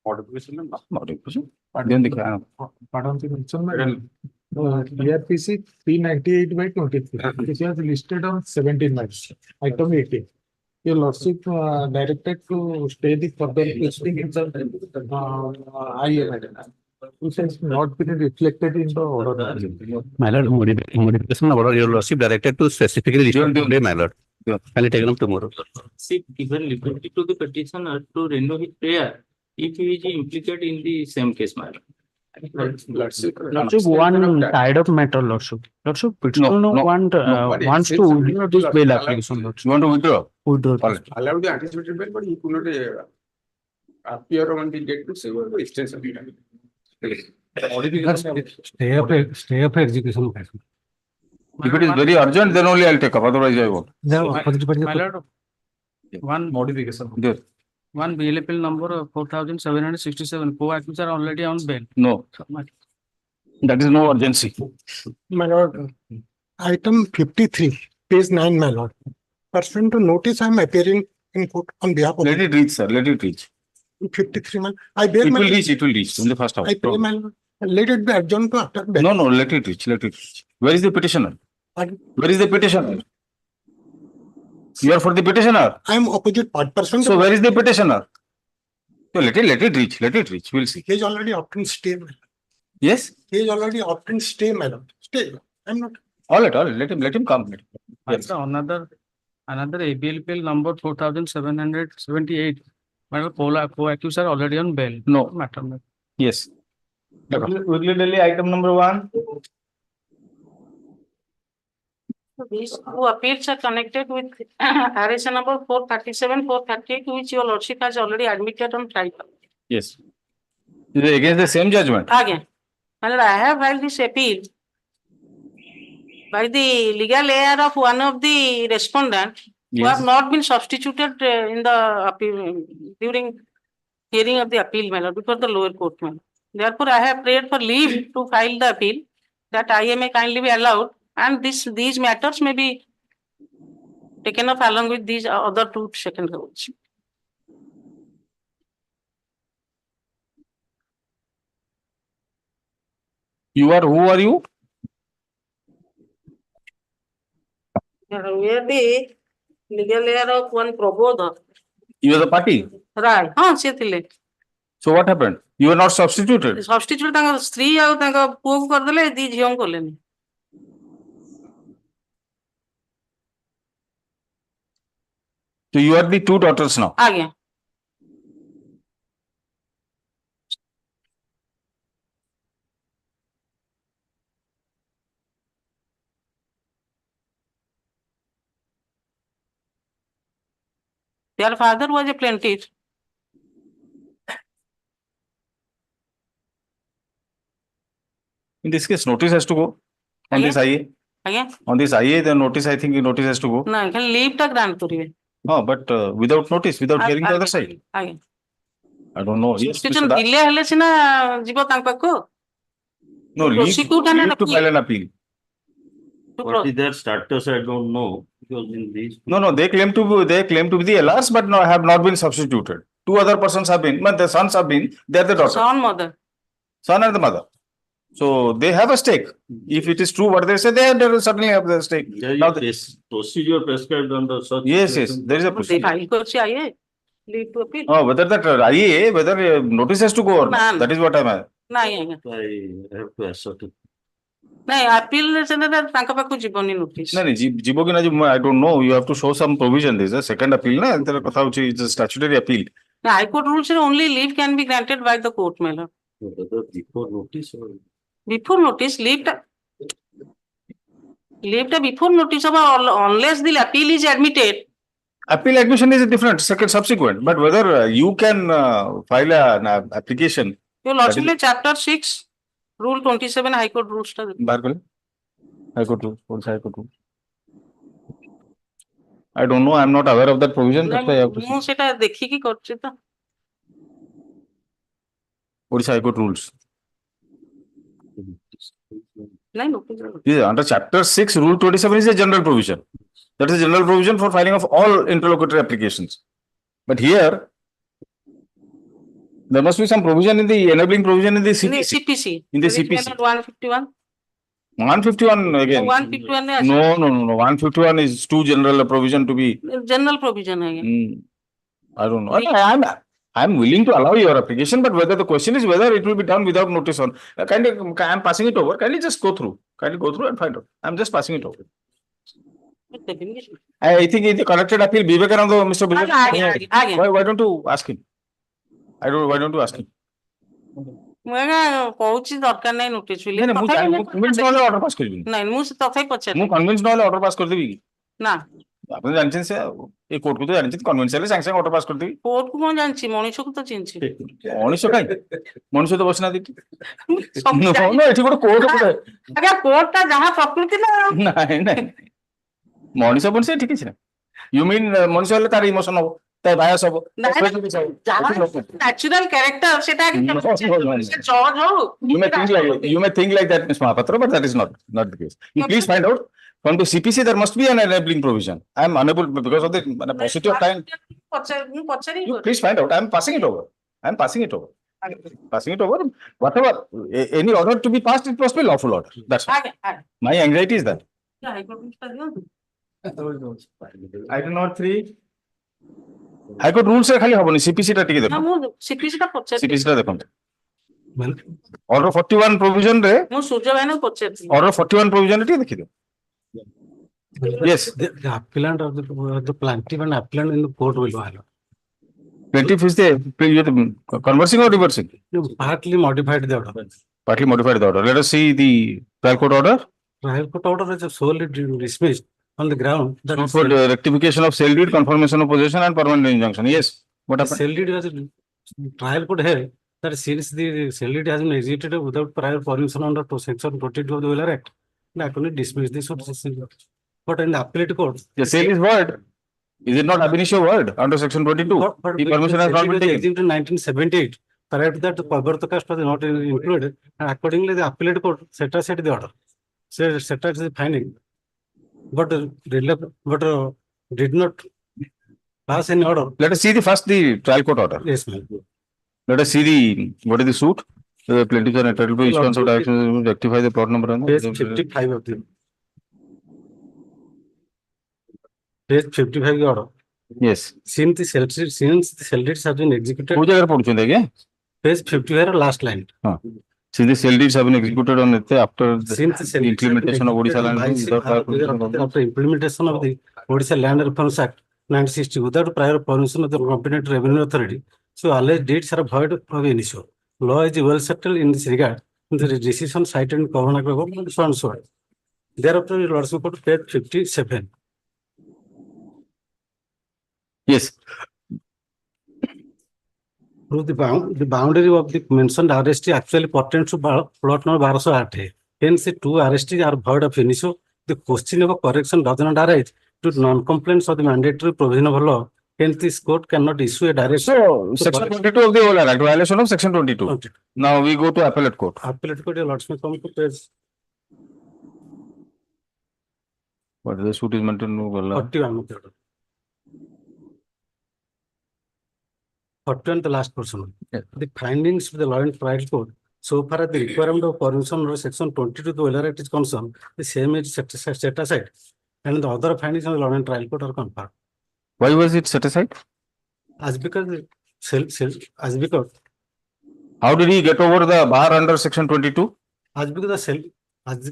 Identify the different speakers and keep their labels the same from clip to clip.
Speaker 1: Modification. Then the
Speaker 2: ERPC 398 by 23. This was listed on 17 March, item 18. Your lordship directed to stay the further listing in the IMA, which has not been reflected in the order.
Speaker 3: My lord, modification of order, your lordship directed to specifically list today, my lord. Can I take them tomorrow?
Speaker 4: See, given liberty to the petitioner to renew his prayer if he is implicated in the same case, my lord.
Speaker 2: Lordship,
Speaker 5: one tied up matter, lordship. Lordship, petitioner wants to withdraw this bail application, lordship.
Speaker 1: You want to withdraw?
Speaker 5: Withdraw.
Speaker 6: Allow the anticipated bail, but he could not appear on the date to say or extension.
Speaker 5: Stay up execution.
Speaker 1: If it is very urgent, then only I'll take up. Otherwise, I won't.
Speaker 4: My lord, one
Speaker 1: Modification. There.
Speaker 4: one BLPL number 4767 co-accused are already on bail.
Speaker 1: No. That is no urgency.
Speaker 2: my lord, item 53, page 9, my lord. Pursuant to notice, I am appearing in court on behalf of
Speaker 1: Let it reach, sir. Let it reach.
Speaker 2: 53, man. I bear
Speaker 1: It
Speaker 2: my
Speaker 1: will reach. It will reach in the first hour.
Speaker 2: I pray, my lord. Let it be adjourned to after.
Speaker 1: No, no. Let it reach. Let it reach. Where is the petitioner?
Speaker 2: Pardon?
Speaker 1: Where is the petitioner? You are for the petitioner.
Speaker 2: I am opposite part person.
Speaker 1: So where is the petitioner? So let it reach. Let it reach. We'll see.
Speaker 2: He is already obtained stay, my lord.
Speaker 1: Yes.
Speaker 2: He is already obtained stay, my lord. Stay. I'm not.
Speaker 1: All right. All right. Let him come. Yes.
Speaker 4: Also, another ABLPL number 4778. My lord, co-accused are already on bail.
Speaker 1: No.
Speaker 4: Matter.
Speaker 1: Yes.
Speaker 6: Weekly Delhi item number 1.
Speaker 7: These two appeals are connected with RSA number 437, 438, which your lordship has already admitted on trial.
Speaker 1: Yes. Is it against the same judgment?
Speaker 7: Again, my lord, I have filed this appeal by the legal heir of one of the respondents who
Speaker 1: Yes.
Speaker 7: have not been substituted in the appeal during hearing of the appeal, my lord, before the lower court, my lord. Therefore, I have prayed for leave to file the appeal that IMA kindly be allowed, and these matters may be taken up along with these other two second rounds.
Speaker 1: You are, who are you?
Speaker 7: We are the legal heir of one Prabodha.
Speaker 1: You are the party.
Speaker 7: Right. Se thile.
Speaker 1: So what happened? You are not substituted.
Speaker 7: Substitute tanga stree au tanga puo ko kardele di jhion ko leni.
Speaker 1: So you are the two daughters now.
Speaker 7: Again. Their father was a plaintiff.
Speaker 1: In this case, notice has to go on this IA.
Speaker 7: Again?
Speaker 1: On this IA, the notice, I think the notice has to go.
Speaker 7: No, I can leave the grant karibe.
Speaker 1: Oh, but without notice, without hearing the other side.
Speaker 7: Again.
Speaker 1: I don't know. Yes,
Speaker 7: Substitution
Speaker 1: Mr. Da.
Speaker 7: delay hele sina jibo tang pakko.
Speaker 1: No, leave to file an appeal.
Speaker 8: What is their status? I don't know. Because in these
Speaker 1: No, they claim to be the LRs, but no, have not been substituted. Two other persons have been, but the sons have been, they are the daughter.
Speaker 7: Mother.
Speaker 1: Son and the mother. So they have a stake. If it is true what they say, they certainly have the stake.
Speaker 8: there is
Speaker 1: Now
Speaker 8: procedure prescribed under such.
Speaker 1: yes,
Speaker 8: situation.
Speaker 1: there is a
Speaker 7: They
Speaker 1: procedure.
Speaker 7: file korchi aye. Leave to appeal.
Speaker 1: Oh, whether that IA, whether notice has to go or not.
Speaker 7: No.
Speaker 1: That is what I'm at.
Speaker 7: Nahi.
Speaker 8: I have to ascertain.
Speaker 7: Nahi, appeal se na tanga pakko jiboni notice.
Speaker 1: No, Jibo ki na, I don't know. You have to show some provision. There is a second appeal. Na, it's a statutory appeal.
Speaker 7: The High Court rules say only leave can be granted by the court, my lord.
Speaker 8: Whether before notice or
Speaker 7: Before notice, leave the before notice unless the appeal is admitted.
Speaker 1: Appeal admission is a different, second subsequent. But whether you can file an application.
Speaker 7: Your lordship chapter 6, rule 27 High Court rules.
Speaker 1: High Court rules. What is High Court rules? I don't know. I'm not aware of that provision. That's why I have to see.
Speaker 7: ମୁଁ ସେଟା ଦେଖିକି କରୁଛି ତ.
Speaker 1: What is High Court rules?
Speaker 7: ନାଇଁ
Speaker 1: Under chapter 6, rule 27 is a general provision. That is a general provision for filing of all interlocutory applications. But here, There must be some provision in the enabling provision in the
Speaker 7: In the
Speaker 1: CPC.
Speaker 7: CPC.
Speaker 1: In the
Speaker 7: Village
Speaker 1: CPC.
Speaker 7: manual 151.
Speaker 1: 151 again.
Speaker 7: 151 is
Speaker 1: No. 151 is too general a provision to be.
Speaker 7: general provision है ये.
Speaker 1: I don't know. I'm willing to allow your application, but whether the question is whether it will be done without notice on. I'm passing it over. Kindly just go through. Kindly go through and find out. I'm just passing it over. I think in the corrected appeal, Vivekananda, Mr.
Speaker 7: आगे.
Speaker 1: Why don't you ask him? Why don't you ask him?
Speaker 7: मैं Cauchy दरकार नहीं notice
Speaker 1: नहीं नहीं मुझे convince नॉले order pass कर दूँगी.
Speaker 7: नहीं मुझे तथापि पचार
Speaker 1: मुझे convince नॉले order pass कर देगी.
Speaker 7: ना
Speaker 1: आपने जानते से ये कोर्ट को तो जानते हैं convince वाले sanction order pass कर देगी.
Speaker 7: कोर्ट को कौन जानची मनीषो को तो चिंची
Speaker 1: मनीषो काई मनीषो तो बसना देती. No, ऐसी कोई कोर्ट को
Speaker 7: अगर कोर्ट टा जहाँ प्रकृति ना
Speaker 1: नहीं मनीषो बन से ठीक है ना. You mean मनीषो वाले तार emotion हो तार bias हो
Speaker 7: natural character सेटा जॉर्ज हो
Speaker 1: you may think like that, Ms. Mahapatra, but that is not the case. You please find out from the CPC there must be an enabling provision. I am unable because of the paucity of time.
Speaker 7: पचारी
Speaker 1: You please find out. I am passing it over. Passing it over. Whatever any order to be passed, it must be lawful order. That's all.
Speaker 7: आगे
Speaker 1: My anxiety is that.
Speaker 2: Item number 3.
Speaker 1: High Court rules से खाली हबनी CPC टा टिके
Speaker 7: ना
Speaker 1: देखो.
Speaker 7: मु CPC टा पचारी
Speaker 1: CPC टा देखो. Order 41 provision रे.
Speaker 7: मु सूर्य भाई ने पचारी
Speaker 1: Order 41 provision रे टिके देखी दो. Yes.
Speaker 5: The appellant of the plaintiff and appellant in the court will violate.
Speaker 1: Plaintiff is the conversing or reversing?
Speaker 5: Partly modified the order.
Speaker 1: Partly modified the order. Let us see the trial court order.
Speaker 5: Trial court order is solely dismissed on the ground that
Speaker 1: So for the rectification of sale deed, confirmation of possession and permanent injunction. Yes. What
Speaker 5: the
Speaker 1: happened?
Speaker 5: sale deed was trial court held that since the sale deed has been executed without prior permission under section 22 of the Wheeler Act, the accordingly dismissed this suit. But in the appellate court,
Speaker 1: The sale is void. Is it not ab initio void under section 22?
Speaker 5: but
Speaker 1: The permission has not been taken.
Speaker 5: executed in 1978. Prior to that, the Pavarta cast was not included, and accordingly, the appellate court set aside the order. So set aside the finding, but did not pass any order.
Speaker 1: Let us see the trial court order.
Speaker 5: Yes, ma'am.
Speaker 1: Let us see what is the suit. The plaintiffs are entitled to issuance of action to rectify the plot number.
Speaker 5: Page 55 of the. Page 55 the order.
Speaker 1: Yes.
Speaker 5: Since the sale deeds have been executed,
Speaker 1: Who जगह पहुंचे क्या?
Speaker 5: page 55 last line.
Speaker 1: Since the sale deeds have been executed on it after
Speaker 5: Since the
Speaker 1: the implementation of Odisha land
Speaker 5: after implementation of the Odisha Land Reforms Act 1960 without prior permission of the competent revenue authority, so alleged deeds are void of initio. Law is well settled in this regard. The decision cited in Corona so and so. Thereafter, the Lordship Court page 57.
Speaker 1: Yes.
Speaker 5: Through the boundary of the mentioned RST actually pertains to plot number 1208. Hence, the two RSTs are void of initio. The question of a correction does not arise to non-compliance of the mandatory provision of law. Hence, this court cannot issue a direction.
Speaker 1: So section 22 of the Wheeler Act, violation of section 22.
Speaker 5: Okay.
Speaker 1: Now we go to appellate court.
Speaker 5: Appellate court, your lordship come to page
Speaker 1: What is the suit is maintained?
Speaker 5: 41 of the order. 41, the last portion.
Speaker 1: Yeah.
Speaker 5: The findings of the law and trial court, so far as the requirement of permission under section 22 of the Wheeler Act is concerned, the same is set aside, and the other findings of the law and trial court are confirmed.
Speaker 1: Why was it set aside?
Speaker 5: As because
Speaker 1: How did he get over the bar under section 22?
Speaker 5: as because the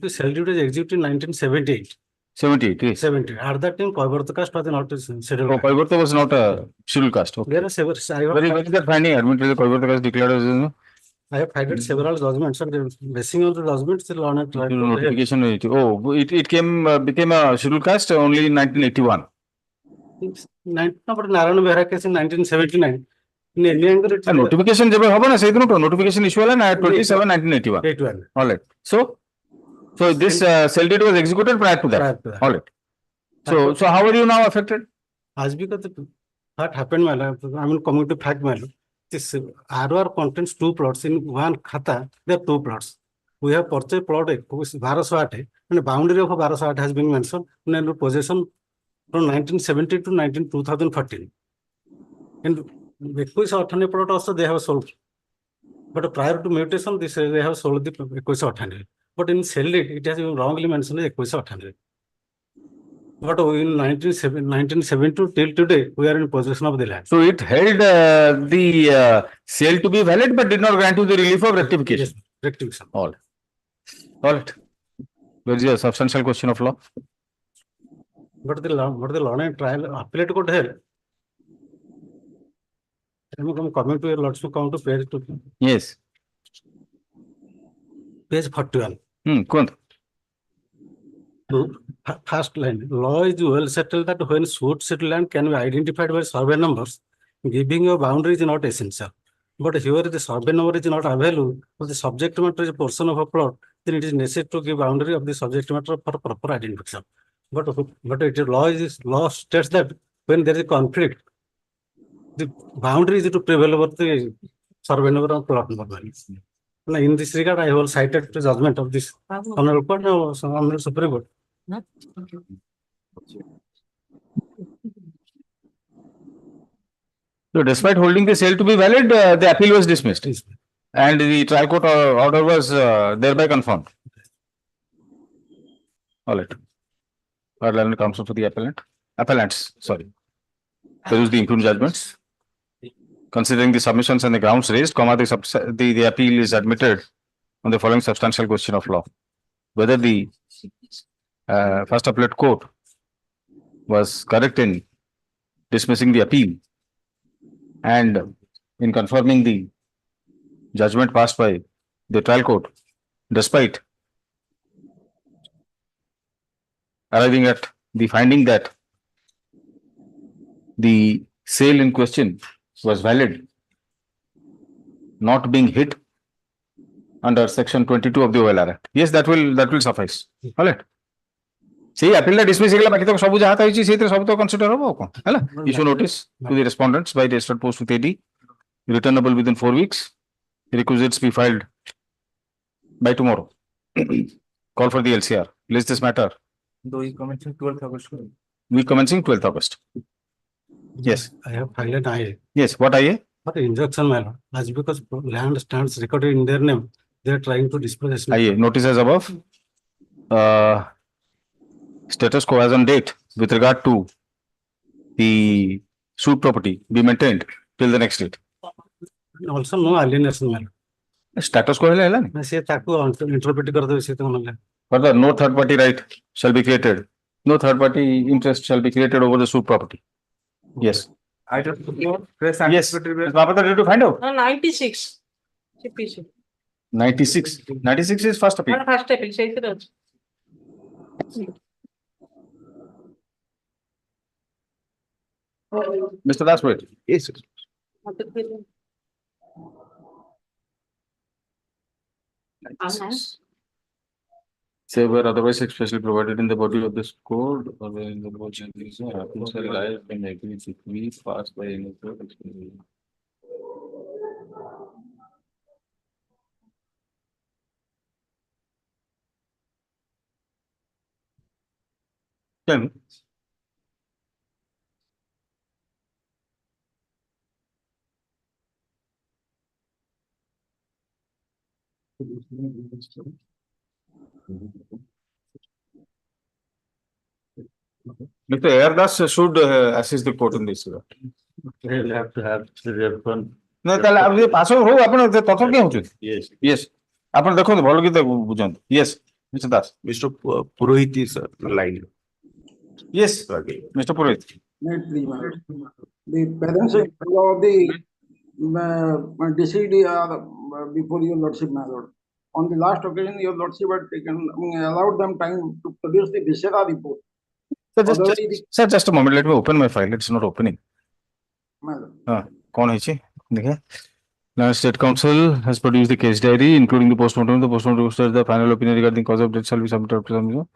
Speaker 5: sale deed was executed in 1978.
Speaker 1: 78, yes.
Speaker 5: 70. At that time, Pavarta cast was not scheduled.
Speaker 1: Oh, Kaivarta was not a scheduled caste. Okay.
Speaker 5: There are several.
Speaker 1: Very that finding admitted the Kaivarta caste declared as
Speaker 5: I have cited several judgments, and basing on the judgments, the law and trial court held.
Speaker 1: notification. It became a scheduled caste only in 1981.
Speaker 5: But Narayana Behra case in 1979. In any angle, it's
Speaker 1: Notification जब होगा ना सही तो notification issue वाला ना 27 1981.
Speaker 5: 812.
Speaker 1: All right. So this sale deed was executed prior to that.
Speaker 5: Prior to that.
Speaker 1: All right. So how are you now affected?
Speaker 5: As because what happened, my lord, I mean, coming to fact, my lord, this ROR contains two plots. In one khata, there are two plots. We have purchased plot 1208, and the boundary of 1208 has been mentioned in possession from 1970 to 2014. And because alternate plot also they have sold But prior to mutation, this they have sold the 21,800. But in sell it has been wrongly mentioned as 21,800. But in 1972 till today, we are in possession of the land.
Speaker 1: So it held the sale to be valid, but did not grant you the relief of rectification.
Speaker 5: Yes, rectification.
Speaker 1: All right. There is a substantial question of law.
Speaker 5: But the law and trial appellate court held. I'm coming to your lordship, come to page 2.
Speaker 1: Yes.
Speaker 5: Page 41.
Speaker 1: Kunt.
Speaker 5: First line, law is well settled that when suit settled land can be identified by survey numbers, giving a boundary is not essential. But here the survey number is not available, but the subject matter is a portion of a plot, then it is necessary to give boundary of the subject matter for proper identification. But law states that when there is a conflict, the boundary is to prevail over the survey number of plot number. Now, in this regard, I have cited the judgment of this Honorable Court, Honorable Supreme Court.
Speaker 1: So despite holding the sale to be valid, the appeal was dismissed. And the trial court order was thereby confirmed. All right. Our learned counsel for the appellants, sorry. Peruse the impugn judgments. Considering the submissions and the grounds raised, the appeal is admitted on the following substantial question of law. Whether the first appellate court was correct in dismissing the appeal and in confirming the judgment passed by the trial court, despite arriving at the finding that the sale in question was valid, not being hit under section 22 of the OLR Act. Yes, that will suffice. All right. See, appeal dismiss egla baki to sabu jaha taichi seitre sabu to consider hobo kon hala issue notice to the respondents by registered post with AD, returnable within 4 weeks. Requisites be filed by tomorrow. Call for the LCR. List this matter.
Speaker 9: Though we commencing 12th August.
Speaker 1: We commencing 12th August. Yes.
Speaker 5: I have filed an IA.
Speaker 1: Yes. What IA?
Speaker 5: For injunction, my lord. That's because land stands recorded in their name. They are trying to dispossess.
Speaker 1: IA. Notice as above. Status quo as on date with regard to the suit property be maintained till the next date.
Speaker 5: Also, no alienation, my lord.
Speaker 1: Status quo hai la nahi.
Speaker 5: से ताकू interpret कर दो इसी तो मतलब
Speaker 1: Further, no third party right shall be created. No third party interest shall be created over the suit property. Yes.
Speaker 9: I don't know.
Speaker 1: Yes. Is Babata ready to find out?
Speaker 7: 96. CPC.
Speaker 1: 96. 96 is first appeal.
Speaker 7: First appeal, say it.
Speaker 1: Mr. Das, wait.
Speaker 9: Yes.
Speaker 1: Say where otherwise expressly provided in the body of this code or in the body of this happens a life and agree to be passed by any court. Tell me. Mr. Ayardas should assist the court in this.
Speaker 8: They'll have to have the reference.
Speaker 1: No, ତାହେଲେ ଆପଣ pass ହଉ ଆପଣ ତଥ କିଏ ହଉଛନ୍ତି?
Speaker 8: Yes.
Speaker 1: Yes. ଆପଣ ଦେଖନ୍ତୁ ଭଲ କି ବୁଝନ୍ତୁ. Yes, Mr. Das.
Speaker 9: Mr. Purohit is line.
Speaker 1: Yes, Mr. Purohit.
Speaker 10: The parents of the deceased before your lordship, my lord. On the last occasion, your lordship had taken, allowed them time to produce the Viscera report.
Speaker 1: Sir, just a moment. Let me open my file. It's not opening.
Speaker 10: My lord.
Speaker 1: कौन है ची? देखिए. Now, State Council has produced the case diary, including the postmortem. The postmortem says the final opinion regarding cause of death shall be submitted to some.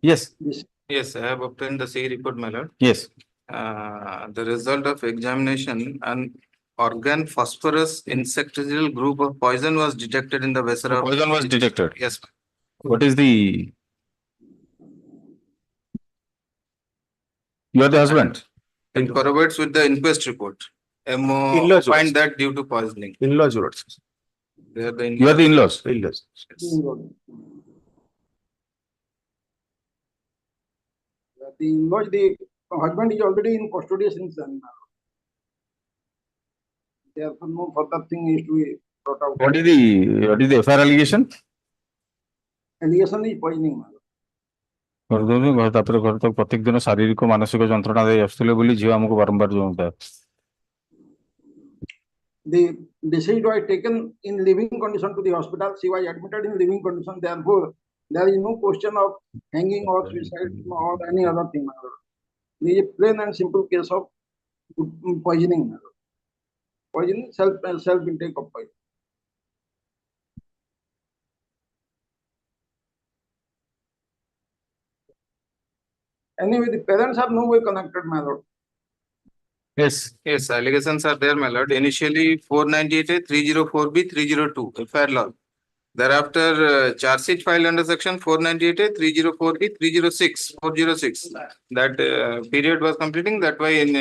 Speaker 1: Yes.
Speaker 11: Yes, I have obtained the C report, my lord.
Speaker 1: Yes.
Speaker 11: The result of examination, an organ phosphorus insecticidal group of poison was detected in the vessel.
Speaker 1: Poison was detected.
Speaker 11: Yes.
Speaker 1: What is the? You are the husband.
Speaker 11: It corroborates with the inquest report. MO
Speaker 9: In-laws
Speaker 11: find
Speaker 9: also.
Speaker 11: that due to poisoning.
Speaker 9: In-laws your lordship.
Speaker 11: They are the
Speaker 1: You are the in-laws.
Speaker 9: In-laws.
Speaker 10: The in-law, the husband is already in custody since then. Therefore, no further thing is to be brought out.
Speaker 1: What is the FIR allegation?
Speaker 10: Allegation is poisoning.
Speaker 1: ଘର ତାପରେ ଘର ତାକୁ ପ୍ରତ୍ୟେକ ଦିନ ଶାରୀରିକ ମାନସିକ ଯନ୍ତ୍ରଣା ଦେଇ ଆସୁଥିଲେ ବୋଲି ଝିଅ ଆମକୁ ବାରମ୍ବାର ଜଣାଉଥାଏ।
Speaker 10: The deceased was taken in living condition to the hospital. She was admitted in living condition. Therefore, there is no question of hanging or suicide or any other thing. This is a plain and simple case of poisoning. Poisoning, self intake of poison. Anyway, the parents are no way connected, my lord.
Speaker 1: Yes.
Speaker 11: Yes, allegations are there, my lord. Initially 498A, 304B, 302, FIR log. Thereafter, charge sheet filed under section 498A, 304B, 306, 406. That period was completing. That way, in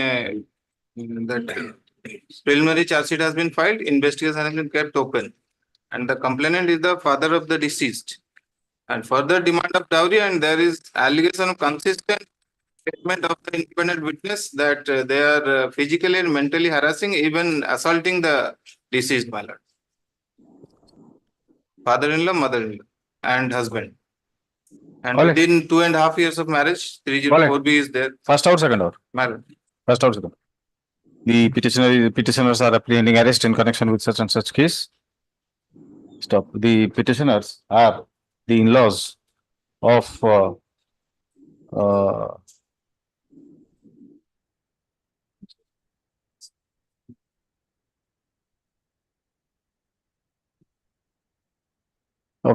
Speaker 11: that preliminary charge sheet has been filed, investigation has been kept open. And the complainant is the father of the deceased. And further demand of dowry, and there is allegation of consistent statement of the independent witness that they are physically and mentally harassing, even assaulting the deceased, my lord. Father-in-law, mother-in-law, and husband. And
Speaker 1: All right.
Speaker 11: within 2.5 years of marriage, 304B is there.
Speaker 1: First out, second out.
Speaker 11: My lord.
Speaker 1: First out, second. The petitioners are apprehending arrest in connection with such and such case. Stop. The petitioners are the in-laws of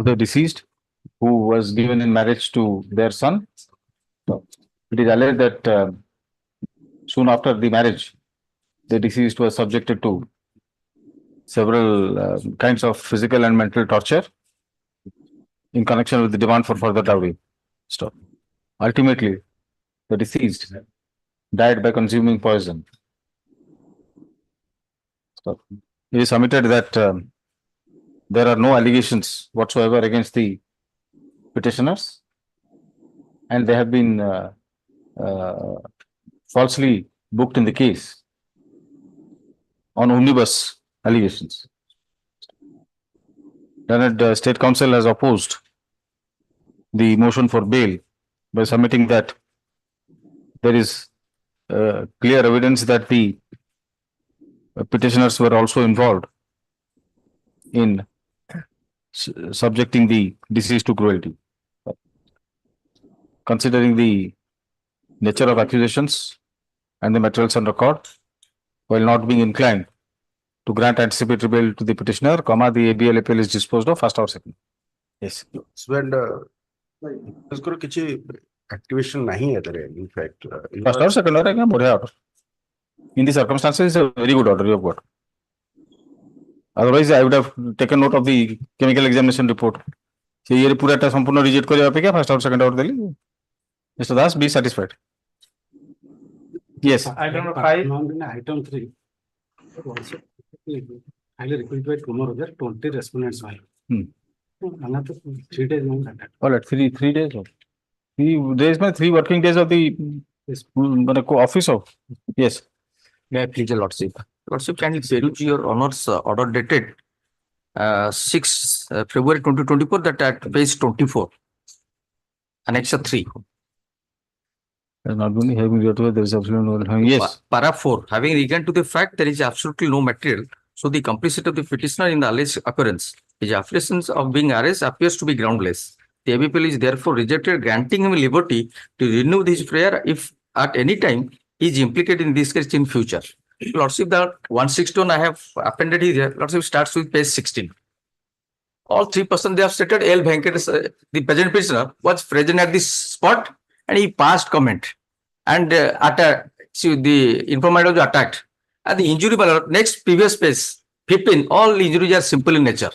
Speaker 1: the deceased who was given in marriage to their son. It is alleged that soon after the marriage, the deceased was subjected to several kinds of physical and mental torture in connection with the demand for further dowry. Stop. Ultimately, the deceased died by consuming poison. Stop. It is submitted that there are no allegations whatsoever against the petitioners, and they have been falsely booked in the case on omnibus allegations. Then State Council has opposed the motion for bail by submitting that there is clear evidence that the petitioners were also involved in subjecting the deceased to cruelty. Considering the nature of accusations and the materials on record, while not being inclined to grant anticipatory bail to the petitioner, the ABL appeal is disposed of. First or second. Yes.
Speaker 9: When activation nahi hai there, in fact.
Speaker 1: First or second order, order. In the circumstances, it's a very good order you have got. Otherwise, I would have taken note of the chemical examination report. So, ये पूरा टा संपूर्ण reject करे आप क्या first or second order Delhi? Mr. Das, be satisfied. Yes.
Speaker 5: Item 3. Also, highly requested tomorrow there 20 respondents. Another 3 days more than that.
Speaker 1: All right, 3 days. 3 days, 3 working days of the office of. Yes.
Speaker 12: May I please, your lordship? Lordship, can you peruse your honor's order dated 6 February 2024, that at page 24, Annex 3.
Speaker 1: Not only having there is absolutely no. Yes.
Speaker 12: Para 4, having regard to the fact there is absolutely no material, so the complicity of the petitioner in the alleged occurrence, his affirmations of being arrested appears to be groundless. The ABPL is therefore rejected, granting him liberty to renew his prayer if at any time he is implicated in this case in future. Lordship, the 161 I have appended here. Lordship starts with page 16. All 3 persons they have stated L. Venkatesh, the present petitioner, was present at this spot and he passed comment. And the informant was attacked. And the injury, next previous page, 15, all injuries are simple in nature.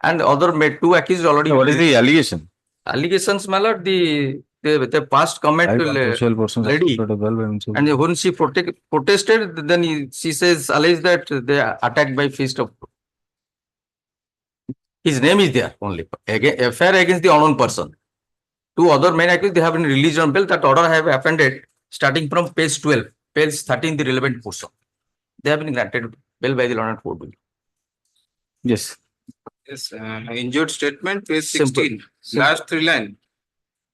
Speaker 12: And the other made 2 accused already.
Speaker 1: What is the allegation?
Speaker 12: Allegations, my lord, the they passed comment to
Speaker 1: Social persons
Speaker 12: lady.
Speaker 1: assaulted a girl when she-
Speaker 12: And when she protested, then she says, alleged that they are attacked by fist of. His name is there only. Again, affair against the unknown person. Two other main accused, they have been released on bail. That order I have appended starting from page 12, page 13, the relevant portion. They have been granted bail by the London Court.
Speaker 1: Yes.
Speaker 11: Yes, injured statement, page
Speaker 12: Simple.
Speaker 11: 16, last three line.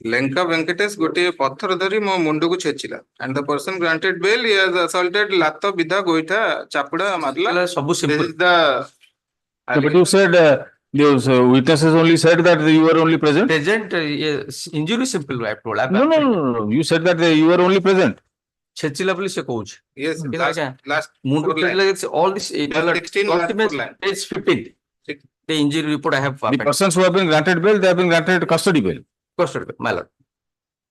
Speaker 11: Lenka Venkatesh gote pathar dhari mo mundu ko chechila. And the person granted bail, he has assaulted Latta, Bidha, Goitha, Chapuda, Madla.
Speaker 12: Sabu
Speaker 11: This
Speaker 12: simple.
Speaker 11: is the.
Speaker 1: So, but you said those witnesses only said that you were only present.
Speaker 12: Present, yes, injury simple, I told.
Speaker 1: No. You said that you were only present.
Speaker 12: Chechila police coach.
Speaker 11: Yes,
Speaker 12: Okay.
Speaker 11: last
Speaker 12: Mundu
Speaker 11: four line.
Speaker 12: it's all this.
Speaker 11: 16 last
Speaker 12: documents,
Speaker 11: four line.
Speaker 12: page 15. The injury report I have.
Speaker 1: The persons who have been granted bail, they have been granted custody bail.
Speaker 12: Custody, my lord.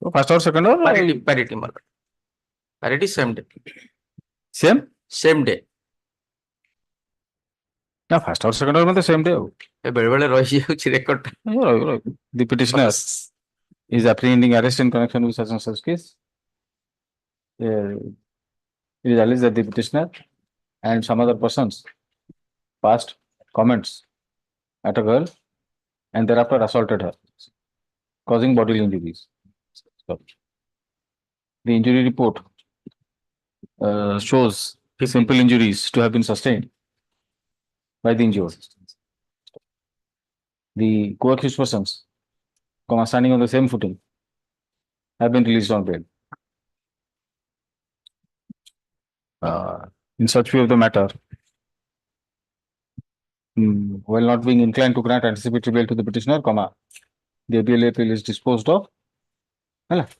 Speaker 1: So first or second or
Speaker 12: Parity, my lord. Parity same day.
Speaker 1: same?
Speaker 12: Same day.
Speaker 1: No, first or second or the same day.
Speaker 12: Very well, record.
Speaker 1: You're right. The petitioner is apprehending arrest in connection with such and such case. It is alleged that the petitioner and some other persons passed comments at a girl and thereafter assaulted her, causing bodily injuries. So, the injury report shows simple injuries to have been sustained by the injured. The co-accused persons, standing on the same footing, have been released on bail. In such view of the matter, while not being inclined to grant anticipatory bail to the petitioner, the appeal is disposed of.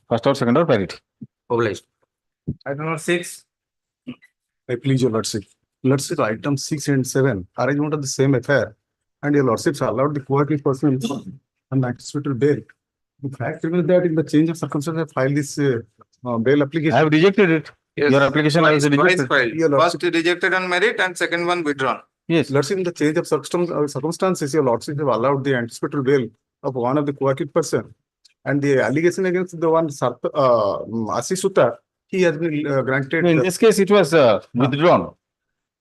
Speaker 1: First or second or parity.
Speaker 12: Obliged.
Speaker 9: Item number 6. I please your lordship. Lordship, item 6 and 7, arrangement of the same affair, and your lordships allowed the co-accused person on anticipatory bail. The fact remains that in the change of circumstances, I filed this bail application.
Speaker 1: I have rejected it.
Speaker 11: Yes,
Speaker 1: Your application
Speaker 11: twice,
Speaker 1: has
Speaker 11: twice
Speaker 1: rejected.
Speaker 11: filed.
Speaker 9: Your
Speaker 11: First
Speaker 9: lordship.
Speaker 11: rejected on merit and second one withdrawn.
Speaker 1: Yes.
Speaker 9: Lordship, in the change of circumstances, your lordship have allowed the anticipatory bail of one of the co-accused person, and the allegation against the one Ashish Sutta, he has been granted.
Speaker 1: In this case, it was withdrawn.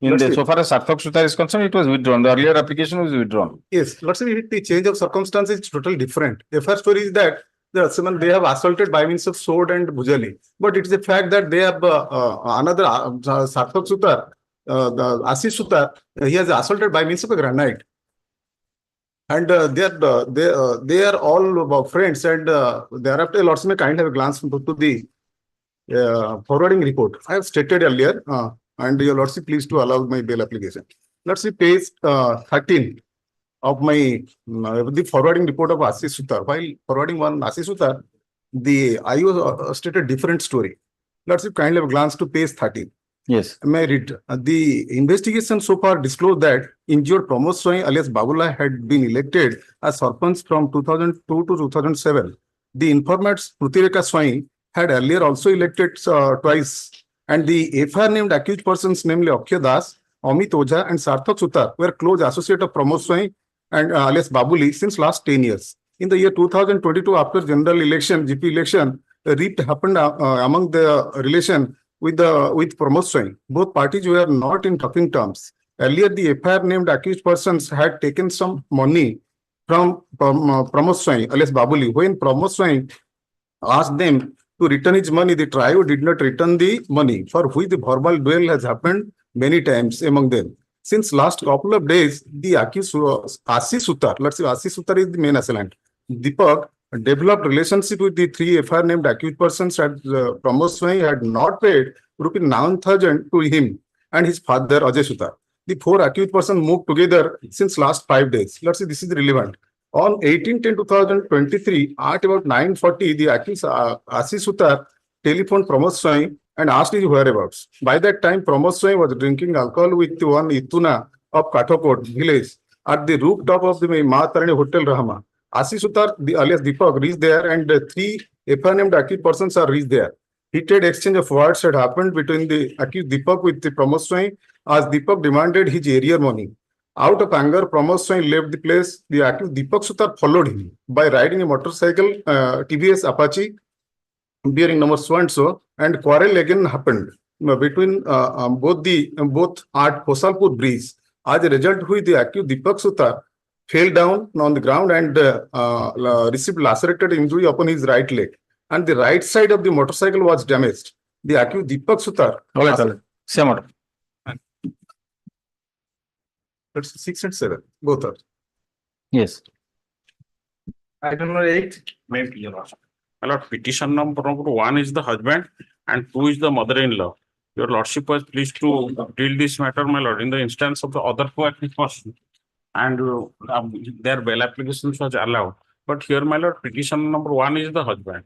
Speaker 1: So far as Sarthak Sutar is concerned, it was withdrawn. The earlier application was withdrawn.
Speaker 9: Yes, lordship, the change of circumstances is totally different. The first story is that they have assaulted by means of sword and bhujali, but it is the fact that they have another Sarthak Sutar, the Ashish Sutar, he has assaulted by means of a granite. And they are all friends, and thereafter, Lordship may kindly have a glance to the forwarding report. I have stated earlier, and your Lordship, please to allow my bail application. Lordship, page 13 of my the forwarding report of Ashish Sutar. While forwarding one Ashish Sutar, I was stated different story. Lordship, kindly have a glance to page 13.
Speaker 1: Yes.
Speaker 9: May I read? The investigation so far disclosed that injured Pramod Swai alias Babula had been elected as Sarpanch from 2002 to 2007. The informant Prutireka Swai had earlier also elected twice, and the FIR named accused persons, namely Akshay Das, Amit Ojha, and Sarthak Sutar, were close associates of Pramod Swai and alias Babuli since last 10 years. In the year 2022, after general election, GP election, a rift happened among the relation with Pramod Swai. Both parties were not in talking terms. Earlier, the FIR named accused persons had taken some money from Pramod Swai, alias Babuli. When Pramod Swai asked them to return his money, the trio did not return the money, for which the verbal duel has happened many times among them. Since last couple of days, the accused Ashish Sutar, let's say Ashish Sutar is the main assailant, Deepak, developed relationship with the three FIR named accused persons that Pramod Swai had not paid ₹9,000 to him and his father Ajay Sutar. The four accused persons moved together since last 5 days. Let's see, this is relevant. On 18/10/2023, at about 9:40, the accused Ashish Sutar telephoned Pramod Swai and asked his whereabouts. By that time, Pramod Swai was drinking alcohol with one Ituna of Kathokot village at the rooftop of the Mahatarani Hotel Rahama. Ashish Sutar, alias Deepak, reached there, and the three FIR named accused persons are reached there. Heated exchange of words had happened between the accused Deepak with the Pramod Swai as Deepak demanded his area money. Out of anger, Pramod Swai left the place. The accused Deepak Sutar followed him by riding a motorcycle, TVS Apache, bearing number so and so, and quarrel again happened between both at Kosalpur bridge. As a result, which the accused Deepak Sutar fell down on the ground and received lacerated injury upon his right leg, and the right side of the motorcycle was damaged. The accused Deepak Sutar.
Speaker 1: Same order.
Speaker 9: That's 6 and 7, both are.
Speaker 1: Yes.
Speaker 6: Item number 8. Maybe your lordship. My lord, petition number 1 is the husband and 2 is the mother-in-law. Your lordship was pleased to deal this matter, my lord, in the instance of the other two active person, and their bail applications was allowed. But here, my lord, petition number 1 is the husband.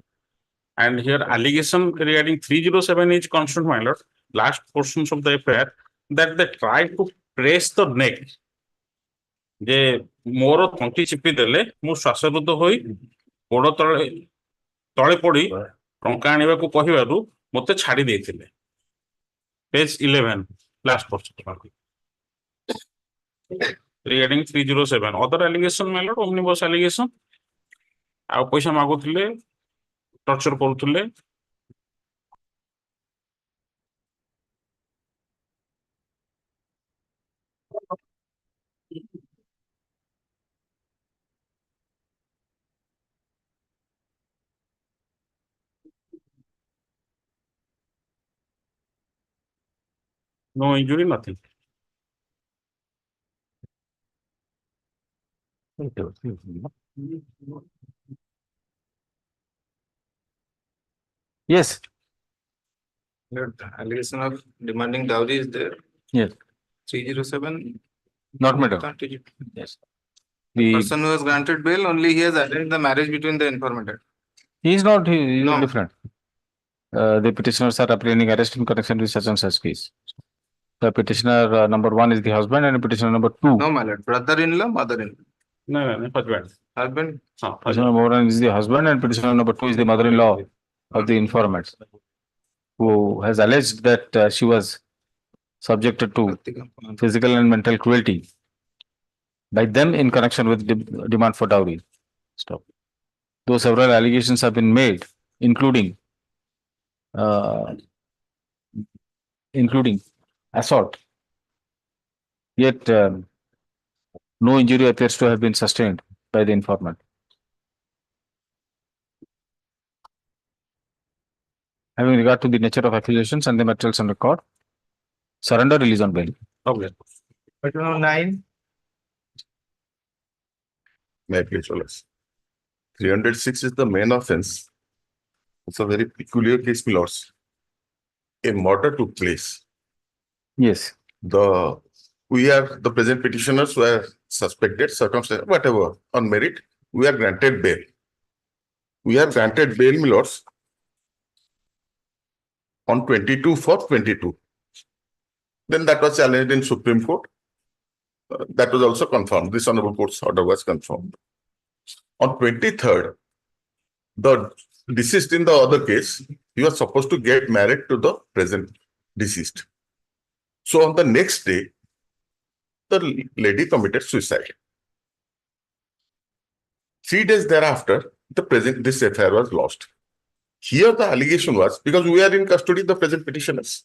Speaker 6: And here allegation regarding 307 is constant, my lord. Last portions of the affair that they tried to press the neck. ଯେ ମୋର ତଣ୍ଟି ଚିପି ଦେଲେ ମୁଁ ଶ୍ୱାସରୁଦ୍ଧ ହୋଇ ଗୋଡ଼ ତଳେ ପଡ଼ି ଟଙ୍କା ଆଣିବାକୁ କହିବାରୁ ମୋତେ ଛାଡ଼ି ଦେଇଥିଲେ। Page 11 last portion regarding 307 other allegation my lord omnibus allegation ଆଉ ପଇସା ମାଗୁଥିଲେ ଟର୍ଚର କରୁଥିଲେ। No injury, nothing.
Speaker 1: Yes.
Speaker 11: Allegation of demanding dowry is there.
Speaker 1: Yes.
Speaker 11: 307.
Speaker 1: Not matter. Yes. The
Speaker 11: Person who has granted bail, only he has arranged the marriage between the informant.
Speaker 1: he is not. He is
Speaker 11: No.
Speaker 1: different. The petitioners are apprehending arrest in connection with such and such case. The petitioner number 1 is the husband, and petitioner number 2.
Speaker 11: No, my lord. Brother-in-law, mother-in-law.
Speaker 6: No, husband.
Speaker 11: Husband.
Speaker 1: Petitioner number 1 is the husband, and petitioner number 2 is the mother-in-law of the informant, who has alleged that she was subjected to physical and mental cruelty by them in connection with demand for dowry. Stop. Though several allegations have been made, including assault, yet no injury appears to have been sustained by the informant. Having regard to the nature of accusations and the materials on record, surrender, release on bail.
Speaker 6: Okay.
Speaker 11: Item number 9.
Speaker 13: May I please, Wallace? 306 is the main offense. It's a very peculiar case, my lords. A murder took place.
Speaker 1: Yes.
Speaker 13: The present petitioners were suspected, circumstances, whatever, on merit, we are granted bail. We are granted bail, my lords, on 22 for 22. Then that was challenged in Supreme Court. That was also confirmed. This honorable court's order was confirmed. On 23rd, the deceased in the other case, he was supposed to get married to the present deceased. So on the next day, the lady committed suicide. 3 days thereafter, this affair was lost. Here the allegation was, because we are in custody of the present petitioners,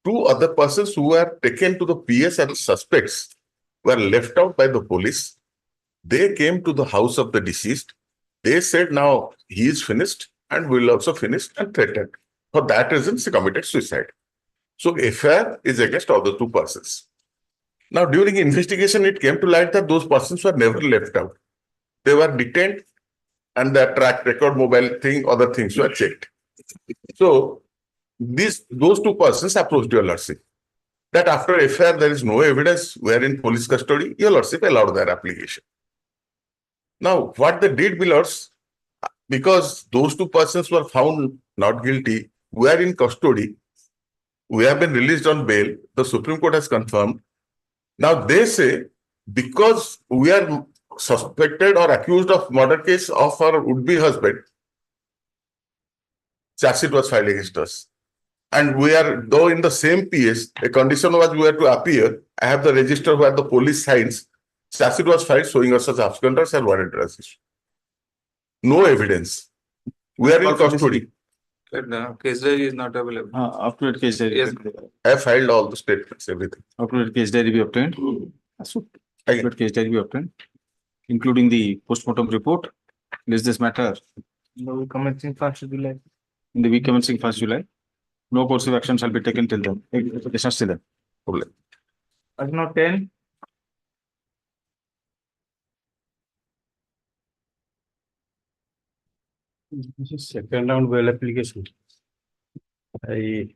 Speaker 13: 2 other persons who were taken to the PS as suspects were left out by the police. They came to the house of the deceased. They said, now he is finished and will also finish, and threatened. For that reason, she committed suicide. So affair is against all the 2 persons. Now during investigation, it came to light that those persons were never left out. They were detained and their track record, mobile thing, other things were checked. So those 2 persons approached your lordship that after affair there is no evidence, we are in police custody. Your lordship allowed their application. Now what they did, my lords, because those 2 persons were found not guilty, we are in custody, we have been released on bail, the Supreme Court has confirmed. Now they say, because we are suspected or accused of murder case of our would-be husband, charge sheet was filed against us. And we are, though in the same PS, a condition was we were to appear. I have the register where the police signs. Charge sheet was filed showing us as absconders and warrant resist. No evidence. We are in custody.
Speaker 11: Case diary is not available.
Speaker 1: Up to date case diary.
Speaker 11: Yes.
Speaker 13: I have filed all the statements, everything.
Speaker 1: Up to date case diary be obtained. Up to date case diary be obtained, including the postmortem report. List this matter in the week commencing 1st July. In the week commencing 1st July. No course of action shall be taken till then. Petitioners till then. Item number 10.
Speaker 5: This is second round well application. I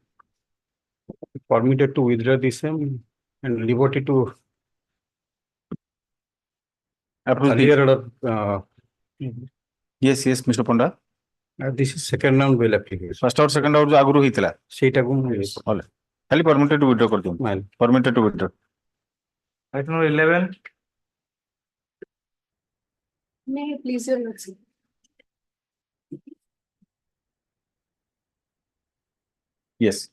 Speaker 5: permitted to withdraw the same and reverted to earlier order.
Speaker 1: Yes, Mr. Ponda.
Speaker 5: This is second round well application.
Speaker 1: First or second round aguru hitila.
Speaker 5: Seitaku
Speaker 1: All. Khali permitted to withdraw kardi. Permitted to withdraw. Item number 11.
Speaker 14: May I please your lordship?
Speaker 1: Yes.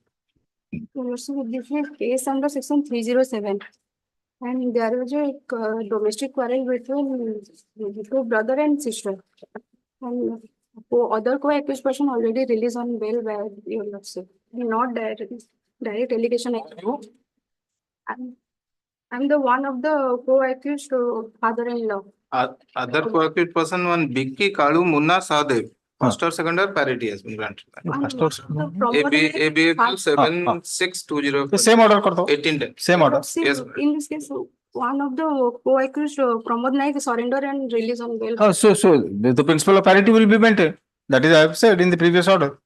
Speaker 14: Your lordship, this is case under section 307. And there was a domestic quarrel between two brother and sister. And other co-accused person already released on bail by your lordship. Not direct allegation. I'm the one of the co-accused father-in-law.
Speaker 11: Other co-accused person, one Bikki Kalu Munna Sadev. First or second or parity has been granted.
Speaker 1: First or
Speaker 11: ABAQ 76205.
Speaker 1: The same order kardo.
Speaker 11: 1810.
Speaker 1: Same order.
Speaker 11: Yes.
Speaker 14: In this case, one of the co-accused Pramod Naik surrender and release on bail.
Speaker 1: So the principle of parity will be maintained. That is I have said in the previous order.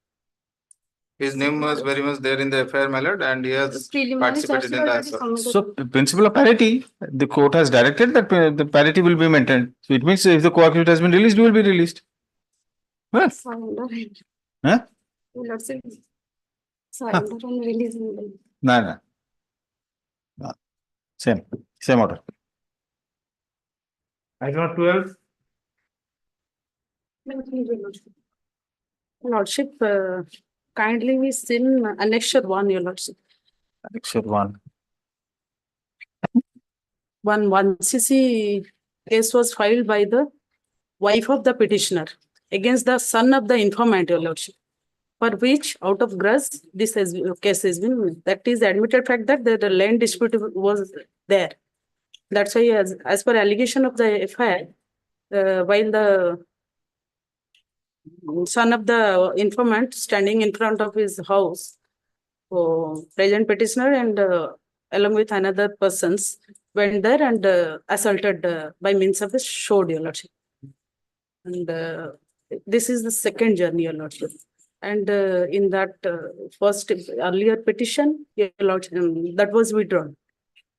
Speaker 11: His name was very much there in the FIR, my lord, and he has participated in the answer.
Speaker 1: So principle of parity, the court has directed that the parity will be maintained. So it means if the co-accused has been released, he will be released. Well,
Speaker 14: Surrender.
Speaker 1: huh?
Speaker 14: Your lordship, surrender and release on bail.
Speaker 1: No. Same order. Item 12.
Speaker 7: Lordship, kindly we seen annexure 1, your lordship.
Speaker 1: Annexure 1.
Speaker 7: One CC case was filed by the wife of the petitioner against the son of the informant, your lordship, for which out of grudge this case has been, that is admitted fact that the land dispute was there. That's why as per allegation of the FIR, while the son of the informant standing in front of his house, present petitioner and along with another persons went there and assaulted by means of a sword, your lordship. And this is the second journey, your lordship. And in that first earlier petition, your lordship, that was withdrawn.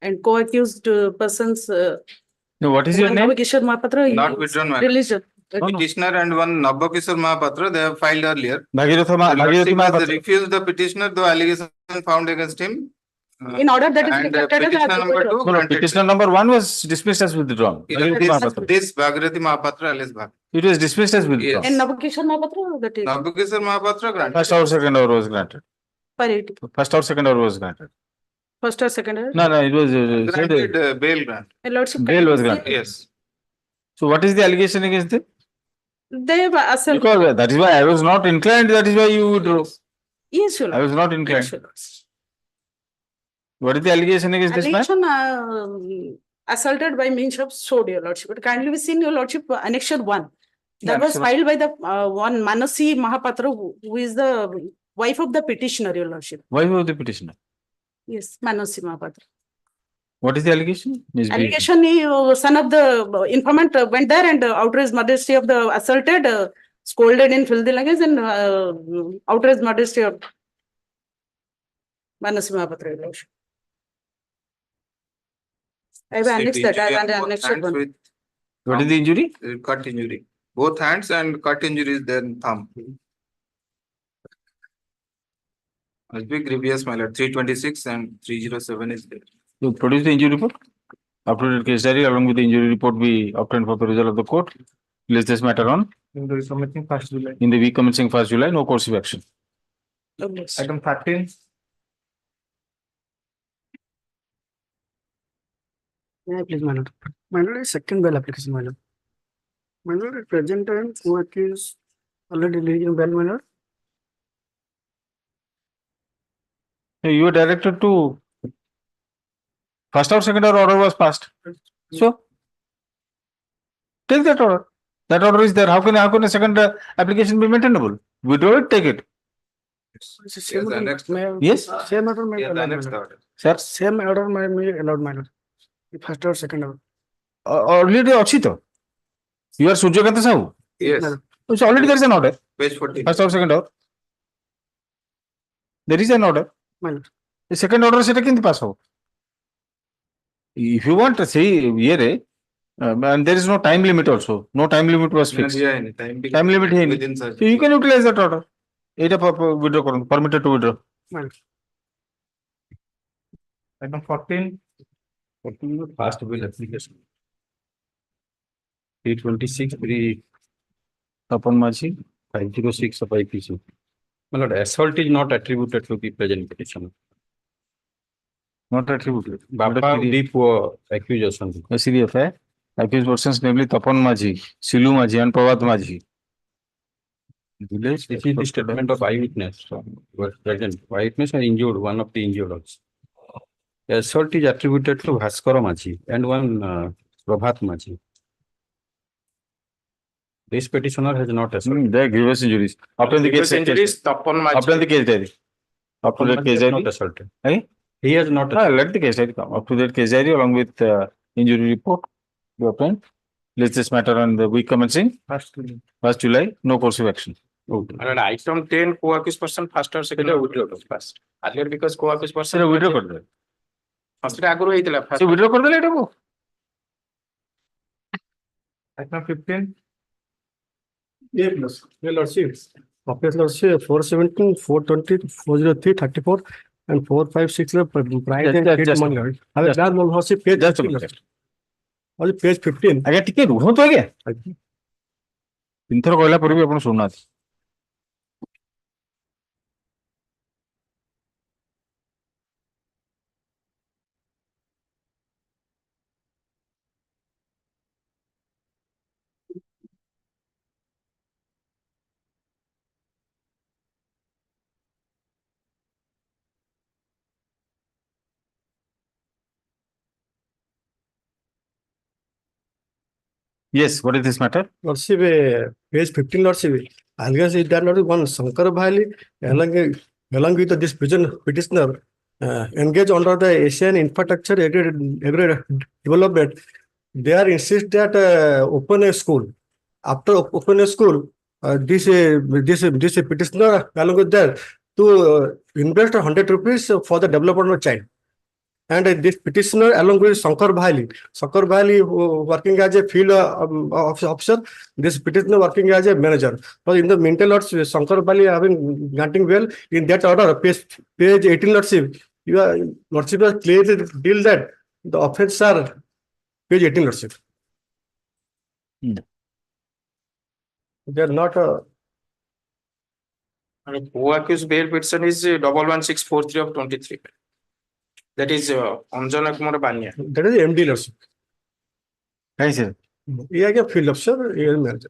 Speaker 7: And co-accused persons.
Speaker 1: No, what is your name?
Speaker 11: Not withdrawn, ma'am.
Speaker 7: Religion.
Speaker 11: Petitioner and one Nabakishore Mahapatra, they have filed earlier.
Speaker 1: Bhagirathi Mahapatra
Speaker 11: Refused the petitioner, though allegation found against him.
Speaker 7: In order that is
Speaker 11: and
Speaker 7: reflected
Speaker 11: petitioner
Speaker 7: as
Speaker 11: number 2 granted.
Speaker 1: petitioner number 1 was dismissed as withdrawn.
Speaker 11: This Bhagirathi Mahapatra alias Bhag.
Speaker 1: It was dismissed as withdrawn.
Speaker 7: And Nabakishore Mahapatra, that is.
Speaker 11: Nabakishore Mahapatra granted.
Speaker 1: First or second order was granted.
Speaker 7: Parity.
Speaker 1: First or second order was granted.
Speaker 7: First or second?
Speaker 1: No, it was
Speaker 11: Granted bail grant.
Speaker 7: Lordship,
Speaker 11: Bail was granted. Yes.
Speaker 1: So what is the allegation against them?
Speaker 7: They have assaulted.
Speaker 1: Because that is why I was not inclined. That is why you withdrew.
Speaker 7: Yes, your
Speaker 1: I was not inclined. What is the allegation against this man?
Speaker 7: Allegation assaulted by means of sword, your lordship. But kindly we seen, your lordship, annexure 1. That was filed by the one Manasi Mahapatra, who is the wife of the petitioner, your lordship.
Speaker 1: Wife of the petitioner.
Speaker 7: Yes, Manasi Mahapatra.
Speaker 1: What is the allegation?
Speaker 7: Allegation is son of the informant went there and outraged majesty of the assaulted, scolded in filthy language and outraged majesty of Manasi Mahapatra, your lordship. I have annexed that. I have annexed one.
Speaker 1: What is the injury?
Speaker 11: Cut injury. Both hands and cut injuries there in thumb. Must be grievous, my lord. 326 and 307 is there.
Speaker 1: You produce the injury report. Uploaded case diary along with the injury report we obtained for the result of the court. List this matter on. In the week commencing 1st July. In the week commencing 1st July, no course of action. Item 13.
Speaker 15: May I please, my lord? My lord, second bail application, my lord. My lord, at present time, co-accused already released in bail, my lord.
Speaker 1: So you were directed to first or second order was passed. So take that order. That order is there. How can a second application be maintainable? Withdraw it, take it.
Speaker 15: Same
Speaker 11: the
Speaker 15: order
Speaker 11: next
Speaker 15: may-
Speaker 1: Yes.
Speaker 15: Same order may
Speaker 11: Yeah, the
Speaker 15: allowed,
Speaker 11: next
Speaker 15: my lord.
Speaker 11: order.
Speaker 1: Sir,
Speaker 15: Same order may be allowed, my lord. First or second order.
Speaker 1: already ଅଛି ତ? You are Suryakanta Sahu.
Speaker 11: Yes,
Speaker 1: So already there is an order.
Speaker 11: page 14.
Speaker 1: First or second order. There is an order.
Speaker 15: My lord.
Speaker 1: The second order সেটা কিন্তু pass হবে? If you want to say ইয়েরে and there is no time limit also. No time limit was fixed. Time limit ହେଇନି.
Speaker 11: Within such.
Speaker 1: So you can utilize that order. এটা withdraw করুন. Permitted to withdraw.
Speaker 15: My lord.
Speaker 2: Item 14.
Speaker 3: Fast bill application. 326, 3
Speaker 1: Tapan Maji.
Speaker 3: 506 of IPC. My lord, assault is not attributed to the present petition.
Speaker 1: Not attributed.
Speaker 3: Bapa deep accusation.
Speaker 1: SCDF है. Accused persons namely Tapan Maji, Silu Maji and Pawat Maji.
Speaker 3: This is the statement of eyewitness. Was present. Eyewitness are injured, one of the injured also. The assault is attributed to Bhaskara Maji and one Prabhat Maji. This petitioner has not assaulted.
Speaker 1: They are grievous injuries. After the case
Speaker 11: Injuries, Tapan Maji.
Speaker 1: After the case diary. After that case
Speaker 3: Not
Speaker 1: diary.
Speaker 3: assaulted.
Speaker 1: Hey?
Speaker 3: He has not.
Speaker 1: Let the case diary come. Up to that case diary along with injury report. You obtain. List this matter on the week commencing 1st July. No course of action.
Speaker 11: And item 10, co-accused person first or second withdraw first. Earlier because co-accused person
Speaker 1: সেটা withdraw করে দেবে।
Speaker 11: first আগুরু হইতলা first.
Speaker 1: সে withdraw করে দিলে এটাকু।
Speaker 2: Item 15.
Speaker 5: Yeah, plus. Your lordship. Office lordship 417, 420, 403, 34 and 456 price and
Speaker 1: Just-
Speaker 5: paid
Speaker 1: just-
Speaker 5: money lord. Have a class one lordship page.
Speaker 1: Just a minute.
Speaker 5: Page 15.
Speaker 1: ଆଜ୍ଞା ଟିକେ ରୁହନ୍ତୁ ଆଜ୍ଞା। ତିନିଥର କହିଲା ପରେ ବି ଆପଣ ଶୁଣୁନାହାନ୍ତି। Yes, what is this matter?
Speaker 5: Lordship, page 15 lordship. I guess is that not one Shankar Bhali along with this petitioner engage under the Asian infrastructure agri development. They are insist that open a school. After open a school, this petitioner along with that to invest 100 rupees for the development of child. And this petitioner along with Shankar Bhali working as a field officer, this petitioner working as a manager. But in the meantime, Lordship, Shankar Bhali having granting well in that order, page 18 Lordship, Lordship has clearly deal that the offense are page 18 Lordship. They are not
Speaker 11: And co-accused bail petition is 11643 of 23. That is Anjana Kumar Banya.
Speaker 5: that is MD Lordship.
Speaker 1: Hey, sir.
Speaker 5: He is a field officer, he is a manager.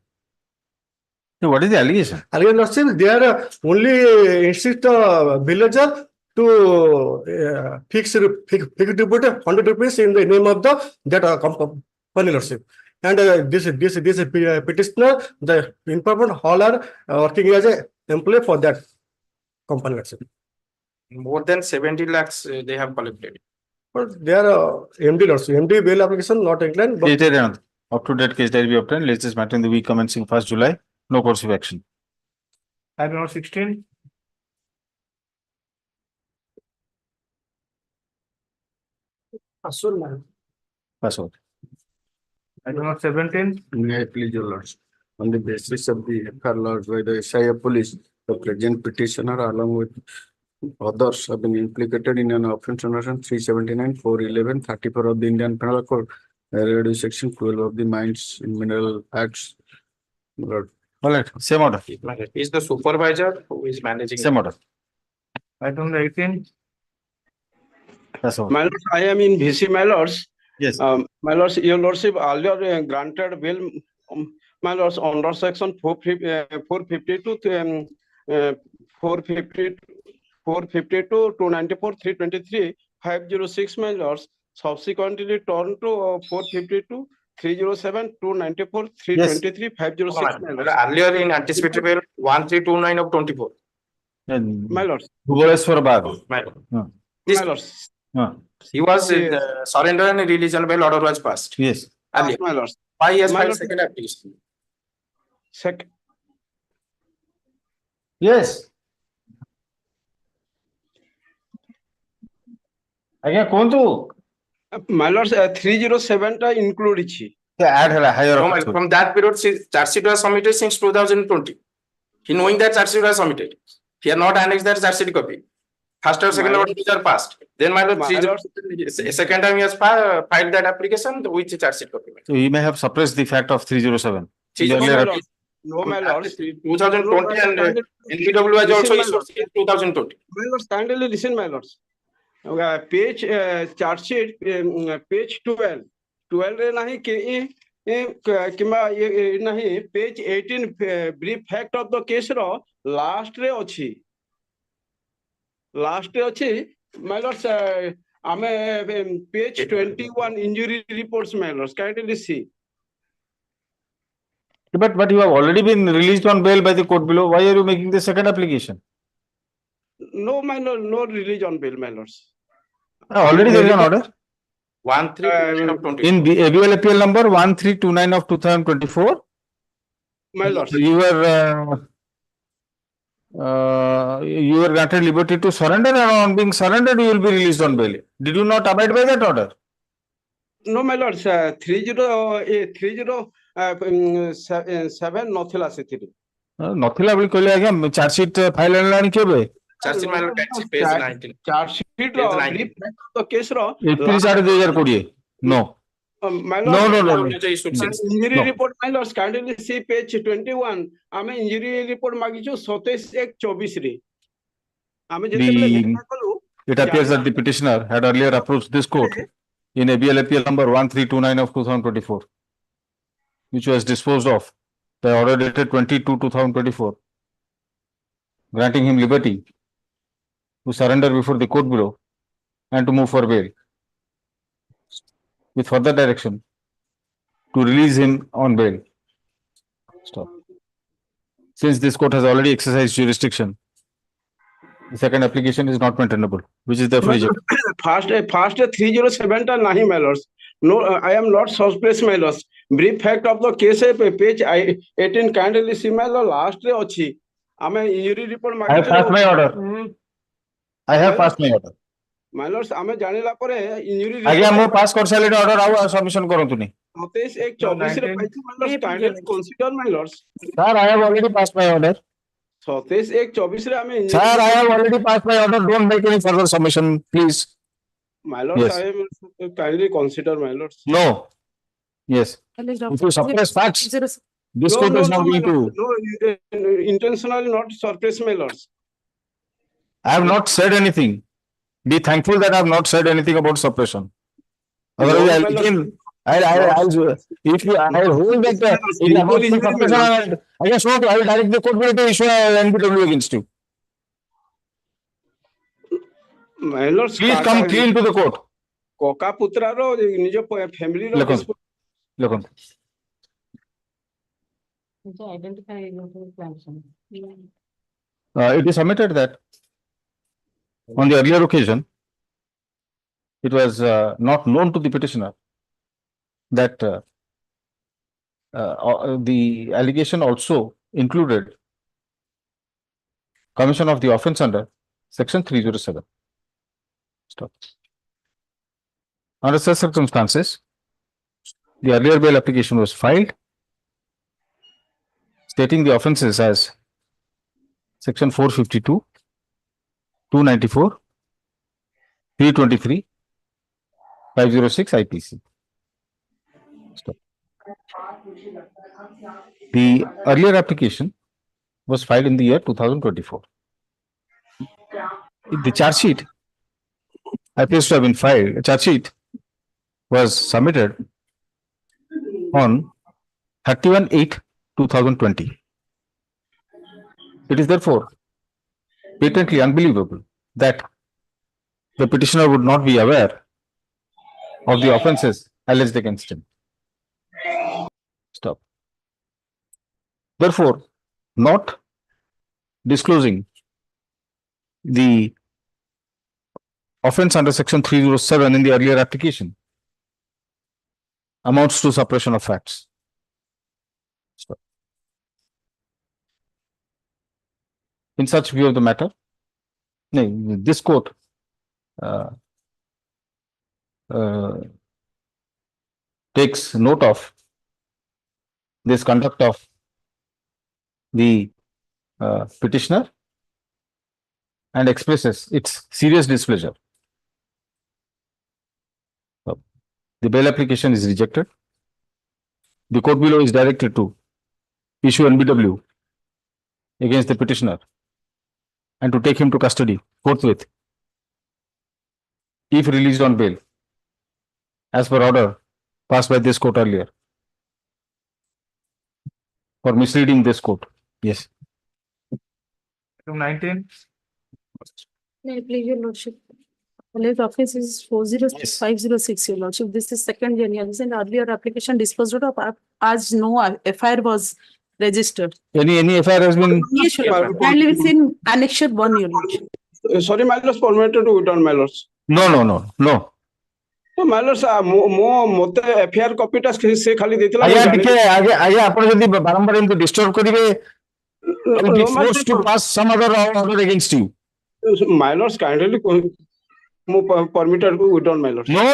Speaker 1: So what is the allegation?
Speaker 5: Allegation Lordship, they are only insist villager to fix deposit 100 rupees in the name of that company Lordship. And this petitioner, the informant hauler working as a employee for that company Lordship.
Speaker 11: More than 70 lakhs they have collected.
Speaker 5: But they are MD Lordship. MD bail application not inclined.
Speaker 1: Case diary another. Up to date case diary be obtained. Latest matter in the week commencing 1st July. No course of action.
Speaker 2: Item number 16.
Speaker 5: Assume, ma'am.
Speaker 1: Pass out.
Speaker 2: Item number 17.
Speaker 9: May I please your lordship, on the basis of the FR lodged by the SI police, the present petitioner along with others have been implicated in an offence under section 379, 411, 34 of the Indian Penal Code, related section 12 of the Mines and Mineral Acts. Lord,
Speaker 1: All right, same order.
Speaker 11: He is the supervisor who is managing.
Speaker 1: Same order.
Speaker 2: Item number 18.
Speaker 1: Pass out.
Speaker 16: My lords, I am in VC, my lords.
Speaker 1: Yes.
Speaker 16: My lords, your lordship earlier granted bail, my lords, under section 452 to 450 452, 294, 323, 506, my lords, subsequently turned to 452, 307, 294, 323, 506, my lords.
Speaker 17: Earlier in anticipatory bail, 1329 of 24.
Speaker 16: My lords.
Speaker 1: Who was for a bar?
Speaker 17: My lord.
Speaker 16: My lords.
Speaker 17: He was
Speaker 16: Yes.
Speaker 17: surrender and release and bail order was passed.
Speaker 1: Yes.
Speaker 17: Earlier.
Speaker 16: My lords.
Speaker 17: Why he has
Speaker 16: My
Speaker 17: filed
Speaker 16: lord-
Speaker 17: second application?
Speaker 16: Second.
Speaker 1: Yes. Again, Kontu.
Speaker 16: My lords, 307 ta include ichi.
Speaker 1: Add higher.
Speaker 17: No, my lord. From that period, charge sheet was submitted since 2020. He knowing that charge sheet was submitted. He had not annexed that charge sheet copy. First or second order are passed. Then my lord, second time he has filed that application with charge sheet copy.
Speaker 1: So he may have suppressed the fact of 307.
Speaker 16: No, my lords.
Speaker 17: 2020 and NPW was also issued in 2020.
Speaker 16: My lords, kindly listen, my lords. Page charge sheet, page 12. 12 रे नहीं कि किमा ये नहीं page 18 brief fact of the case row last रे अच्छी. Last रे अच्छी. My lords, आमे page 21 injury reports, my lords. Kindly see.
Speaker 1: But you have already been released on bail by the court below. Why are you making the second application?
Speaker 16: No, my lord, no release on bail, my lords.
Speaker 1: Already there is an order.
Speaker 17: 1329 of 24.
Speaker 1: In the ABL appeal number 1329 of 2024.
Speaker 16: My lords.
Speaker 1: You were granted liberty to surrender, and on being surrendered, you will be released on bail. Did you not abide by that order?
Speaker 16: No, my lords. 307 ନଥିଲା ସେଥିରେ.
Speaker 1: ନଥିଲା ବୋଲି କହିଲେ ଆଜ୍ଞା charge sheet file ହେଲାଣି କେବେ?
Speaker 17: Charge sheet my lord, page 19.
Speaker 16: Charge sheet ର brief fact of the case ର
Speaker 1: 31/8/2020. No.
Speaker 16: My
Speaker 1: No.
Speaker 16: Injury
Speaker 1: No.
Speaker 16: report, my lords, kindly see page 21. ଆମେ injury report ମାଗିଛୁ 27/1/24 ରେ. ଆମେ ଯେତେବେଳେ ଲେଖା କଲୁ
Speaker 1: It appears that the petitioner had earlier approached this court in ABL appeal number 1329 of 2024, which was disposed of by order dated 22/2024, granting him liberty to surrender before the court below and to move for bail, with further direction to release him on bail. Stop. Since this court has already exercised jurisdiction, the second application is not maintainable, which is therefore rejected.
Speaker 16: First 307 टा नहीं, my lords. No, I am not suppressed, my lords. Brief fact of the case page 18 kindly see, my lord, last रे अछि. ଆମେ injury report
Speaker 1: I have passed my order. I have passed my order.
Speaker 16: My lords, ଆମେ ଜାଣିଲା ପରେ injury
Speaker 1: ଆଜ୍ଞା ମୁଁ pass କରିସାରିଲିଣି order ଆଉ submission କରନ୍ତୁନି.
Speaker 16: 27/1/24 ରେ ପାଇଛୁ, my lords, kindly consider, my lords.
Speaker 1: Sir, I have already passed my order.
Speaker 16: 27/1/24 ରେ ଆମେ
Speaker 1: Sir, I have already passed my order. Don't make any further submission, please.
Speaker 16: My lords,
Speaker 1: Yes.
Speaker 16: I am kindly consider, my lords.
Speaker 1: No. Yes. If you suppress facts, this court is not going to.
Speaker 16: No, intentionally not suppress, my lords.
Speaker 1: I have not said anything. Be thankful that I have not said anything about suppression. Otherwise, I'll begin. I'll if you I hold that it is about suppression. I guess not. I will direct the court to issue an NPW against you.
Speaker 16: My lords,
Speaker 1: Please come clean to the court.
Speaker 16: କକା ପୁତ୍ରାର ନିଜ family ର
Speaker 1: ଲେଖନ୍ତୁ ଲେଖନ୍ତୁ।
Speaker 7: Identify
Speaker 1: It is submitted that on the earlier occasion, it was not known to the petitioner that the allegation also included commission of the offence under section 307. Stop. Under such circumstances, the earlier bail application was filed, stating the offences as section 452, 294, 323, 506 IPC. Stop. The earlier application was filed in the year 2024. The charge sheet appears to have been filed. A charge sheet was submitted on 31/8/2020. It is therefore patently unbelievable that the petitioner would not be aware of the offences alleged against him. Stop. Therefore, not disclosing the offence under section 307 in the earlier application amounts to suppression of facts. Stop. In such view of the matter, this court takes note of this conduct of the petitioner and expresses its serious displeasure. The bail application is rejected. The court below is directed to issue NBW against the petitioner and to take him to custody forthwith, if released on bail, as per order passed by this court earlier, for misleading this court. Yes.
Speaker 11: Item 19.
Speaker 14: May I please, your lordship? Alleged office is 406506, your lordship. This is second January, and earlier application disposed of as no FIR was registered.
Speaker 1: Any FIR has been?
Speaker 14: Yes, your lordship. Kindly within annexure 1, your lordship.
Speaker 16: Sorry, my lords, permitted to withdraw, my lords.
Speaker 1: No.
Speaker 16: तो my lords, Mote FIR copy टा से खाली देते
Speaker 1: आया टिके आगे आपण जदी बारंबार इनको डिस्टर्ब करिवे, it is forced to pass some other order against you.
Speaker 16: My lords, kindly permitted to withdraw, my lords.
Speaker 1: No.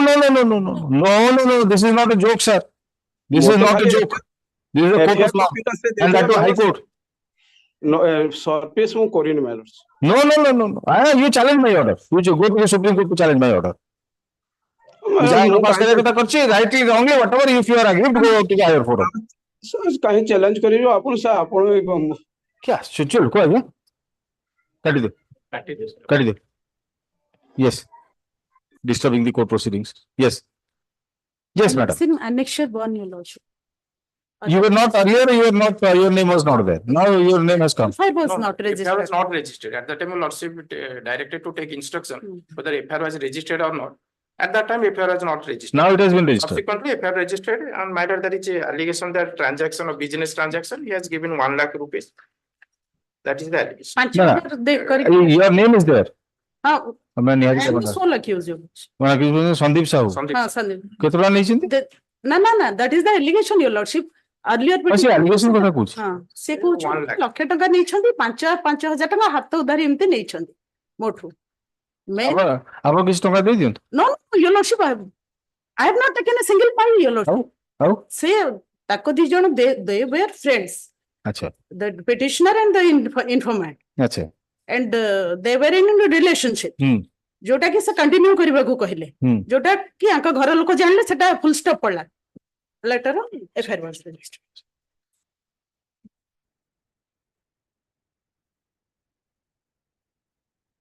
Speaker 1: This is not a joke, sir. This is not a joke. This is a court of law, and that to High Court.
Speaker 16: No, surface mu korin, my lords.
Speaker 1: No. You challenge my order. You go to the Supreme Court to challenge my order. Rightly, wrongly, whatever, if you are agreed to go to the higher forum.
Speaker 16: So, kahin challenge kariyo, apun sa, apun.
Speaker 1: क्या चल को आगे काट दे yes, disturbing the court proceedings. Yes madam.
Speaker 14: In annexure 1, your lordship.
Speaker 1: You were not earlier, your name was not there. Now your name has come.
Speaker 14: FIR was not registered.
Speaker 17: FIR was not registered. At the time, lordship directed to take instruction whether FIR was registered or not. At that time, FIR was not registered.
Speaker 1: Now it has been registered.
Speaker 17: Subsequently, FIR registered, and matter there is a allegation that transaction of business transaction, he has given 1 lakh rupees. That is the allegation.
Speaker 1: Your name is there.
Speaker 14: I am sole accused.
Speaker 1: Sandeep Sahu.
Speaker 14: Sandeep.
Speaker 1: Ketula nahi
Speaker 14: No, that is the allegation, your lordship. Earlier,
Speaker 1: allegation kotha kuch.
Speaker 14: Se kuch lakhe taka nahi chandi, 5,000 taka hatta udhari emte nahi chandi. Motu.
Speaker 1: Aba kiss toka de diyon.
Speaker 14: No, your lordship, I have not taken a single pie, your lordship.
Speaker 1: How?
Speaker 14: Say, tako di jano they were friends.
Speaker 1: Acha.
Speaker 14: The petitioner and the informant.
Speaker 1: Acha.
Speaker 14: And they were in a relationship. जोटा कि से continue करबा को कहले जोटा कि आका घर लोक जानले सेटा फुल स्टॉप पड़ला later FIR was registered.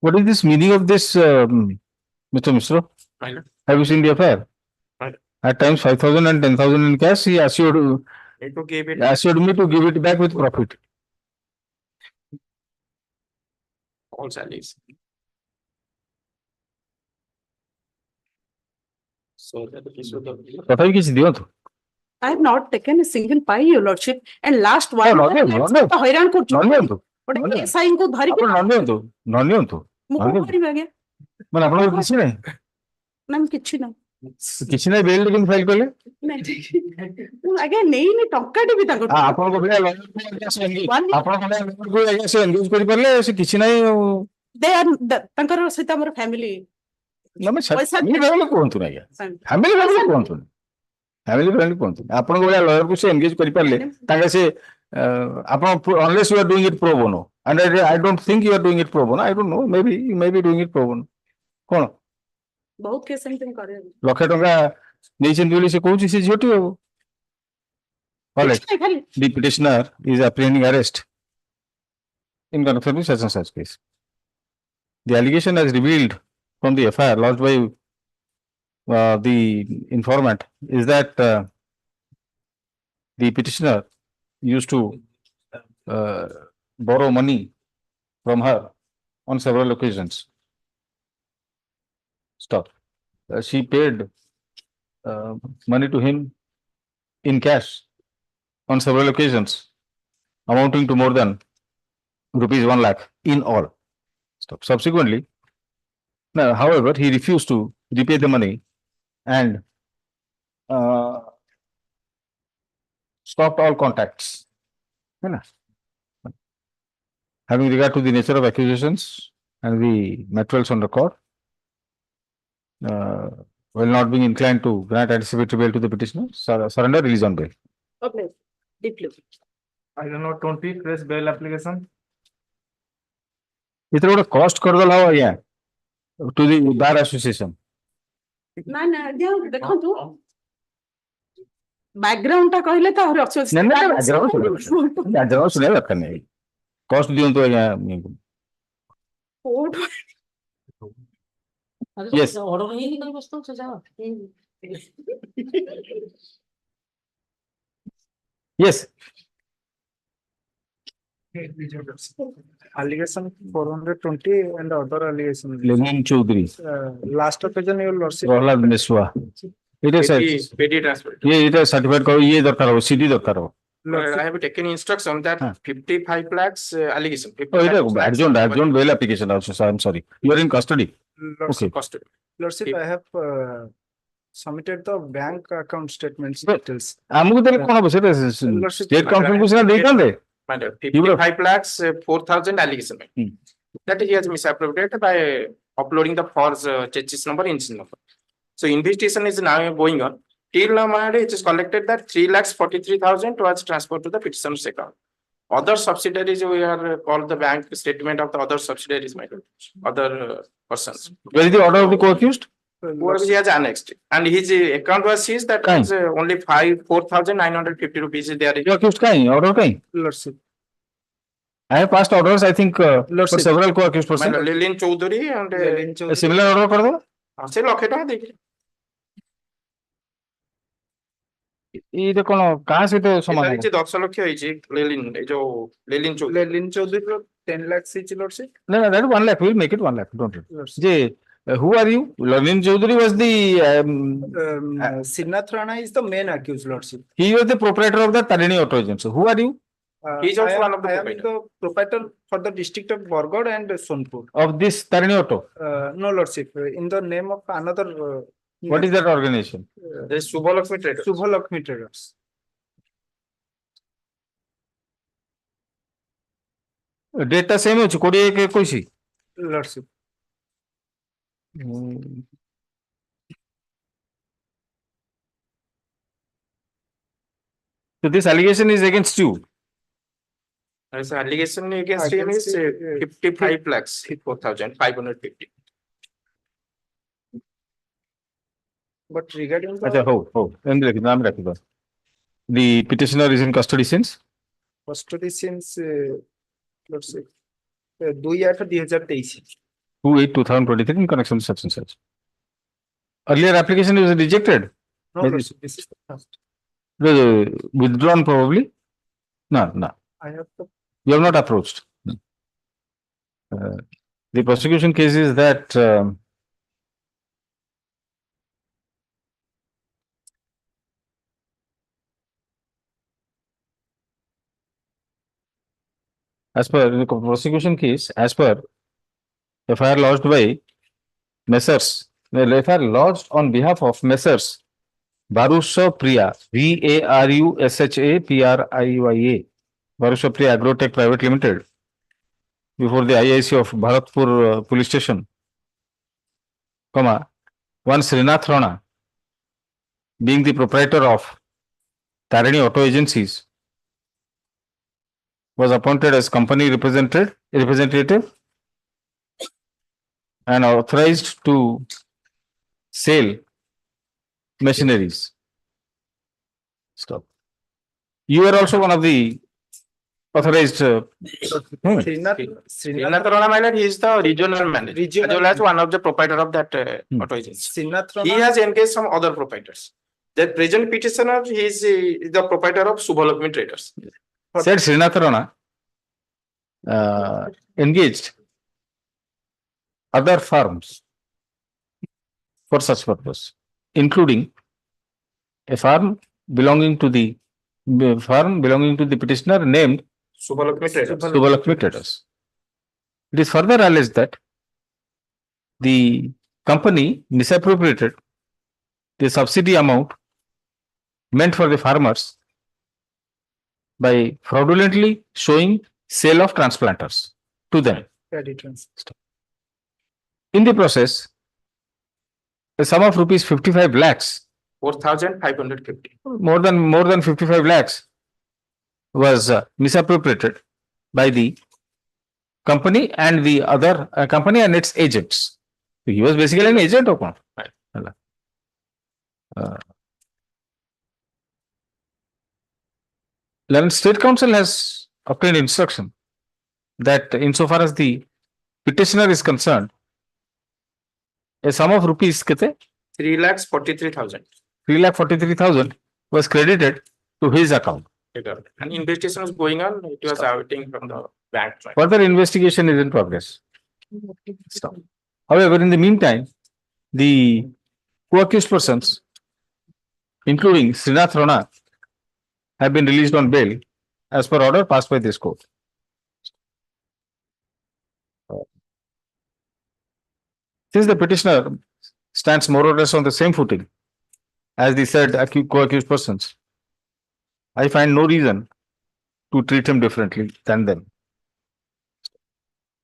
Speaker 1: What is this meaning of this, Mr. Mishra? Have you seen the affair? At times 5,000 and 10,000 in cash. He assured me to give it back with profit.
Speaker 17: All salaries. So that is
Speaker 14: I have not taken a single pie, your lordship, and last one. हैरान को but sign को धरि
Speaker 1: के ननियंतु मन आपण किछि नै
Speaker 14: नाम किछि नै
Speaker 1: किछि नै बेल लेकिन फाइल करले
Speaker 14: आगे नहीं टंका टी भी ताको
Speaker 1: आपण को बिना आपण को से एंगेज करि परले से किछि नै
Speaker 14: दे आर तंकर सहित हमर फैमिली
Speaker 1: नमे फैमिली फ्रेंडली कोंतु नै फैमिली फ्रेंडली कोंतु फैमिली फ्रेंडली कोंतु आपण को लॉयर को से एंगेज करि परले ताके से आपण unless you are doing it pro bono, and I don't think you are doing it pro bono. I don't know, maybe you may be doing it pro bono. कोन
Speaker 14: बहुत केस सेंटिंग करे
Speaker 1: लक्ष टका नेचन बोली से कहू से झोटी हो. The petitioner is apprehending arrest in connection with such and such case. The allegation as revealed from the FIR lodged by the informant is that the petitioner used to borrow money from her on several occasions Stop. She paid money to him in cash on several occasions, amounting to more than rupees 1 lakh in all. Stop. Subsequently, now, however, he refused to repay the money and stopped all contacts. है ना? Having regard to the nature of accusations and the materials on record, while not being inclined to grant anticipatory bail to the petitioner, surrender, release on bail.
Speaker 7: Okay, deeply.
Speaker 2: I don't know, 20 press bail application.
Speaker 1: इतना बड़ा cost कर दो लाओ यहाँ to the bar association.
Speaker 7: ना ना जाओ देखो तू बैकग्राउंड टा कहले तो और अच्छे
Speaker 1: नहीं नहीं बैकग्राउंड सुने बात करने cost दियो तो यहाँ yes
Speaker 7: ऑर्डर नहीं निकल बस तो जाओ
Speaker 1: yes
Speaker 2: Allegation 420 and other allegation.
Speaker 1: Lenin Chaudhary,
Speaker 2: Last occasion your lordship.
Speaker 1: Prahlad Mishra. It is
Speaker 17: petty transfer.
Speaker 1: ये इधर certificate करो ये दरकार हो CD दरकार हो.
Speaker 17: I have taken instruction that 55 lakhs allegation.
Speaker 1: Oh, it is adjourned bail application also. So I'm sorry. You are in custody. Okay.
Speaker 17: Custody.
Speaker 2: Lordship, I have submitted the bank account statements details.
Speaker 1: हमको तेरे कौन बचे state council को सिर्फ देखा दे.
Speaker 17: 55 lakhs 4,000 allegation. That he has misappropriated by uploading the false chassis number, engine number. So investigation is now going on. Till now, it is collected that 3,43,000 was transferred to the petitioner's account. Other subsidiaries, we are called the bank statement of the other subsidiaries, my lord, other persons.
Speaker 1: Where is the order of the co-accused?
Speaker 17: Whoever he has annexed. And his account was seized that was only 4,950 rupees is there.
Speaker 1: Co-accused kahin? Order kahin?
Speaker 2: Lordship.
Speaker 1: I have passed orders, I think, for several co-accused
Speaker 17: My
Speaker 1: persons.
Speaker 17: lord, Lilin Chaudhary and
Speaker 1: A similar order कर दो.
Speaker 17: से लखे टका देखिए.
Speaker 1: ये तो कौन कहाँ से तो समान है?
Speaker 17: 10 लक्ष ହେଇଛି लेलिन जो लेलिन Chaudhary
Speaker 2: 10 lakhs each lordship.
Speaker 1: No, that is 1 lakh. We'll make it 1 lakh. Don't worry. Who are you? Lenin Chaudhary was the
Speaker 2: Srinath Rana is the main accused lordship.
Speaker 1: he was the proprietor of the Tarini Auto Agency. Who are you?
Speaker 17: He is also one of the
Speaker 2: I am the proprietor for the district of Bargad and Sonpur.
Speaker 1: Of this Tarini Auto?
Speaker 2: No lordship. In the name of another.
Speaker 1: What is that organization?
Speaker 17: There is Subha Lakshmi Traders.
Speaker 2: Subha Lakshmi Traders.
Speaker 1: Data same है कोड़ी एक कोई सी.
Speaker 2: Lordship.
Speaker 1: So this allegation is against you.
Speaker 17: There is allegation against him is 55 lakhs 4,550.
Speaker 2: But regarding the
Speaker 1: अच्छा the petitioner is in custody since
Speaker 2: custody since lordship 2/8/2023.
Speaker 1: 2/8/2023 in connection with such and such. Earlier application was rejected.
Speaker 2: No, lordship, this is the first.
Speaker 1: Withdrawn probably. No.
Speaker 2: I have to.
Speaker 1: You have not approached. The prosecution case is that as per the prosecution case, as per FIR lodged by Messrs. FIR lodged on behalf of Messrs. Varusha Priya, Varusha Priya, Varusha Priya Agrotech Private Limited, before the IIC of Bharatpur Police Station, comma, one Srinath Rana, being the proprietor of Tarini Auto Agencies, was appointed as company representative and authorized to sell machineries. Stop. You are also one of the authorized.
Speaker 17: Srinath Rana, my lord, he is the regional manager, as well as one of the proprietor of that auto agency. He has engaged some other proprietors. The present petitioner, he is the proprietor of Subha Lakshmi Traders.
Speaker 1: Said Srinath Rana engaged other firms for such purpose, including a farm belonging to the petitioner named Subalakshmi Traders. It is further alleged that the company misappropriated the subsidy amount meant for the farmers by fraudulently showing sale of transplanters to them. In the process, a sum of rupees 55 lakhs,
Speaker 17: 4,550.
Speaker 1: more than 55 lakhs was misappropriated by the company and the other company and its agents. So he was basically an agent of one. London State Council has obtained instruction that insofar as the petitioner is concerned, a sum of rupees
Speaker 17: 3,43,000.
Speaker 1: 3,43,000 was credited to his account.
Speaker 17: And investigation was going on. It was outing from the bank.
Speaker 1: Further investigation is in progress. Stop. However, in the meantime, the co-accused persons, including Srinath Rana, have been released on bail as per order passed by this court. Since the petitioner stands more or less on the same footing as the said co-accused persons, I find no reason to treat him differently than them.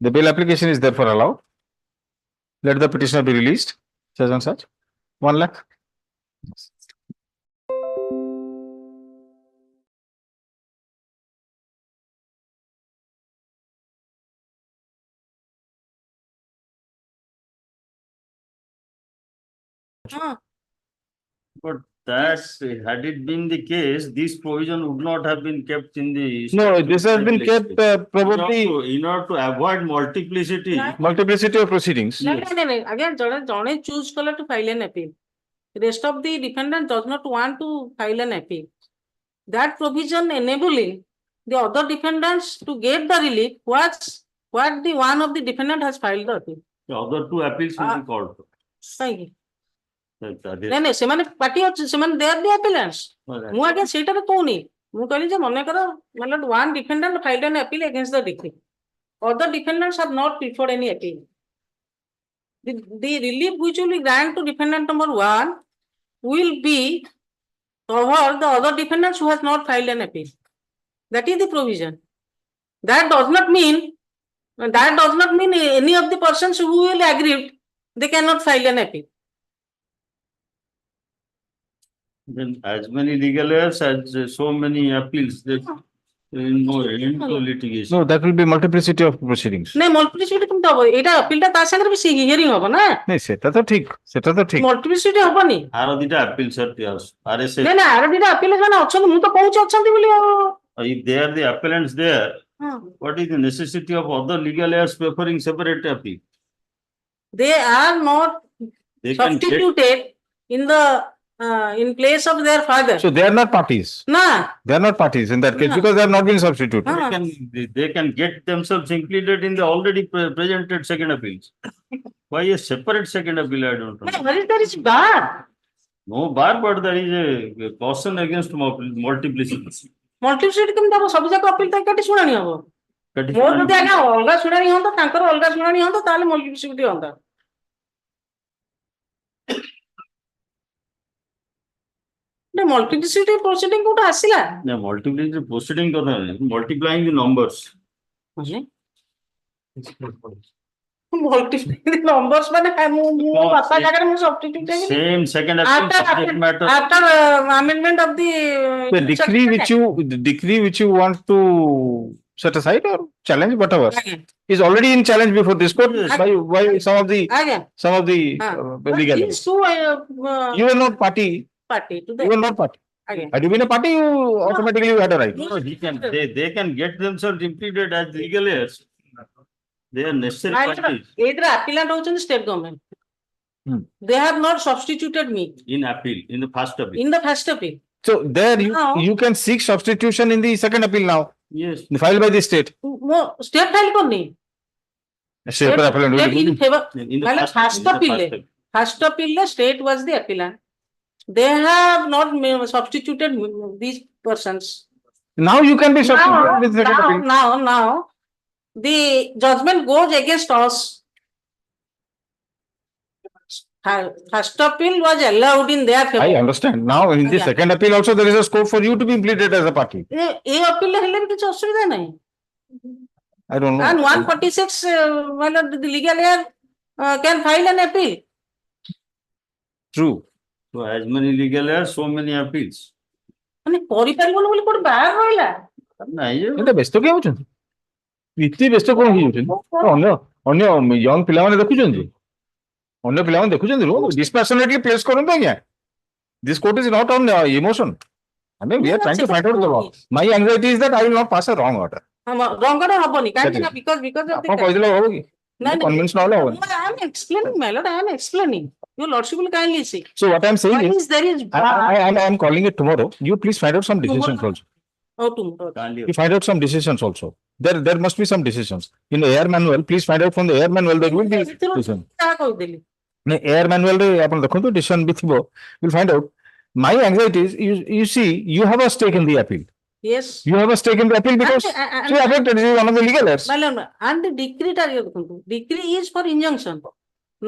Speaker 1: The bail application is therefore allowed. Let the petitioner be released. Says on such 1 lakh.
Speaker 8: But that's, had it been the case, this provision would not have been kept in the.
Speaker 1: No, this has been kept probably
Speaker 8: In order to avoid multiplicity.
Speaker 1: multiplicity of proceedings.
Speaker 7: No. Again, Jone choose color to file an appeal. Rest of the defendant does not want to file an appeal. That provision enabling the other defendants to get the relief what the one of the defendant has filed the appeal.
Speaker 8: The other two appeals will be called.
Speaker 7: Thank you. ନାଇଁ ସେମାନେ party ଅଛି ସେମାନେ they are the appellants. ମୁଁ ଆଜ୍ଞା ସେଇଟାରେ କହୁନି ମୁଁ କହିଲି ଯେ ମନେକର ମାନେ one defendant filed an appeal against the decree. Other defendants have not preferred any appeal. The relief which will be granted to defendant number 1 will be cover the other defendants who has not filed an appeal. That is the provision. That does not mean any of the persons who will agree they cannot file an appeal.
Speaker 8: Then as many legal heirs as so many appeals, there no end to litigation.
Speaker 1: No, that will be multiplicity of proceedings.
Speaker 7: ନାଇଁ multiplicity କେମିତି ହବ ଏଇଟା appealଟା ତା ସାଙ୍ଗରେ ବି hearing ହବ ନା
Speaker 1: ନାଇଁ ସେଟା ତ ଠିକ
Speaker 7: multiplicity ହବନି
Speaker 8: ଆର ଦିଟା appeal sir RSA.
Speaker 7: ନାଇଁ ଆର ଦିଟା appeal ମାନେ ଅଛନ୍ତି ମୁଁ ତ କହୁଛି ଅଛନ୍ତି ବୋଲି
Speaker 8: If they are the appellants there, what is the necessity of other legal heirs preferring separate appeal?
Speaker 7: they are not substituted in the in place of their father.
Speaker 1: So they are not parties.
Speaker 7: No.
Speaker 1: They are not parties in that case because they have not been substituted.
Speaker 8: They can get themselves included in the already presented second appeals. Why a separate second appeal? I don't know.
Speaker 7: There is bar.
Speaker 8: No bar, but there is a caution against multiplicity.
Speaker 7: Multiplicity କେମିତି ହବ ସବୁ ଯାକ appeal ତ ଏକାଠି ଶୁଣାଣି ହବ ମୋର ଯଦି ଆଜ୍ଞା ଅଲଗା ଶୁଣାଣି ହୁଅନ୍ତା ତାଙ୍କର ଅଲଗା ଶୁଣାଣି ହୁଅନ୍ତା ତାହେଲେ multiplicity ହୁଅନ୍ତା multiplicity proceeding କୋଉଟା ଆସିଲା
Speaker 8: ନା multiplicity proceeding କଥା ନାହିଁ multiplying the numbers
Speaker 7: multiplying the numbers ମାନେ ମୁଁ ବାପା ଜାଗାରେ ମୁଁ substitute
Speaker 8: same second appeal subject matter
Speaker 7: after amendment of the
Speaker 1: decree which you want to set aside or challenge whatever is already in challenge before this court by some of the legal you are not party
Speaker 7: to
Speaker 1: you are not party. Had you been a party, you automatically had a right.
Speaker 8: No, they can get themselves implicated as legal heirs. They are necessary parties.
Speaker 7: Either appellant or state government. They have not substituted me.
Speaker 8: In appeal, in the first appeal.
Speaker 7: In the first appeal.
Speaker 1: So there you can seek substitution in the second appeal now.
Speaker 8: Yes.
Speaker 1: Filed by the state.
Speaker 7: State file करनी.
Speaker 1: State
Speaker 7: in favor. In the first appeal. First appeal, the state was the appellant. They have not substituted these persons.
Speaker 1: Now you can be substituted with second appeal.
Speaker 7: Now, the judgment goes against us. First appeal was allowed in their favor.
Speaker 1: I understand. Now in the
Speaker 7: Yeah.
Speaker 1: second appeal also there is a scope for you to be pleaded as a party.
Speaker 7: A appeal ହେଲେ ବି କିଛି ଅସୁବିଧା ନାହିଁ.
Speaker 1: I don't know.
Speaker 7: And 146, the legal heir can file an appeal.
Speaker 1: True.
Speaker 8: So as many legal heirs, so many appeals.
Speaker 7: ମାନେ କରିପାରିବନି ବୋଲି କୋଉଠି ବାହାର ରହିଲା.
Speaker 8: ନାଇଁ ଯେ
Speaker 1: ଏଟା ବ୍ୟସ୍ତ କିଏ ହଉଛନ୍ତି? ଏତେ ବ୍ୟସ୍ତ କଣ ହେଇଯାଉଛନ୍ତି? ଅନ୍ୟ young ପିଲାମାନେ ଦେଖୁଛନ୍ତି? ଅନ୍ୟ ପିଲାମାନେ ଦେଖୁଛନ୍ତି? Dispassionately place କରନ୍ତୁ ଆଜ୍ଞା. This court is not on emotion. I mean, we are trying to find out the law. My anxiety is that I will not pass a wrong order.
Speaker 7: wrong order ହବନି କାହିଁକି ନା because of
Speaker 1: ଆପଣ କହିଦେଲେ ହବ କି? Convince ନହେଲେ ହବନି.
Speaker 7: I am explaining, my lord, I am explaining. Your lordship will kindly see.
Speaker 1: So what I am saying is,
Speaker 7: There is
Speaker 1: I am calling it tomorrow. You please find out some decisions also.
Speaker 7: tomorrow.
Speaker 1: You find out some decisions also. There must be some decisions. In the air manual, please find out from the air manual there will be decision.
Speaker 7: ତାହା କହିଦେଲି.
Speaker 1: Air manual ରେ ଆପଣ ଦେଖନ୍ତୁ decision ବି ଥିବ. You'll find out. My anxiety is, you see, you have a stake in the appeal.
Speaker 7: Yes.
Speaker 1: You have a stake in the appeal because you are affected. You are one of the legal heirs.
Speaker 7: My lord, and the decree decree is for injunction,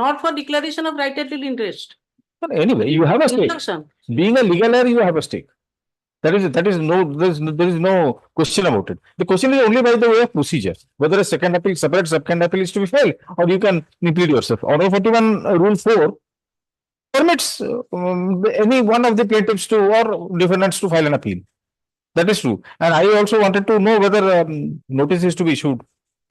Speaker 7: not for declaration of right title interest.
Speaker 1: But anyway, you have a stake.
Speaker 7: Injunction.
Speaker 1: Being a legal heir, you have a stake. There is no question about it. The question is only by the way of procedure, whether a second appeal, separate second appeal is to be filed, or you can plead yourself. Order 41 Rule 4 permits any one of the plaintiffs to or defendants to file an appeal. That is true. And I also wanted to know whether notice is to be issued,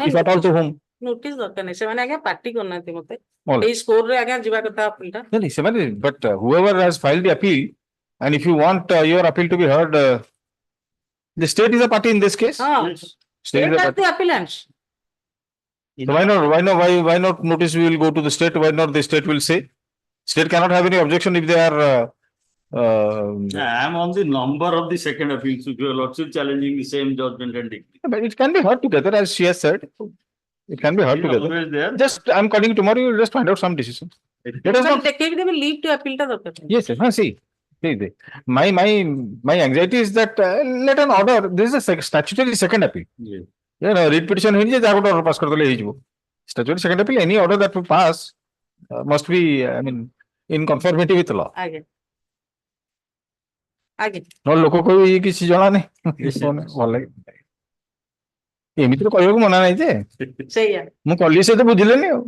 Speaker 1: if at all to whom.
Speaker 7: Notice ଦରକାର ନାହିଁ ସେମାନେ ଆଜ୍ଞା party କରୁନାହାନ୍ତି ମତେ
Speaker 1: All right.
Speaker 7: ଏଇ score ରେ ଆଜ୍ଞା ଯିବା କଥା appeal ଟା.
Speaker 1: But whoever has filed the appeal, and if you want your appeal to be heard, the state is a party in this case. State
Speaker 7: State
Speaker 1: is a
Speaker 7: are
Speaker 1: party.
Speaker 7: the appellants.
Speaker 1: So why not notice we will go to the state? Why not the state will say? State cannot have any objection if they are.
Speaker 8: I am on the number of the second appeals. If your lordship challenging the same judgment and decree.
Speaker 1: But it can be heard together, as she has said. It can be heard
Speaker 8: It is
Speaker 1: together.
Speaker 8: always there.
Speaker 1: Just I'm calling tomorrow. You will just find out some decisions. Let us not.
Speaker 7: They will leave to appeal ଟା ଦରକାର.
Speaker 1: Yes, yes. See. My anxiety is that let an order. This is a statutory second appeal.
Speaker 8: Yes.
Speaker 1: Read petition ହେଇଛି ଯାହା ଗୋଟେ order pass କରିଦେଲେ ହେଇଯିବ. Statutory second appeal, any order that will pass must be, I mean, in conformity with law.
Speaker 7: ଆଜ୍ଞା. ଆଜ୍ଞା.
Speaker 1: ନହେଲେ ଲୋକ କହିବେ ଇଏ କିଛି ଜଣା ନାହିଁ ଭଲ ଲାଗେ ଏମିତିରେ କହିବାକୁ ମନା ନାହିଁ ଯେ
Speaker 7: ସେଇଆ.
Speaker 1: ମୁଁ କଲି ସେ ତ ବୁଝିଲେନି ଆଉ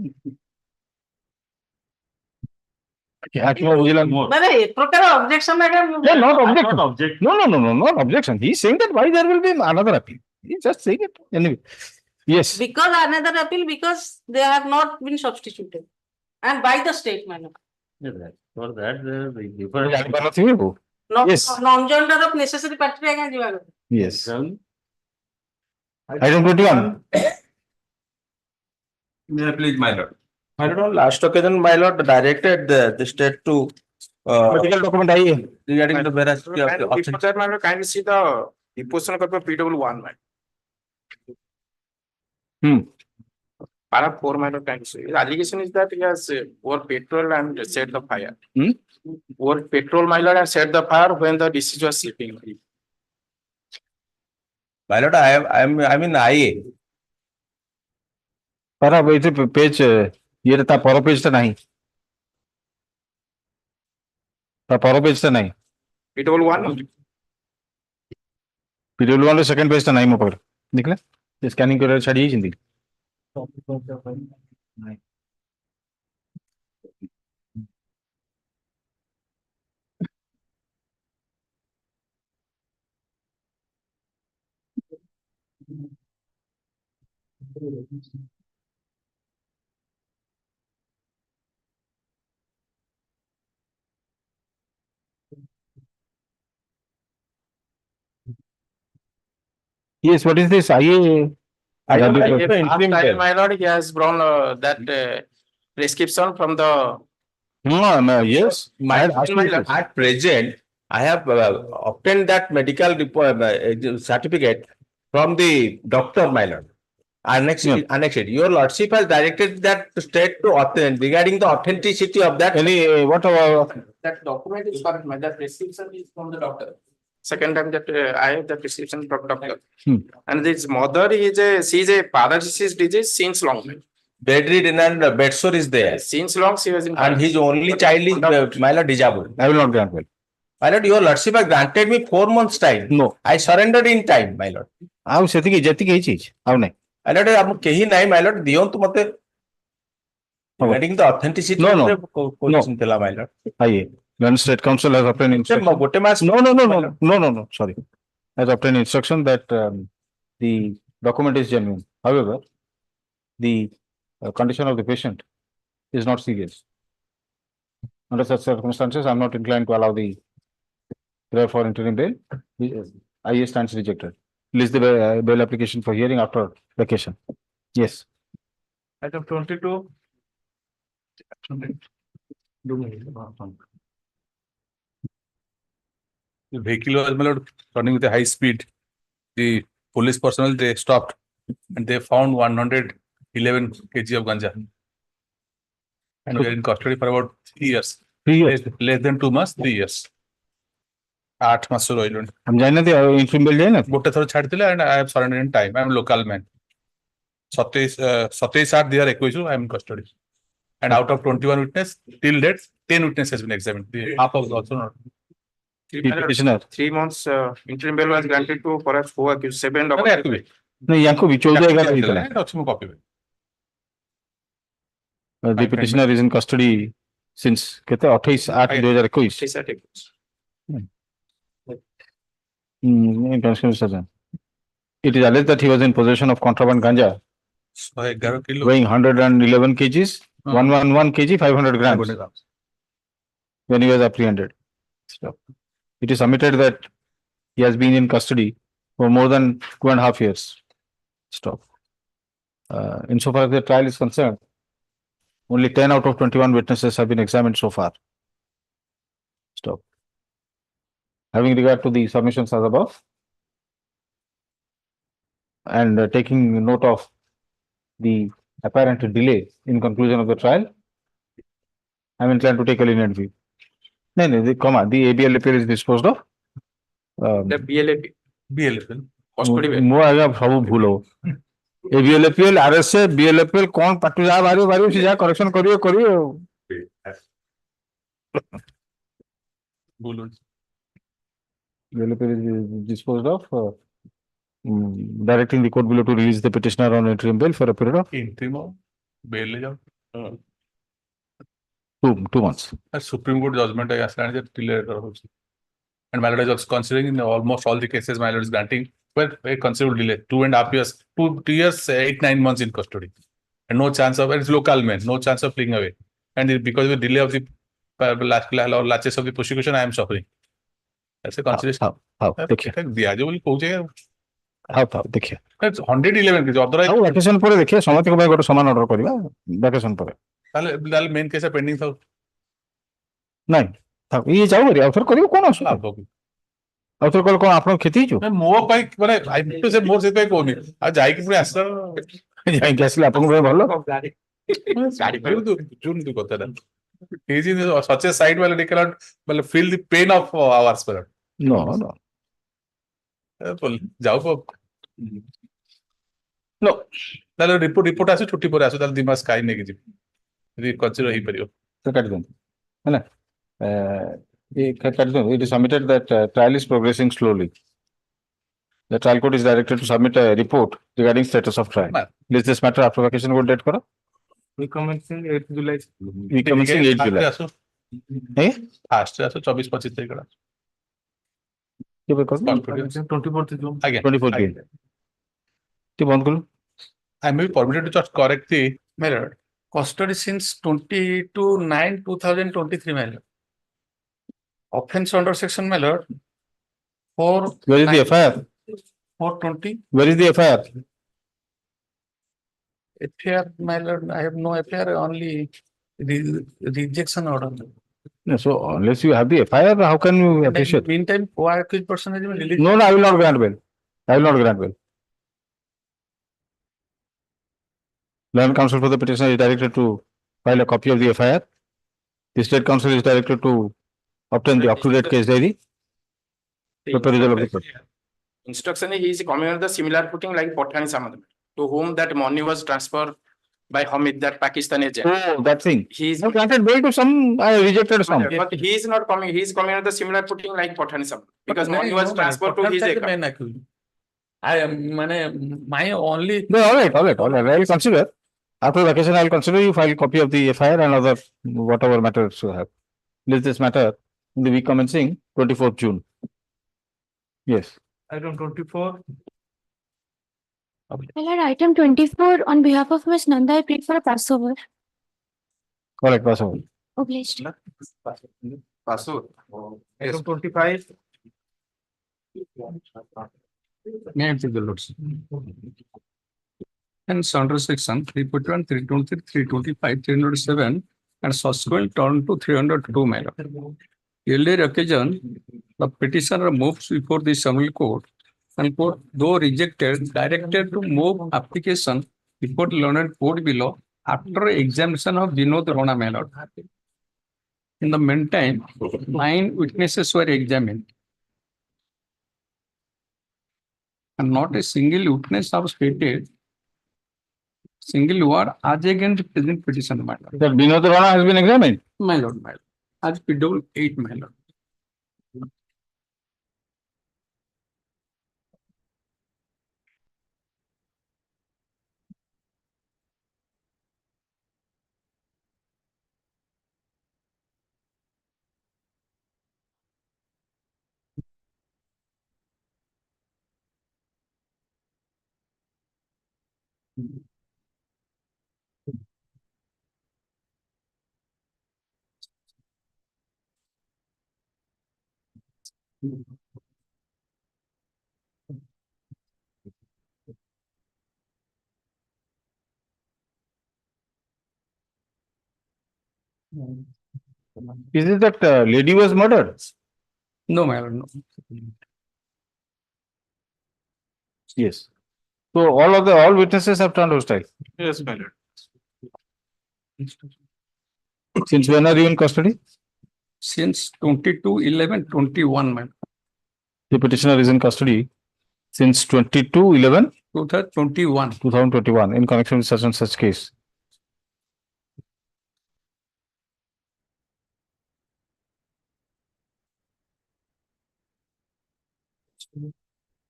Speaker 1: ହାକିମ ବୁଝିଲାନି
Speaker 7: ମାନେ ଏ ପ୍ରକାର objection ଆଜ୍ଞା
Speaker 1: No, not objection. No, not objection. He is saying that why there will be another appeal. He is just saying it. Anyway, yes.
Speaker 7: because another appeal because they have not been substituted and by the state manner.
Speaker 8: For that, there is
Speaker 1: ଜାଣିପାରୁନଥିବେ ଆଉ Yes.
Speaker 7: Non-joiner of necessary party ଆଜ୍ଞା ଯିବା କଥା.
Speaker 1: Yes. Item 21.
Speaker 12: May I please, my lord? My lord, on last occasion, my lord directed the state to
Speaker 1: Medical document आई है
Speaker 12: regarding the veracity of the
Speaker 17: Before
Speaker 12: option.
Speaker 17: that, my lord, kindly see the deposition of PW1, man. Para 4, my lord, kindly see. The allegation is that he has poured petrol and set the fire. Poured petrol, my lord, and set the fire when the deceased was sleeping.
Speaker 12: My lord, I'm in IA.
Speaker 1: पर अब इसे page ये रहता पर page तो नहीं पर page तो नहीं
Speaker 17: PW1.
Speaker 1: Period one second page तो नहीं मो पर निकले स्कैनिंग कर छाड़ी जिंदगी Yes, what is this?
Speaker 17: Last time, my lord, he has brought that prescription from the.
Speaker 1: No, yes.
Speaker 12: My lord, at present, I have obtained that medical certificate from the doctor, my lord.
Speaker 18: Annexed,
Speaker 1: Yeah.
Speaker 18: annexed. Your lordship has directed that state to regarding the authenticity of that.
Speaker 1: Any, what about,
Speaker 17: That document is correct, my that prescription is from the doctor. Second time that I have the prescription from doctor. And this mother is she's a paralysis disease since long.
Speaker 18: Bedridden and bed sore is there.
Speaker 17: Since long she was in.
Speaker 18: And his only child is my lord disabled.
Speaker 1: I will not grant well.
Speaker 18: My lord, your lordship has granted me 4 months time.
Speaker 1: No.
Speaker 18: I surrendered in time, my lord.
Speaker 1: ଆଉ ସେତିକି ଯେତିକି ହେଇଛି ଆଉ ନାହିଁ
Speaker 18: My lord, ଆମ କେହି ନାହିଁ, my lord, ଦିଅନ୍ତୁ ମତେ regarding the authenticity.
Speaker 1: No, no.
Speaker 18: question ଥିଲା, my lord.
Speaker 1: IA when state council has obtained instruction.
Speaker 18: ଗୋଟେ ମାସ
Speaker 1: No, sorry. Has obtained instruction that the document is genuine. However, the condition of the patient is not serious. Under such circumstances, I am not inclined to allow the prayer for interim bail. IA stands rejected. List the bail application for hearing after vacation. Yes.
Speaker 3: Item 22. The vehicle was, my lord, running with a high speed. The police personnel, they stopped and they found 111 kg of ganja. And we are in custody for about 3 years.
Speaker 1: 3 years.
Speaker 3: Less than 2 months, 3 years. 8 months ରହିଲଣି।
Speaker 1: हम ଜାଣିନାହାନ୍ତି ଆଉ interim bail ଯାଇନାହାନ୍ତି?
Speaker 3: ଗୋଟେ ଥର ଛାଡ଼ିଥିଲେ and I have surrendered in time. I am local man. 27/8/2021 I am in custody. And out of 21 witness, till date, 10 witnesses has been examined. The half of also not.
Speaker 1: Petitioner.
Speaker 17: 3 months interim bail was granted to perhaps 4 accused, 7
Speaker 3: नहीं,
Speaker 17: documents.
Speaker 1: नहीं यांको भी 14/11 ହେଇଥିଲା।
Speaker 3: ଅଛି ମୁଁ copy।
Speaker 1: The petitioner is in custody since କେତେ 28/8/2021. It is alleged that he was in possession of contraband ganja
Speaker 3: 111 kilo
Speaker 1: weighing 111 kgs, 111 kg, 500 grams when he was apprehended. It is submitted that he has been in custody for more than 2.5 years. Insofar as the trial is concerned, only 10 out of 21 witnesses have been examined so far. Having regard to the submissions as above, and taking note of the apparent delay in conclusion of the trial, I am inclined to take a lenient view. No, the ABL appeal is disposed of.
Speaker 17: The BLAP.
Speaker 1: ମୁଁ ଆଜ୍ଞା ସବୁ ଭୁଲ ହବ। ABL appeal, RSA, BL appeal କଣ ପାଟୁ ଯାହା ବାହାରିବ ସେ ଯାହା କରେକ୍ସନ କରିବେ ଆଉ। BL appeal is disposed of, directing the court below to release the petitioner on interim bail for a period of
Speaker 3: interim bail ले जाओ
Speaker 1: 2 months.
Speaker 3: Supreme Court judgment I stand that delay होची। And my lord is also considering in almost all the cases my lord is granting well a considerable delay, 2.5 years, 2 years, 8-9 months in custody, and no chance of, and it's local man, no chance of fleeing away. And because of the delay of the latches of the prosecution, I am suffering. That's a consideration.
Speaker 1: How? देखिए।
Speaker 3: दिया जो बोली पहुँचे
Speaker 1: how देखिए।
Speaker 3: 111 के जो other
Speaker 1: ଆଉ vacation ପରେ ଦେଖିए ସମସ୍ତଙ୍କ ପାଇଁ ଗୋଟେ ସମାନ ଅର୍ଡର କରିବା vacation ପରେ।
Speaker 3: ताले मेन केस पेंडिंग था
Speaker 1: ନାଇଁ ଥାଉ ଇଏ ଯାଉ କରି ଆଉ ଥରେ କରିବ କଣ ଅସୁବିଧା? ଆଉ ଥରେ କଲେ କଣ ଆପଣଙ୍କ କ୍ଷତି ହେଇଯିବ?
Speaker 3: ମୋ ପାଇଁ ମାନେ ଆଇ ଟୁ ସେ ମୋର ସେଥିପାଇଁ କହୁନି ଆଉ ଯାଇକି ପୁଣି ଆସିଲା
Speaker 1: ଯାଇକି ଆସିଲେ ଆପଣଙ୍କ ପାଇଁ ଭଲ।
Speaker 3: जुन कथाटा is in such a side where they cannot feel the pain of ours पर
Speaker 1: No.
Speaker 3: जाओ
Speaker 1: No.
Speaker 3: ताले रिपोर्ट आसु छुट्टी पर आसु ताले 2 मास काई नै कि जी कन्सिडर ही परियो
Speaker 1: तो काट दो है ना ये काट दो। It is submitted that trial is progressing slowly. The trial court is directed to submit a report regarding status of trial. List this matter after vacation को date करो।
Speaker 3: We commencing 8 July.
Speaker 1: We commencing 8 July. Eh?
Speaker 3: First आसु 24-25 तारीख का
Speaker 1: के बे करो
Speaker 3: 24th June again
Speaker 1: 24th June ती बंद करो।
Speaker 3: I may be permitted to just correct the
Speaker 17: Mirror. Custody since 22/9/2023, my lord. Offense under section, my lord.
Speaker 1: Where is the FIR?
Speaker 17: 420.
Speaker 1: Where is the FIR?
Speaker 17: FIR, my lord, I have no FIR, only rejection order.
Speaker 1: No, so unless you have the FIR, how can you appreciate?
Speaker 17: Meantime, co-accused person has been released.
Speaker 1: No, I will not grant bail. I will not grant bail. Learned counsel for the petitioner is directed to file a copy of the FIR. The state counsel is directed to obtain the up-to-date case diary. Prepare result of the court.
Speaker 17: Instruction he is coming on the similar footing like Patani Samad, to whom that money was transferred by Hamid, that Pakistani agent.
Speaker 1: Oh, that thing.
Speaker 17: He is
Speaker 1: No, granted bail to some, I rejected some.
Speaker 17: but he is not coming. He is coming on the similar footing like Patani Samad, because money was transferred to his account.
Speaker 12: I am, my only.
Speaker 1: No, all right. I will consider. After vacation, I will consider you file copy of the FIR and other whatever matters you have. List this matter in the week commencing 24th June. Yes.
Speaker 2: Item 24.
Speaker 14: Well, at item 24, on behalf of Ms. Nanda, I plead for a passover.
Speaker 1: Correct, possible.
Speaker 14: Obliged.
Speaker 11: Pasu.
Speaker 2: Item 25.
Speaker 3: May I take the notes? And under section 341, 323, 325, 307, and subsequent turn to 302 matter. Earlier occasion, the petitioner moves before the Hon'Ble court, and court, though rejected, directed to move application before the learned court below after examination of Vinod Rana matter. In the meantime, 9 witnesses were examined, and not a single witness have stated single word as against present petition matter.
Speaker 1: That Vinod Rana has been examined.
Speaker 3: My lord, as PW 8, my lord.
Speaker 1: Is it that lady was murdered?
Speaker 3: No, my lord, no.
Speaker 1: Yes. So all witnesses have turned hostile.
Speaker 11: Yes, my lord.
Speaker 1: Since when are you in custody?
Speaker 3: Since 22/11/21, my lord.
Speaker 1: The petitioner is in custody since 22/11.
Speaker 3: 2021.
Speaker 1: 2021 in connection with such and such case.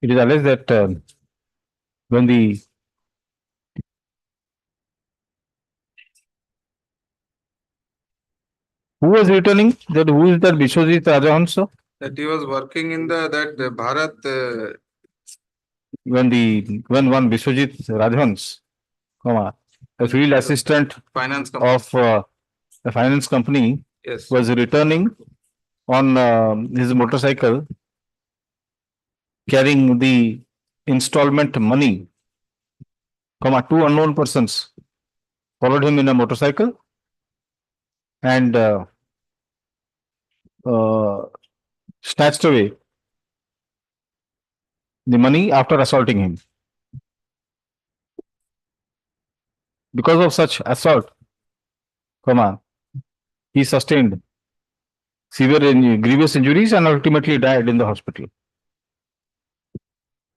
Speaker 1: It is alleged that when the who was returning that who is that Vishwajit Rajahansa?
Speaker 11: That he was working in that Bharat.
Speaker 1: When one Vishwajit Rajhans, a field assistant
Speaker 11: Finance company.
Speaker 1: of a finance company,
Speaker 11: Yes.
Speaker 1: was returning on his motorcycle carrying the installment money, two unknown persons followed him in a motorcycle and snatched away the money after assaulting him. Because of such assault, he sustained severe grievous injuries and ultimately died in the hospital.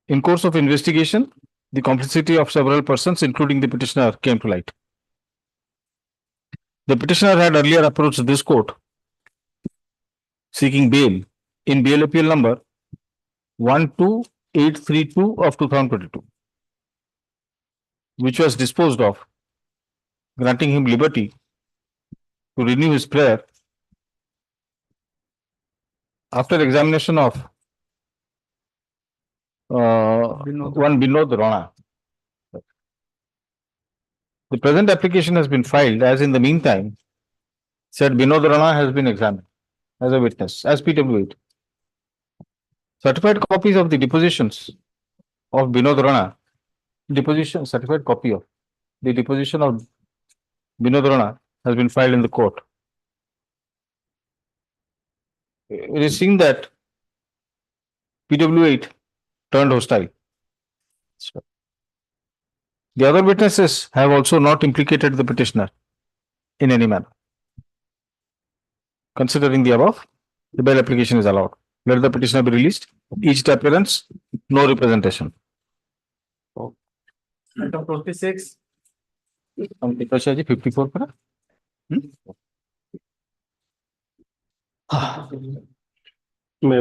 Speaker 1: In course of investigation, the complicity of several persons, including the petitioner, came to light. The petitioner had earlier approached this court seeking bail in bail appeal number 12832 of 2022, which was disposed of, granting him liberty to renew his prayer after examination of one Vinod Rana. The present application has been filed as in the meantime said Vinod Rana has been examined as a witness as PW8. Certified copies of the depositions of Vinod Rana, certified copy of the deposition of Vinod Rana has been filed in the court. It is seen that PW8 turned hostile. The other witnesses have also not implicated the petitioner in any manner. Considering the above, the bail application is allowed. Let the petitioner be released. Each appearance, no representation.
Speaker 18: Item 26.
Speaker 1: 54 para?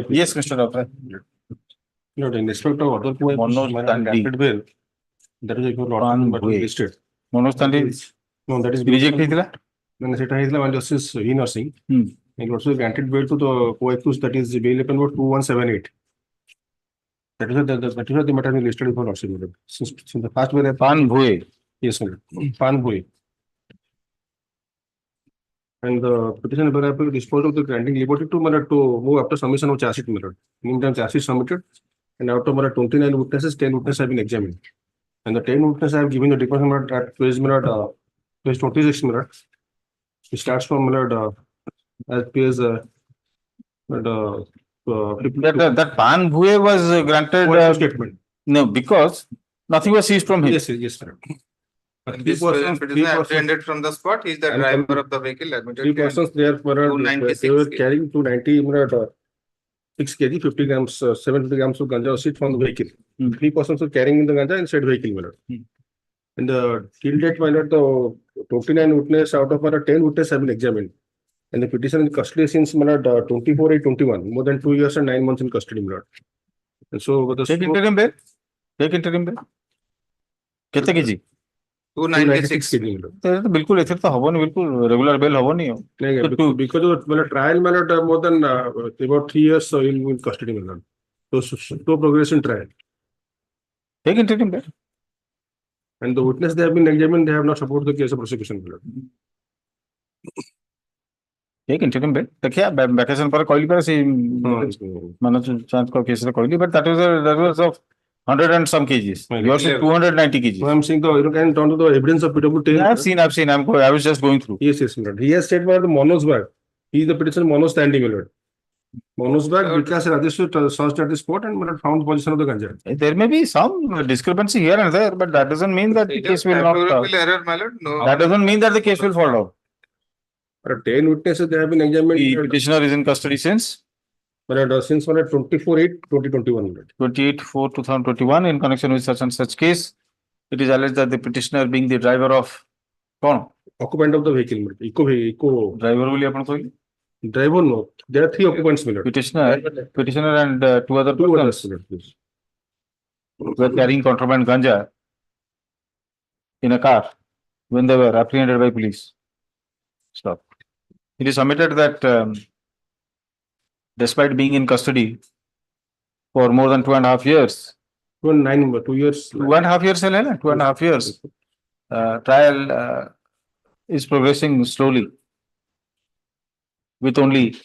Speaker 1: Yes, Mr. Doctor.
Speaker 19: Not in respect of other points,
Speaker 1: Manoj Tandi.
Speaker 19: granted bail. That is if your lordship but listed.
Speaker 1: Manoj Tandi
Speaker 19: No, that is.
Speaker 1: reject ହେଇଥିଲା?
Speaker 19: Then ସେଟା ହେଇଥିଲା when justice in nursing.
Speaker 1: Hmm.
Speaker 19: And also granted bail to the co-accused, that is bail upon about 2178. That is the matter listed for lordship. Since the first bail.
Speaker 1: Pan Bhue.
Speaker 19: Yes, sir. Pan Bhue. And the petition will dispose of the granting liberty to move after submission of charge sheet method. Meantime, charge sheet submitted, and out of 29 witnesses, 10 witnesses have been examined. And the 10 witnesses have given the deposit at page 26 minute. It starts from as page
Speaker 1: that Pan Bhue was granted
Speaker 19: statement.
Speaker 1: No, because nothing was seized from him.
Speaker 19: Yes, yes, sir.
Speaker 11: This petitioner apprehended from the spot. He is the driver of the vehicle admitted.
Speaker 19: 3 persons there were they were carrying 6 kg, 50 grams, 70 grams of ganja seed from the vehicle. 3 persons were carrying in the ganja inside vehicle. And the till date, the 29 witnesses out of 10 witnesses have been examined. And the petitioner in custody since 24/8/21, more than 2 years and 9 months in custody. And so the
Speaker 1: take interim bail. Take interim bail. कितने KG?
Speaker 11: 296
Speaker 1: तो बिल्कुल ऐसे तो हवो नहीं बिल्कुल regular bell हवो नहीं हो
Speaker 19: नहीं because of trial more than about 3 years in custody so progress in trial.
Speaker 1: Take interim bail.
Speaker 19: And the witness they have been examined, they have not supported the case of prosecution.
Speaker 1: Take interim bail. देखिए vacation पर कोई पर सी मानो chance को case कोई but that was of 100 and some kgs. Yours is 290 kgs.
Speaker 19: So I'm saying you can turn to the evidence of PW10.
Speaker 1: I've seen. I was just going through.
Speaker 19: Yes, he has said by the Manoj bag. He is the petitioner Manoj standing alert. Manoj bag because Rajesh searched at the spot and found the position of the ganja.
Speaker 1: There may be some discrepancy here and there, but that doesn't mean that the case will not.
Speaker 11: Error, my lord. No.
Speaker 1: That doesn't mean that the case will fall down.
Speaker 19: 10 witnesses they have been examined.
Speaker 1: The petitioner is in custody since
Speaker 19: 24/8/2021.
Speaker 1: 28/4/2021 in connection with such and such case. It is alleged that the petitioner being the driver of
Speaker 19: occupant of the vehicle. Eco
Speaker 1: driver will happen koi?
Speaker 19: Driver no. There are 3 occupants.
Speaker 1: Petitioner and 2 other persons were carrying contraband ganja in a car when they were apprehended by police. Stop. It is submitted that despite being in custody for more than 2.5 years,
Speaker 19: 2 years,
Speaker 1: 2.5 years, 2.5 years, trial is progressing slowly with only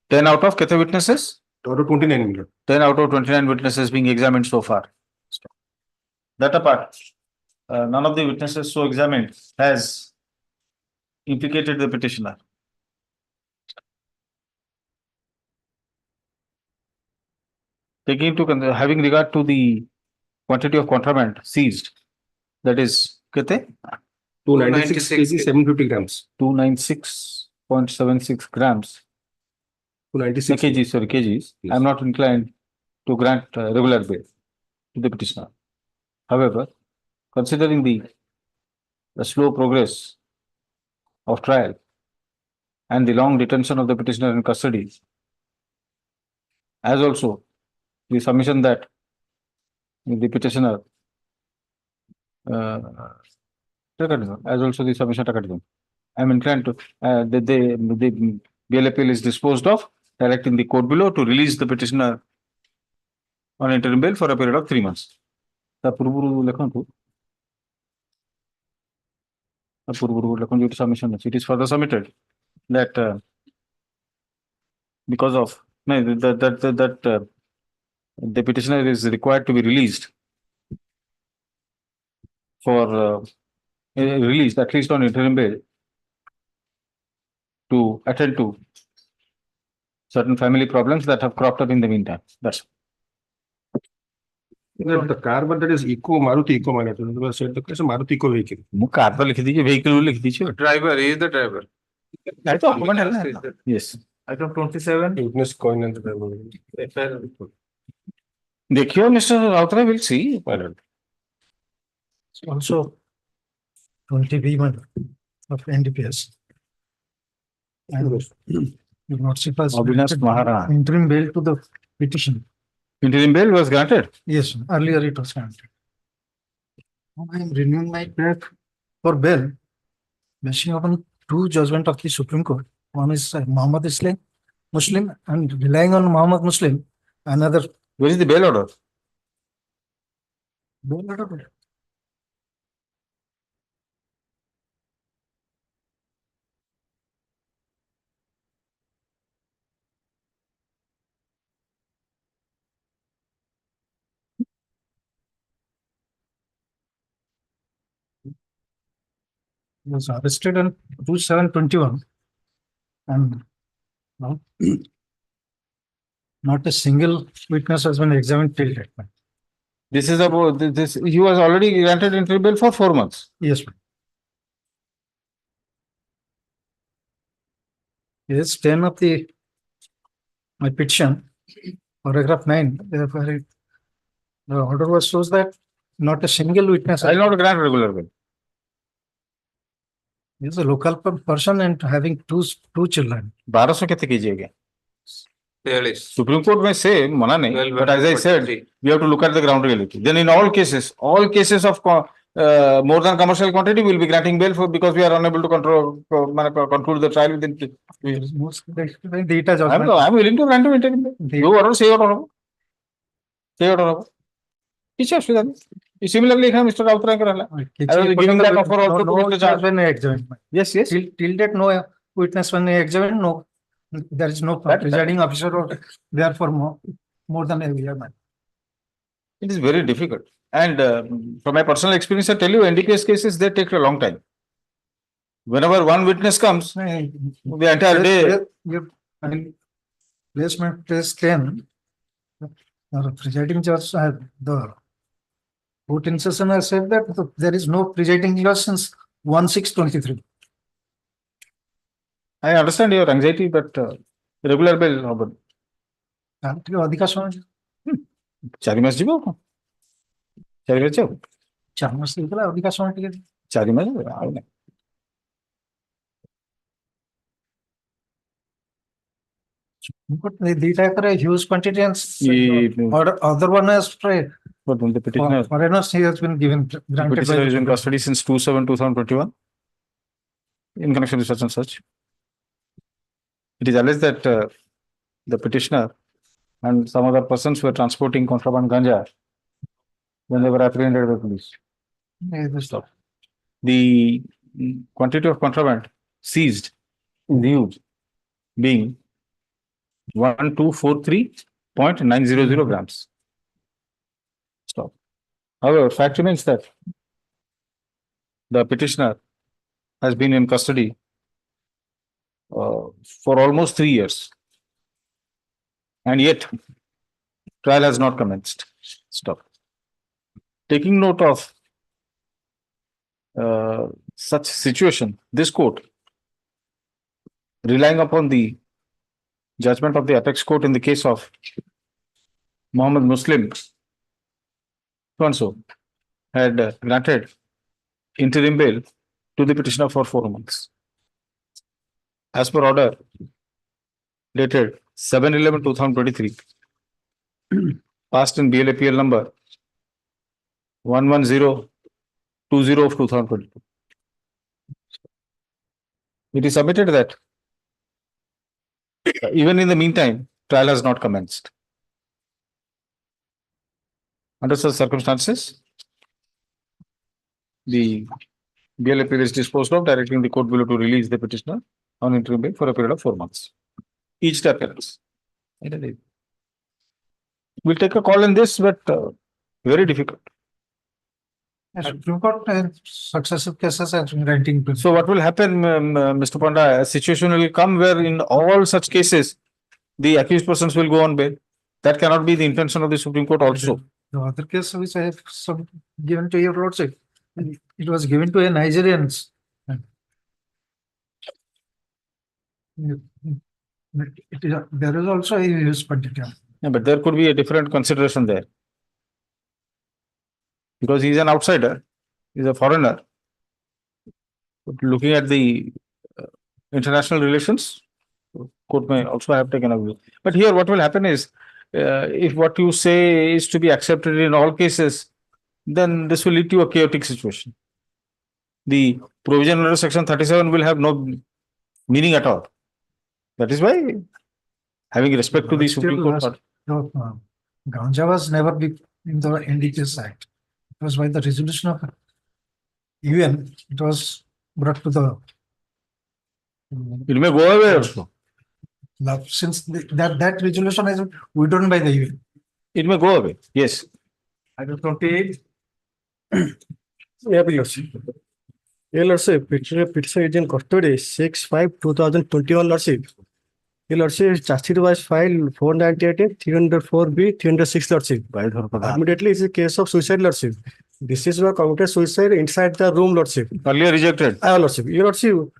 Speaker 1: 10 out of kete witnesses?
Speaker 19: 29.
Speaker 1: 10 out of 29 witnesses being examined so far. That apart, none of the witnesses so examined has implicated the petitioner. Taking into having regard to the quantity of contraband seized, that is, kete?
Speaker 19: 296 kg, 750 grams.
Speaker 1: 296.76 grams.
Speaker 19: 296
Speaker 1: kgs, sorry, kgs. Yes. I am not inclined to grant regular bail to the petitioner. However, considering the slow progress of trial and the long detention of the petitioner in custody, as also the submission that the petitioner as also the submission I am inclined to the bail appeal is disposed of, directing the court below to release the petitioner on interim bail for a period of 3 months. Submission. It is further submitted that because of the petitioner is required to be released for released at least on interim bail to attend to certain family problems that have cropped up in the meantime. That's
Speaker 19: The car, but that is eco Maruti eco minor. Said the case Maruti eco vehicle.
Speaker 1: ମୁଁ car ତ ଲିଖିଦେଇଛି vehicle ବୋଲି ଲିଖିଦେଇଛି
Speaker 11: Driver, he is the driver.
Speaker 1: ଗାଡି ତ ଅକୁପେଣ୍ଟ ହେଲା ନା Yes
Speaker 18: Item 27.
Speaker 19: Witness coin and the
Speaker 18: FIR report.
Speaker 1: ଦେଖିବ mister Routray will see.
Speaker 2: Also 20B of NDPS. And the lordship has
Speaker 1: Avinash
Speaker 2: granted
Speaker 1: Maharana.
Speaker 2: interim bail to the petition.
Speaker 1: Interim bail was granted.
Speaker 2: Yes, earlier it was granted. Now I am renewing my prayer for bail, basing upon two judgments of the Supreme Court. One is Muhammad Islam Muslim, and relying on Muhammad Muslim, another.
Speaker 1: Where is the bail order?
Speaker 2: Bail order. Was arrested on 27/21 and now not a single witness has been examined till date.
Speaker 1: This is about this. He was already granted interim bail for 4 months.
Speaker 2: Yes. Yes, 10 of my petition, paragraph 9, therefore the order was shows that not a single witness.
Speaker 1: I will not grant regular bail.
Speaker 2: He is a local person and having two children.
Speaker 1: 1200 कितने कीजिएगा?
Speaker 11: 43.
Speaker 1: Supreme Court may say मना नहीं, but as I said,
Speaker 11: 43.
Speaker 1: we have to look at the ground reality. Then in all cases of more than commercial quantity, we will be granting bail for because we are unable to conclude the trial within 2 years. I'm willing to grant him interim bail. You order say order होगा, say order होगा. किसी असुविधा नहीं. Similarly, लिखा Mr. Rautray का रहला. I was giving that offer also to Mr. Judge. Yes, yes.
Speaker 2: Till that no witness when examined, no, there is no presiding officer or therefore more than a year.
Speaker 1: It is very difficult. And from my personal experience, I tell you, NDPS cases, they take a long time. Whenever one witness comes, the entire day.
Speaker 2: I mean, placement test 10, the presiding judge, the court in session has said that there is no presiding judge since 1/6/23.
Speaker 1: I understand your anxiety, but regular bail, how about?
Speaker 2: अधिका समय
Speaker 1: 4 मास जीवो 4 मास जाओ
Speaker 2: 4 मास निकला अधिका समय टिके
Speaker 1: 4 मास आउ ना
Speaker 2: but the type of huge quantity and or other one has tried.
Speaker 1: But the petitioner
Speaker 2: foreigners he has been given granted
Speaker 1: petitioner is in custody since 2/7/2021 in connection with such and such. It is alleged that the petitioner and some other persons were transporting contraband ganja when they were apprehended by police.
Speaker 2: Stop.
Speaker 1: The quantity of contraband seized in the use being 1243.900 grams. Stop. However, fact remains that the petitioner has been in custody for almost 3 years, and yet trial has not commenced. Stop. Taking note of such situation, this court, relying upon the judgment of the apex court in the case of Muhammad Muslim, so and so, had granted interim bail to the petitioner for 4 months. As per order dated 7/11/2023, passed in BLAPL number 11020 of 2022. It is submitted that even in the meantime, trial has not commenced. Under such circumstances, the BLAPL is disposed of, directing the court below to release the petitioner on interim bail for a period of 4 months. Each day appearance. We'll take a call in this, but very difficult.
Speaker 2: Supreme Court successive cases are granting.
Speaker 1: So what will happen, Mr. Panda? A situation will come where in all such cases, the accused persons will go on bail. That cannot be the intention of the Supreme Court also.
Speaker 2: The other case which I have some given to your lordship, it was given to a Nigerians. It is, there is also a use particular.
Speaker 1: Yeah, but there could be a different consideration there. Because he's an outsider, he's a foreigner. But looking at the international relations, court may also have taken a view. But here what will happen is, if what you say is to be accepted in all cases, then this will lead to a chaotic situation. The provision under section 37 will have no meaning at all. That is why, having respect to the Supreme Court.
Speaker 2: No, Ganja was never be in the NDPS Act. It was by the resolution of UN, it was brought to the.
Speaker 1: It may go away also.
Speaker 2: Since that resolution is withdrawn by the UN.
Speaker 1: It may go away, yes.
Speaker 5: Item 28. Yeah, please. Yeah, Lordship, petition is in custody 6/5/2021, Lordship. Yeah, Lordship, charge sheet was filed 498, 304B, 306, Lordship. Immediately, it's a case of suicide, Lordship. This is where committed suicide inside the room, Lordship.
Speaker 1: Earlier rejected.
Speaker 5: Lordship. Yeah, Lordship,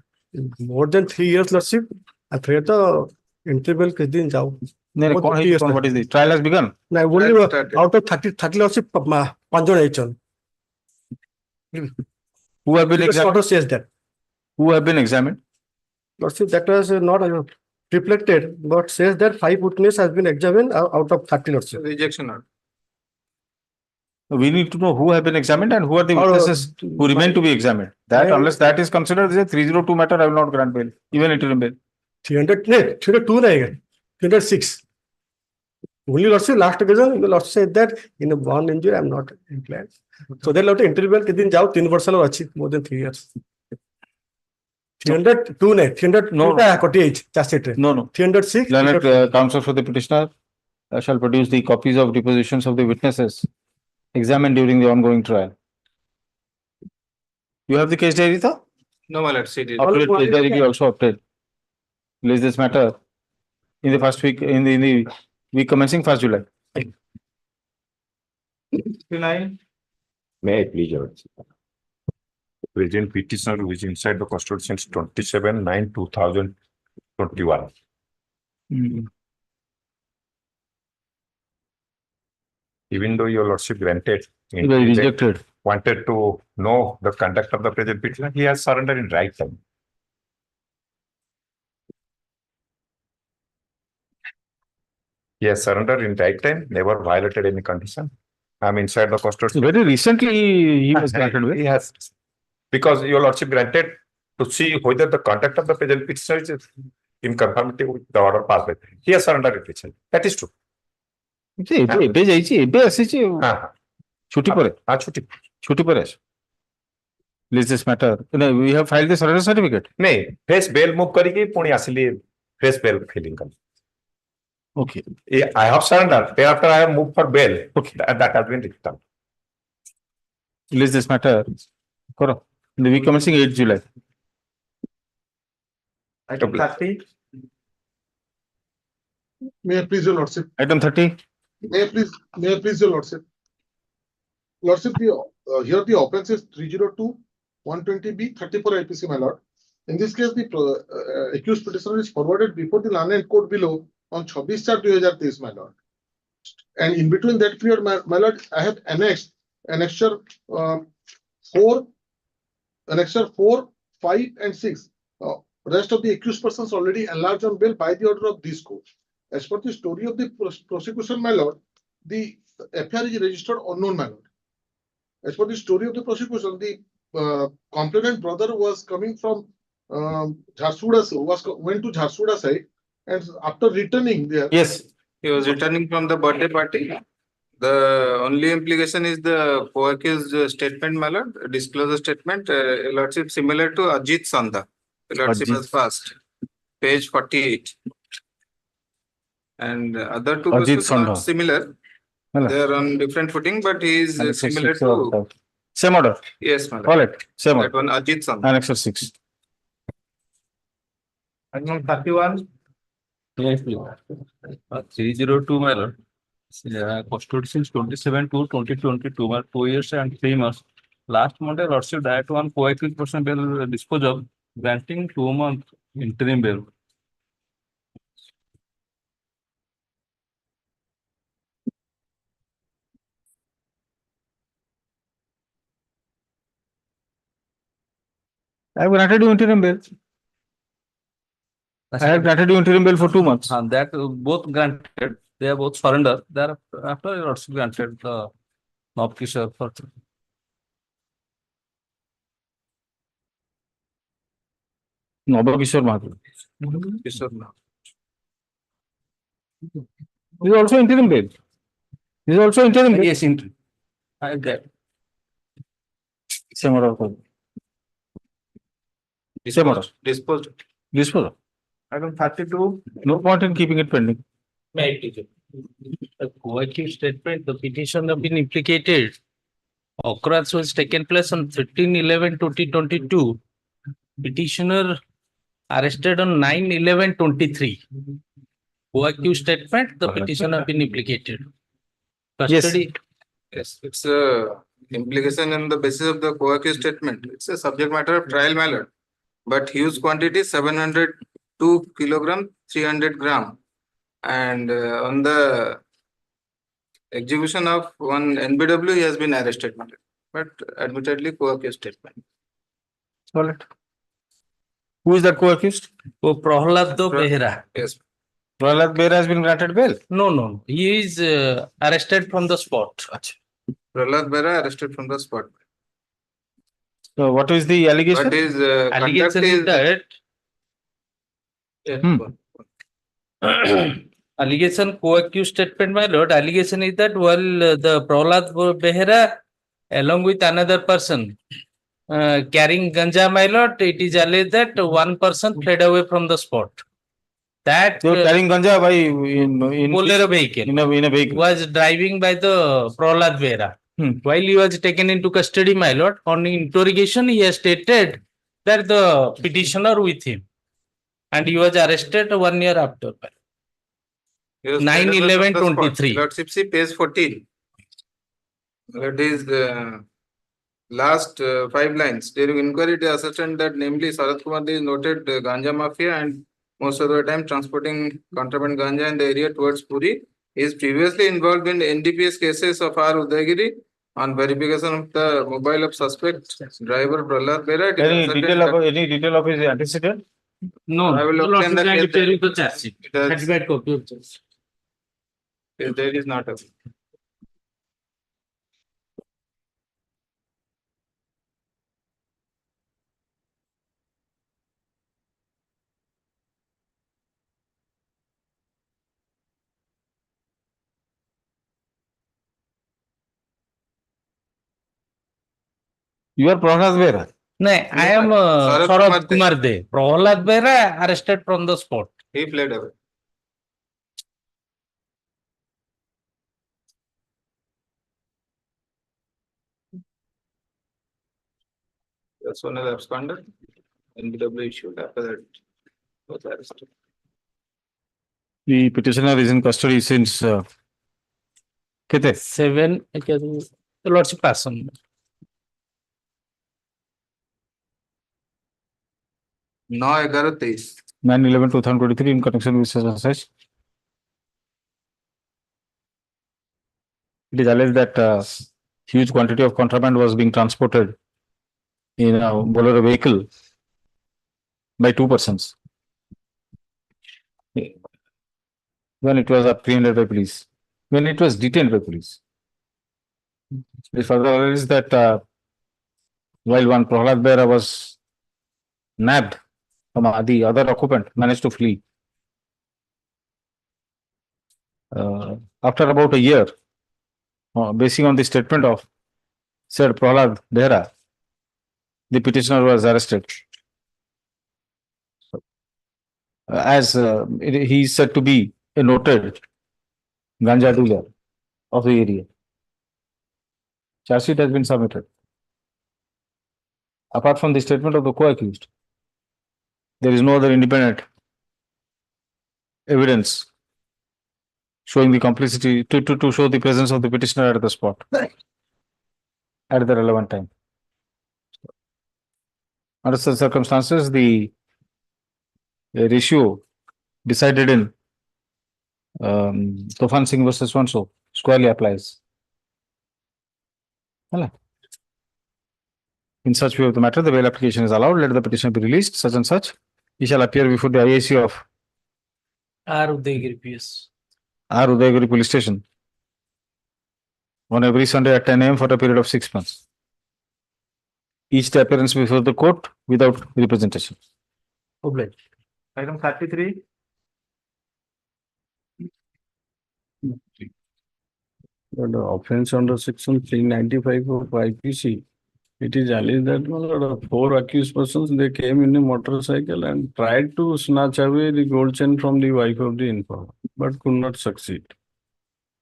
Speaker 5: more than 3 years, Lordship. After the interval,
Speaker 1: what is the trial has begun?
Speaker 5: No, only out of 30 Lordship, 5 jon.
Speaker 1: Who have been examined?
Speaker 5: Says that.
Speaker 1: Who have been examined?
Speaker 5: Lordship, that was not reflected, but says that 5 witnesses has been examined out of 30, Lordship.
Speaker 11: Rejection order.
Speaker 1: We need to know who have been examined and who are the witnesses who remain to be examined. That, unless that is considered as a 302 matter, I will not grant bail, even interim bail.
Speaker 5: 302 306. Only Lordship, last occasion, the Lordship said that in a born injury, I am not inclined. So that Lord interval कितने जाओ 3 वर्ष लो अच्छी more than 3 years. 302 नहीं 302 का 48 chargesheet.
Speaker 1: No.
Speaker 5: 306.
Speaker 1: Learned counsel for the petitioner shall produce the copies of depositions of the witnesses examined during the ongoing trial. You have the case diary, though?
Speaker 11: No, my lord, it is.
Speaker 1: Accurate case diary we also obtained. Release this matter in the first week, in the week commencing 1st July.
Speaker 6: 59. May I please, Your Excellency? Present petitioner who is inside the custody since 27/9/2021. Even though Your Lordship granted,
Speaker 1: rejected.
Speaker 6: Wanted to know the conduct of the present petitioner, he has surrendered in right time. He has surrendered in right time, never violated any condition. I'm inside the custody.
Speaker 1: Very recently, he was granted bail.
Speaker 6: He has, because Your Lordship granted to see whether the conduct of the present petitioner is in conformity with the order passed by him. He has surrendered it. That is true.
Speaker 1: Chuti pare. Release this matter. We have filed the surrender certificate.
Speaker 6: No, fresh bail move kariki puni asli fresh bail filing kar.
Speaker 1: Okay.
Speaker 6: I have surrendered. Thereafter, I have moved for bail. Okay. That has been returned.
Speaker 1: Release this matter. CORAM. In the week commencing 8 July.
Speaker 6: Item 30.
Speaker 20: May I please, Your Lordship?
Speaker 1: Item 30.
Speaker 20: May I please, Your Lordship? Lordship, here the offense is 302/120B 34 IPC, my lord. In this case, the accused petitioner is forwarded before the learned court below on 26/4/2023, my lord. And in between that period, my lord, I have annexed annexure 4, 5, and 6. Rest of the accused persons already enlarged on bail by the order of this court. As per the story of the prosecution, my lord, the FIR is registered unknown, my lord. As per the story of the prosecution, the complainant brother was coming from Jharsuguda, went to Jharsuguda side, and after returning there.
Speaker 11: Yes, he was returning from the birthday party. The only implication is the co-accused statement, my lord, disclosure statement, lordship similar to Ajit Sandha. Lordship has passed, page 48. And other two cases are similar. They are on different footing, but he is similar to.
Speaker 1: Same order.
Speaker 11: Yes, my lord.
Speaker 1: Call it. Same order.
Speaker 11: That one, Ajit Sandha.
Speaker 1: Annexure 6.
Speaker 11: Item 31.
Speaker 3: Yes, please. 302, my lord. Yeah, custody since 27/2/2022, but 2 years and 3 months. Last Monday, Lordship direct one co-accused person bail dispose of, granting 2 month interim bail.
Speaker 1: I have granted you interim bail. I have granted you interim bail for 2 months.
Speaker 3: That both granted, they are both surrender. Thereafter, Lordship granted the Nobkishore for.
Speaker 1: Nobakishore Mahathur.
Speaker 3: Kishore now.
Speaker 1: This is also interim bail. This is also interim bail.
Speaker 3: Yes, interim. I have that.
Speaker 1: Same order of code. Same order.
Speaker 11: Disposed.
Speaker 1: Disposal.
Speaker 8: Item 32.
Speaker 1: No point in keeping it pending.
Speaker 4: May I take it? The co-accused statement, the petition have been implicated. Occurrence was taken place on 13/11/2022. Petitioner arrested on 9/11/23. Co-accused statement, the petition have been implicated. Custody.
Speaker 11: Yes, it's a implication in the basis of the co-accused statement. It's a subject matter of trial mallet. But huge quantity 702 kilogram, 300 gram. And on the execution of one NBW, he has been arrested. But admittedly co-accused statement.
Speaker 1: Solid. Who is that co-accused?
Speaker 4: Prahlad Behera.
Speaker 11: Yes.
Speaker 1: Prahlad Behera has been granted bail.
Speaker 4: No. He is arrested from the spot.
Speaker 11: Prahlad Behera arrested from the spot.
Speaker 1: So what is the allegation?
Speaker 11: But his
Speaker 4: Allegation
Speaker 11: conduct
Speaker 4: is
Speaker 11: is
Speaker 4: that
Speaker 11: Yeah.
Speaker 4: allegation co-accused statement, my lord. Allegation is that while the Prahlad Behera along with another person carrying ganja, my lord, it is alleged that one person fled away from the spot. That
Speaker 1: They were carrying ganja by in
Speaker 4: Bolero vehicle
Speaker 1: in a vehicle.
Speaker 4: was driving by the Prahlad Behera. While he was taken into custody, my lord, on interrogation, he has stated that the petitioner with him, and he was arrested 1 year after.
Speaker 11: He was
Speaker 4: 9/11/23.
Speaker 11: Lordship, see page 14. That is last 5 lines. During inquiry, they ascertained that namely Sarath Kumar is noted ganja mafia and most of the time transporting contraband ganja in the area towards Puri. He is previously involved in NDPS cases of R. Udayagiri. On verification of the mobile of suspect driver Prahlad Behera.
Speaker 1: Any detail of his antecedent?
Speaker 4: No,
Speaker 11: I will obtain the case.
Speaker 4: the charge sheet. Certified copy of charge sheet.
Speaker 11: There is not a.
Speaker 1: You are Prahlad Behera.
Speaker 4: No, I am Sarath Kumar De. Prahlad Behera arrested from the spot.
Speaker 11: He fled away. That's one of the absconded. NBW issued after that was arrested.
Speaker 1: The petitioner is in custody since Kete?
Speaker 4: 7, the Lordship person.
Speaker 11: 9/11/23.
Speaker 1: 9/11/2023 in connection with such. It is alleged that huge quantity of contraband was being transported in a Bolero vehicle by 2 persons. When it was apprehended by police, when it was detained by police. It further alleged that while one Prahlad Behera was nabbed, the other occupant managed to flee. After about a year, basing on the statement of said Prahlad Behera, the petitioner was arrested. As he is said to be a noted ganja dealer of the area. Charge sheet has been submitted. Apart from the statement of the co-accused, there is no other independent evidence showing the complicity to show the presence of the petitioner at the spot at the relevant time. Under such circumstances, the ratio decided in Tufan Singh versus so squarely applies. Hala. In such view of the matter, the bail application is allowed. Let the petitioner be released, such and such. He shall appear before the IAC of
Speaker 4: R. Udayagiri PS.
Speaker 1: R. Udayagiri Police Station on every Sunday at 10 a.m. for a period of 6 months. Each day appearance before the court without representation.
Speaker 18: Obliged. Item 33.
Speaker 3: The offense under section 395 of IPC, it is alleged that 4 accused persons, they came in a motorcycle and tried to snatch away the gold chain from the wife of the informer, but could not succeed.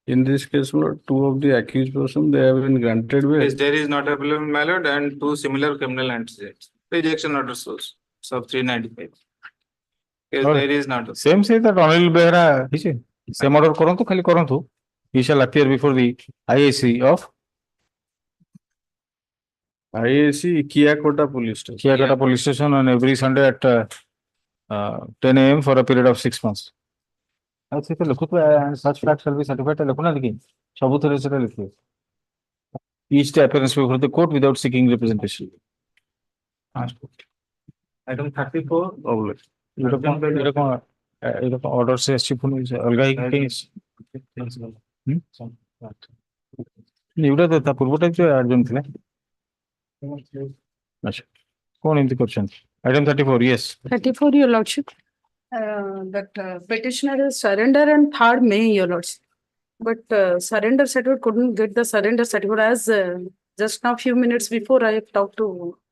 Speaker 3: In this case, 2 of the accused persons, they have been granted bail.
Speaker 11: Yes, there is not available, my lord, and 2 similar criminal antecedents. Rejection order source, sub 395. Yes, there is not.
Speaker 1: Same say that Hon'Ble Behra, he said, same order korantu, khali korantu. He shall appear before the IAC of
Speaker 3: IAC Kiakota Police Station.
Speaker 1: Kiakota Police Station on every Sunday at 10 a.m. for a period of 6 months. I say and such fact shall be certified. Each day appearance before the court without seeking representation.
Speaker 18: Item 34.
Speaker 3: Obliged.
Speaker 1: Order says Item 34, yes.
Speaker 14: 34, your lordship. That petitioner is surrender on 3rd May, your lordship. But surrender certificate couldn't get the surrender certificate as just now few minutes before I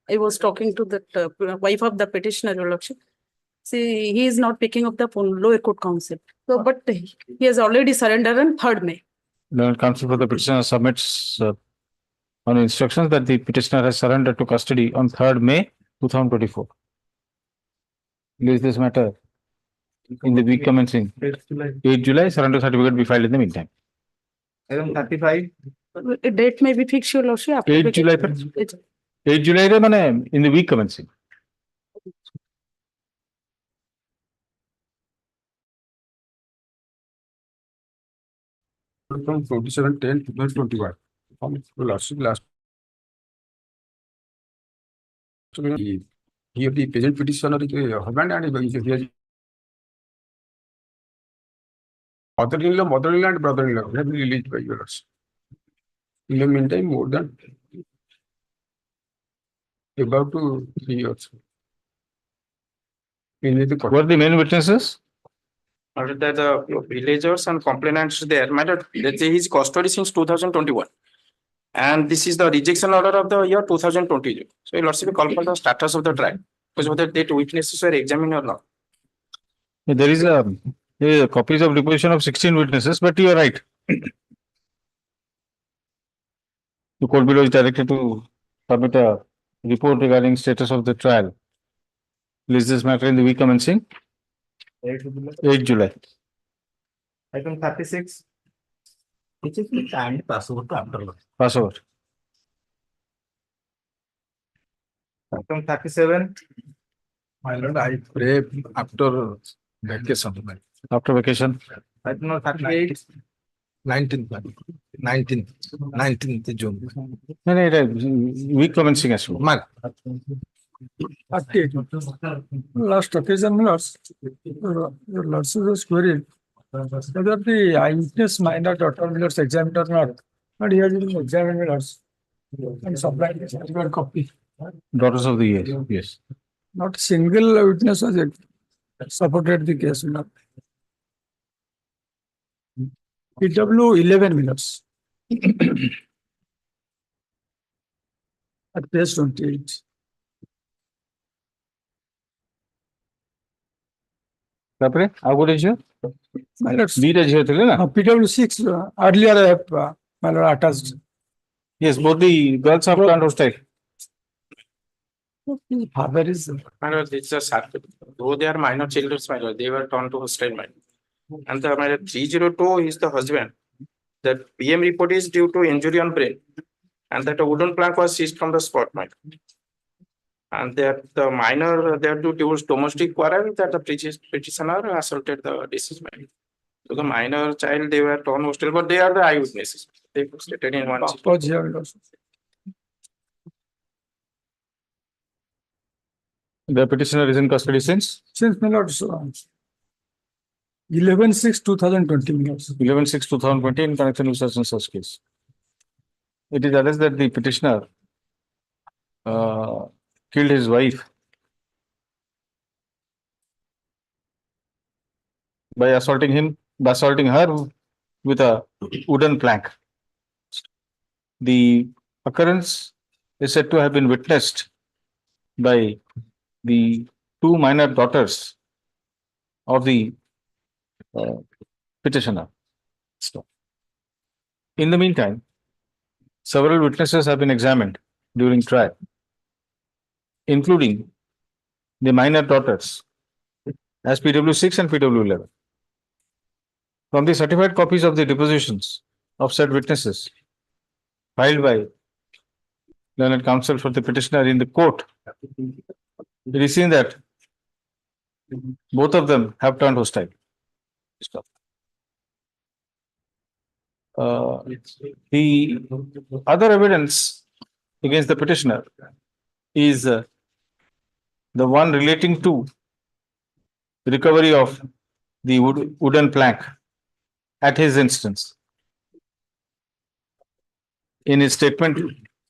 Speaker 14: was talking to the wife of the petitioner, your lordship. See, he is not picking up the phone, lower court counsel. So, but he has already surrendered on 3rd May.
Speaker 1: Learned counsel for the petitioner submits on instructions that the petitioner has surrendered to custody on 3rd May 2024. Release this matter in the week commencing 8 July, surrender certificate be filed in the meantime.
Speaker 18: Item 35.
Speaker 14: Date may be fixed, your lordship.
Speaker 1: 8 July, 8 July in the week commencing.
Speaker 3: From 27/10/2021. Last. He of the present petitioner is husband and he has mother-in-law and brother-in-law have been released by yours. In the meantime, more than about to 3 years.
Speaker 1: Who are the main witnesses?
Speaker 17: After that, the villagers and complainants there, matter, let's say his custody since 2021. And this is the rejection order of the year 2022. So you'll also call for the status of the trial, because whether that witnesses were examined or not.
Speaker 1: There is a copies of deposition of 16 witnesses, but you are right. The court below is directed to submit a report regarding status of the trial. List this matter in the week commencing 8 July.
Speaker 18: Item 36. Which is the time Passover to afterward.
Speaker 1: Passover.
Speaker 18: Item 37.
Speaker 3: My lord, I pray after vacation.
Speaker 1: After vacation.
Speaker 18: Item 38.
Speaker 3: 19th June.
Speaker 1: No, week commencing as well.
Speaker 21: Last occasion, your lordship was queried whether the eyewitness minor daughter was examined or not. But he has been examined and supplied a certificate copy.
Speaker 1: Daughters of the year, yes.
Speaker 21: Not single witness was supported the case. PW 11 minutes. At page 28.
Speaker 1: How good is you?
Speaker 21: PW 6 earlier I have attached.
Speaker 1: Yes, both the girls have turned hostile.
Speaker 21: Father is
Speaker 17: This is though they are minor children, they were turned to hostile mind. And the my lord, 302 is the husband. That PM report is due to injury on brain. And that a wooden plank was seized from the spot, my lord. And that the minor, they are due to domestic quarrel that the petitioner assaulted the deceased man. So the minor child, they were torn hostel, but they are the eyewitnesses. They stated in one.
Speaker 21: Pause here, my lords.
Speaker 1: The petitioner is in custody since?
Speaker 21: Since, my lords, 11/6/2020, my lords.
Speaker 1: 11/6/2020 in connection with such and such case. It is alleged that the petitioner killed his wife by assaulting her with a wooden plank. The occurrence is said to have been witnessed by the two minor daughters of the petitioner. In the meantime, several witnesses have been examined during trial, including the minor daughters as PW6 and PW11. From the certified copies of the depositions of said witnesses filed by learned counsel for the petitioner in the court, it is seen that both of them have turned hostile. The other evidence against the petitioner is the one relating to recovery of the wooden plank at his instance. In his statement,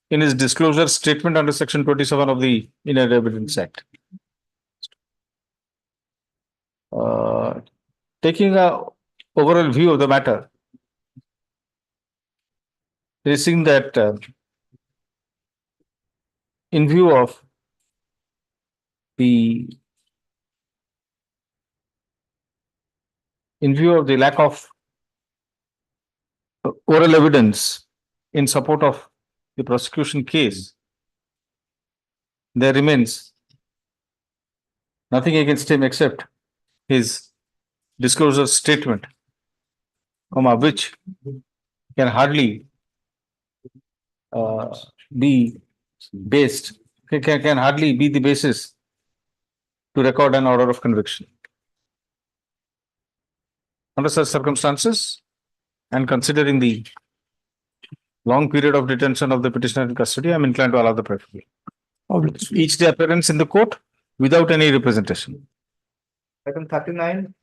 Speaker 1: in his disclosure statement under Section 27 of the Inner Evidence Act. Taking a overall view of the matter, it is seen that in view of the lack of oral evidence in support of the prosecution case, there remains nothing against him except his disclosure statement, which can hardly be based, can hardly be the basis to record an order of conviction. Under such circumstances, and considering the long period of detention of the petitioner in custody, I am inclined to allow the preferable each day appearance in the court without any representation.
Speaker 18: Item 39.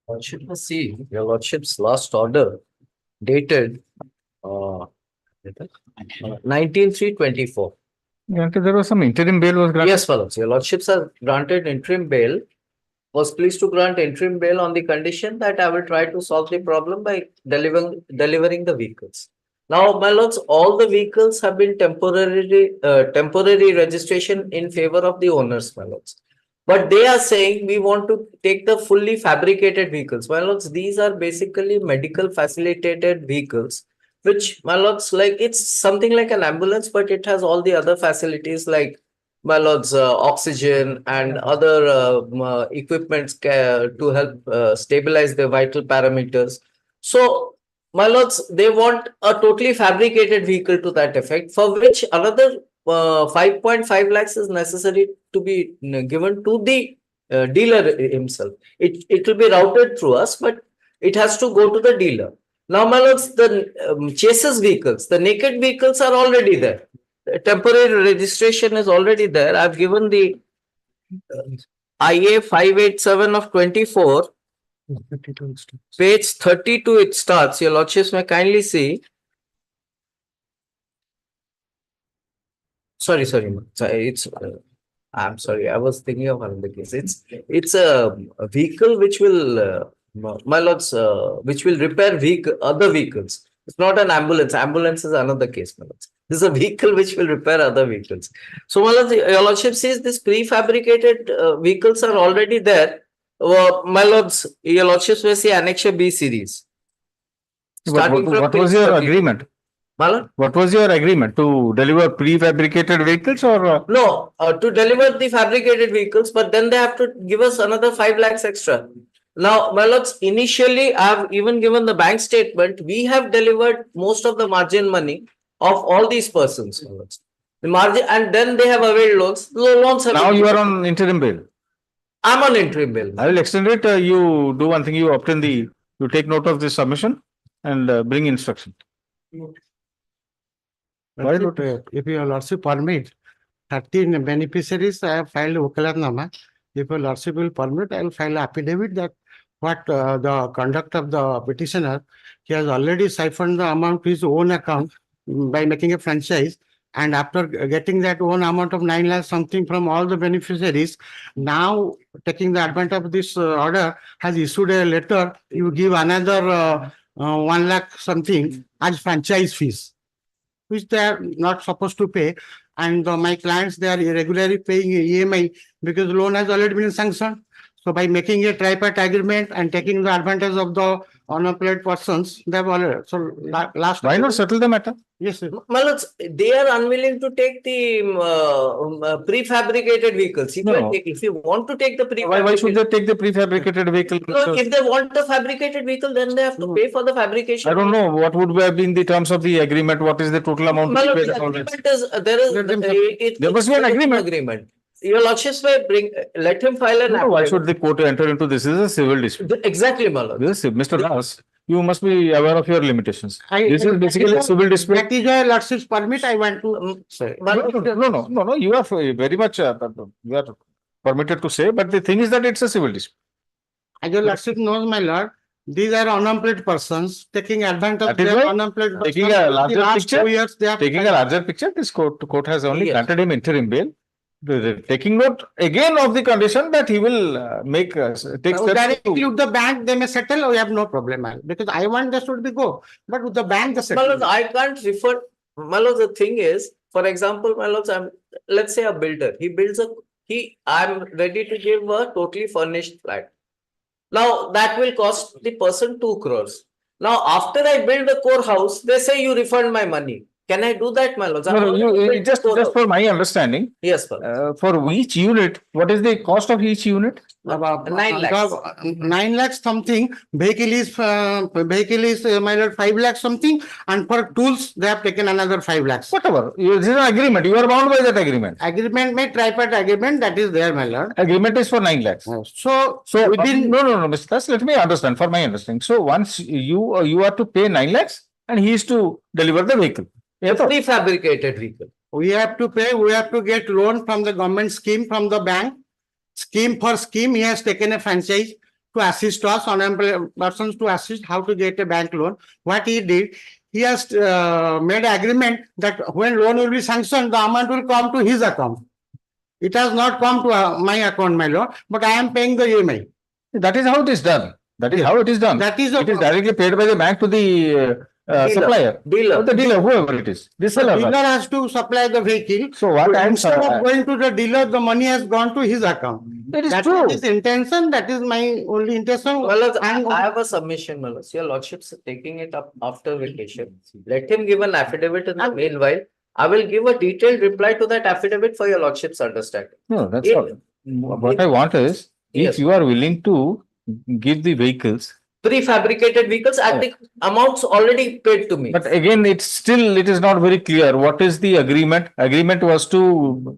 Speaker 12: Lordship must see your lordship's last order dated 19/3/24.
Speaker 1: There was some interim bail was granted.
Speaker 12: Yes, fellows. Your lordships are granted interim bail. Was pleased to grant interim bail on the condition that I will try to solve the problem by delivering the vehicles. Now, my lords, all the vehicles have been temporary registration in favor of the owners, my lords. But they are saying we want to take the fully fabricated vehicles. My lords, these are basically medical facilitated vehicles, which, my lords, like it's something like an ambulance, but it has all the other facilities like, my lords, oxygen and other equipments to help stabilize the vital parameters. So, my lords, they want a totally fabricated vehicle to that effect, for which another 5.5 lakhs is necessary to be given to the dealer himself. It will be routed through us, but it has to go to the dealer. Now, my lords, the chassis vehicles, the naked vehicles are already there. The temporary registration is already there. I've given the IA 587 of 24. Page 32 it starts. Your lordships may kindly see. Sorry, it's I'm sorry, I was thinking of another case. It's a vehicle which will my lords, which will repair other vehicles. It's not an ambulance. Ambulance is another case, my lords. This is a vehicle which will repair other vehicles. So, my lords, your lordship says these prefabricated vehicles are already there. My lords, your lordships may see Annexure B series.
Speaker 1: What was your agreement?
Speaker 10: Malad?
Speaker 1: What was your agreement to deliver prefabricated vehicles or?
Speaker 10: No, to deliver the fabricated vehicles, but then they have to give us another 5 lakhs extra. Now, my lords, initially, I have even given the bank statement. We have delivered most of the margin money of all these persons. My lords. The margin, and then they have availed loans. Loans have
Speaker 1: Now
Speaker 10: been
Speaker 1: you are
Speaker 10: given.
Speaker 1: on interim bail.
Speaker 10: I'm on interim bail.
Speaker 1: I will extend it. You do one thing, you obtain you take note of this submission and bring instruction. Why not?
Speaker 5: If your lordship permit, 13 beneficiaries, I have filed Wakalatnama. If your lordship will permit, I will file affidavit that what the conduct of the petitioner, he has already siphoned the amount to his own account by making a franchise. And after getting that own amount of 9 lakhs something from all the beneficiaries, now taking the advantage of this order, has issued a letter, you give another 1 lakh something as franchise fees, which they are not supposed to pay. And my clients, they are irregularly paying EMI because loan has already been sanctioned. So by making a tripartite agreement and taking the advantage of the unemployed persons, they have already. So last.
Speaker 1: Why not settle the matter?
Speaker 5: Yes, sir.
Speaker 10: My lords, they are unwilling to take the prefabricated vehicles. If you want to take the prefabricated,
Speaker 1: Why should they take the prefabricated vehicle?
Speaker 10: so if they want a fabricated vehicle, then they have to pay for the fabrication.
Speaker 1: I don't know what would have been the terms of the agreement. What is the total amount?
Speaker 10: My
Speaker 1: to
Speaker 10: lord,
Speaker 1: pay
Speaker 10: the
Speaker 1: the
Speaker 10: agreement is,
Speaker 1: There must be an
Speaker 10: agreement. Your lordships may let him file an
Speaker 1: No, why should the court enter into this? This is a civil dispute.
Speaker 10: Exactly, my lord.
Speaker 1: This is Mr. Das, you must be aware of your limitations. This is basically a civil dispute.
Speaker 5: That is why lordship's permit, I want to say.
Speaker 1: No, you are very much, you are permitted to say, but the thing is that it's a civil dispute.
Speaker 5: As your lordship knows, my lord, these are unemployed persons taking advantage of
Speaker 1: That is
Speaker 5: their
Speaker 1: why
Speaker 5: unemployed persons.
Speaker 1: taking a larger
Speaker 5: The last
Speaker 1: picture,
Speaker 5: 2 years, they have
Speaker 1: taking a larger picture, this court has only granted him interim bail. Taking note again of the condition that he will take steps
Speaker 5: directly
Speaker 1: to.
Speaker 5: with the bank, they may settle, we have no problem, because I want this should be go, but with the bank, the
Speaker 10: My
Speaker 5: settle.
Speaker 10: lords, I can't refer. My lords, the thing is, for example, my lords, let's say a builder. He builds I'm ready to give a totally furnished flat. Now that will cost the person 2 crores. Now after I build the core house, they say you refund my money. Can I do that, my lords?
Speaker 1: No, you just for my understanding.
Speaker 10: Yes, sir.
Speaker 1: For each unit, what is the cost of each unit?
Speaker 10: 9 lakhs.
Speaker 5: 9 lakhs something, vehicle is my lord 5 lakhs something, and for tools, they have taken another 5 lakhs.
Speaker 1: Whatever, this is an agreement, you are bound by that agreement.
Speaker 5: Agreement may tripartite agreement, that is there, my lord.
Speaker 1: Agreement is for 9 lakhs.
Speaker 5: So
Speaker 1: within, no, Mr. Das, let me understand, for my understanding. So once you are to pay 9 lakhs and he is to deliver the vehicle.
Speaker 10: A prefabricated vehicle.
Speaker 5: We have to pay, we have to get loan from the government scheme, from the bank. Scheme for scheme, he has taken a franchise to assist us, unemployed persons to assist how to get a bank loan. What he did, he has made an agreement that when loan will be sanctioned, the amount will come to his account. It has not come to my account, my lord, but I am paying the EMI.
Speaker 1: That is how it is done. That is how it is done.
Speaker 5: That is
Speaker 1: it is directly paid by the bank to the supplier.
Speaker 10: Dealer.
Speaker 1: Or the dealer, whoever it is. The seller.
Speaker 5: Dealer has to supply the vehicle.
Speaker 1: So what I am
Speaker 5: instead of going to the dealer, the money has gone to his account.
Speaker 1: That is
Speaker 5: That
Speaker 1: true.
Speaker 5: is his intention. That is my only intention.
Speaker 10: Well, I have a submission, my lords. Your lordships are taking it up after vacation. Let him give an affidavit in the meanwhile. I will give a detailed reply to that affidavit for your lordships understanding.
Speaker 1: No, that's all. What I want is, if you are willing to give the vehicles,
Speaker 10: prefabricated vehicles at the amounts already paid to me.
Speaker 1: but again, it is not very clear. What is the agreement? Agreement was to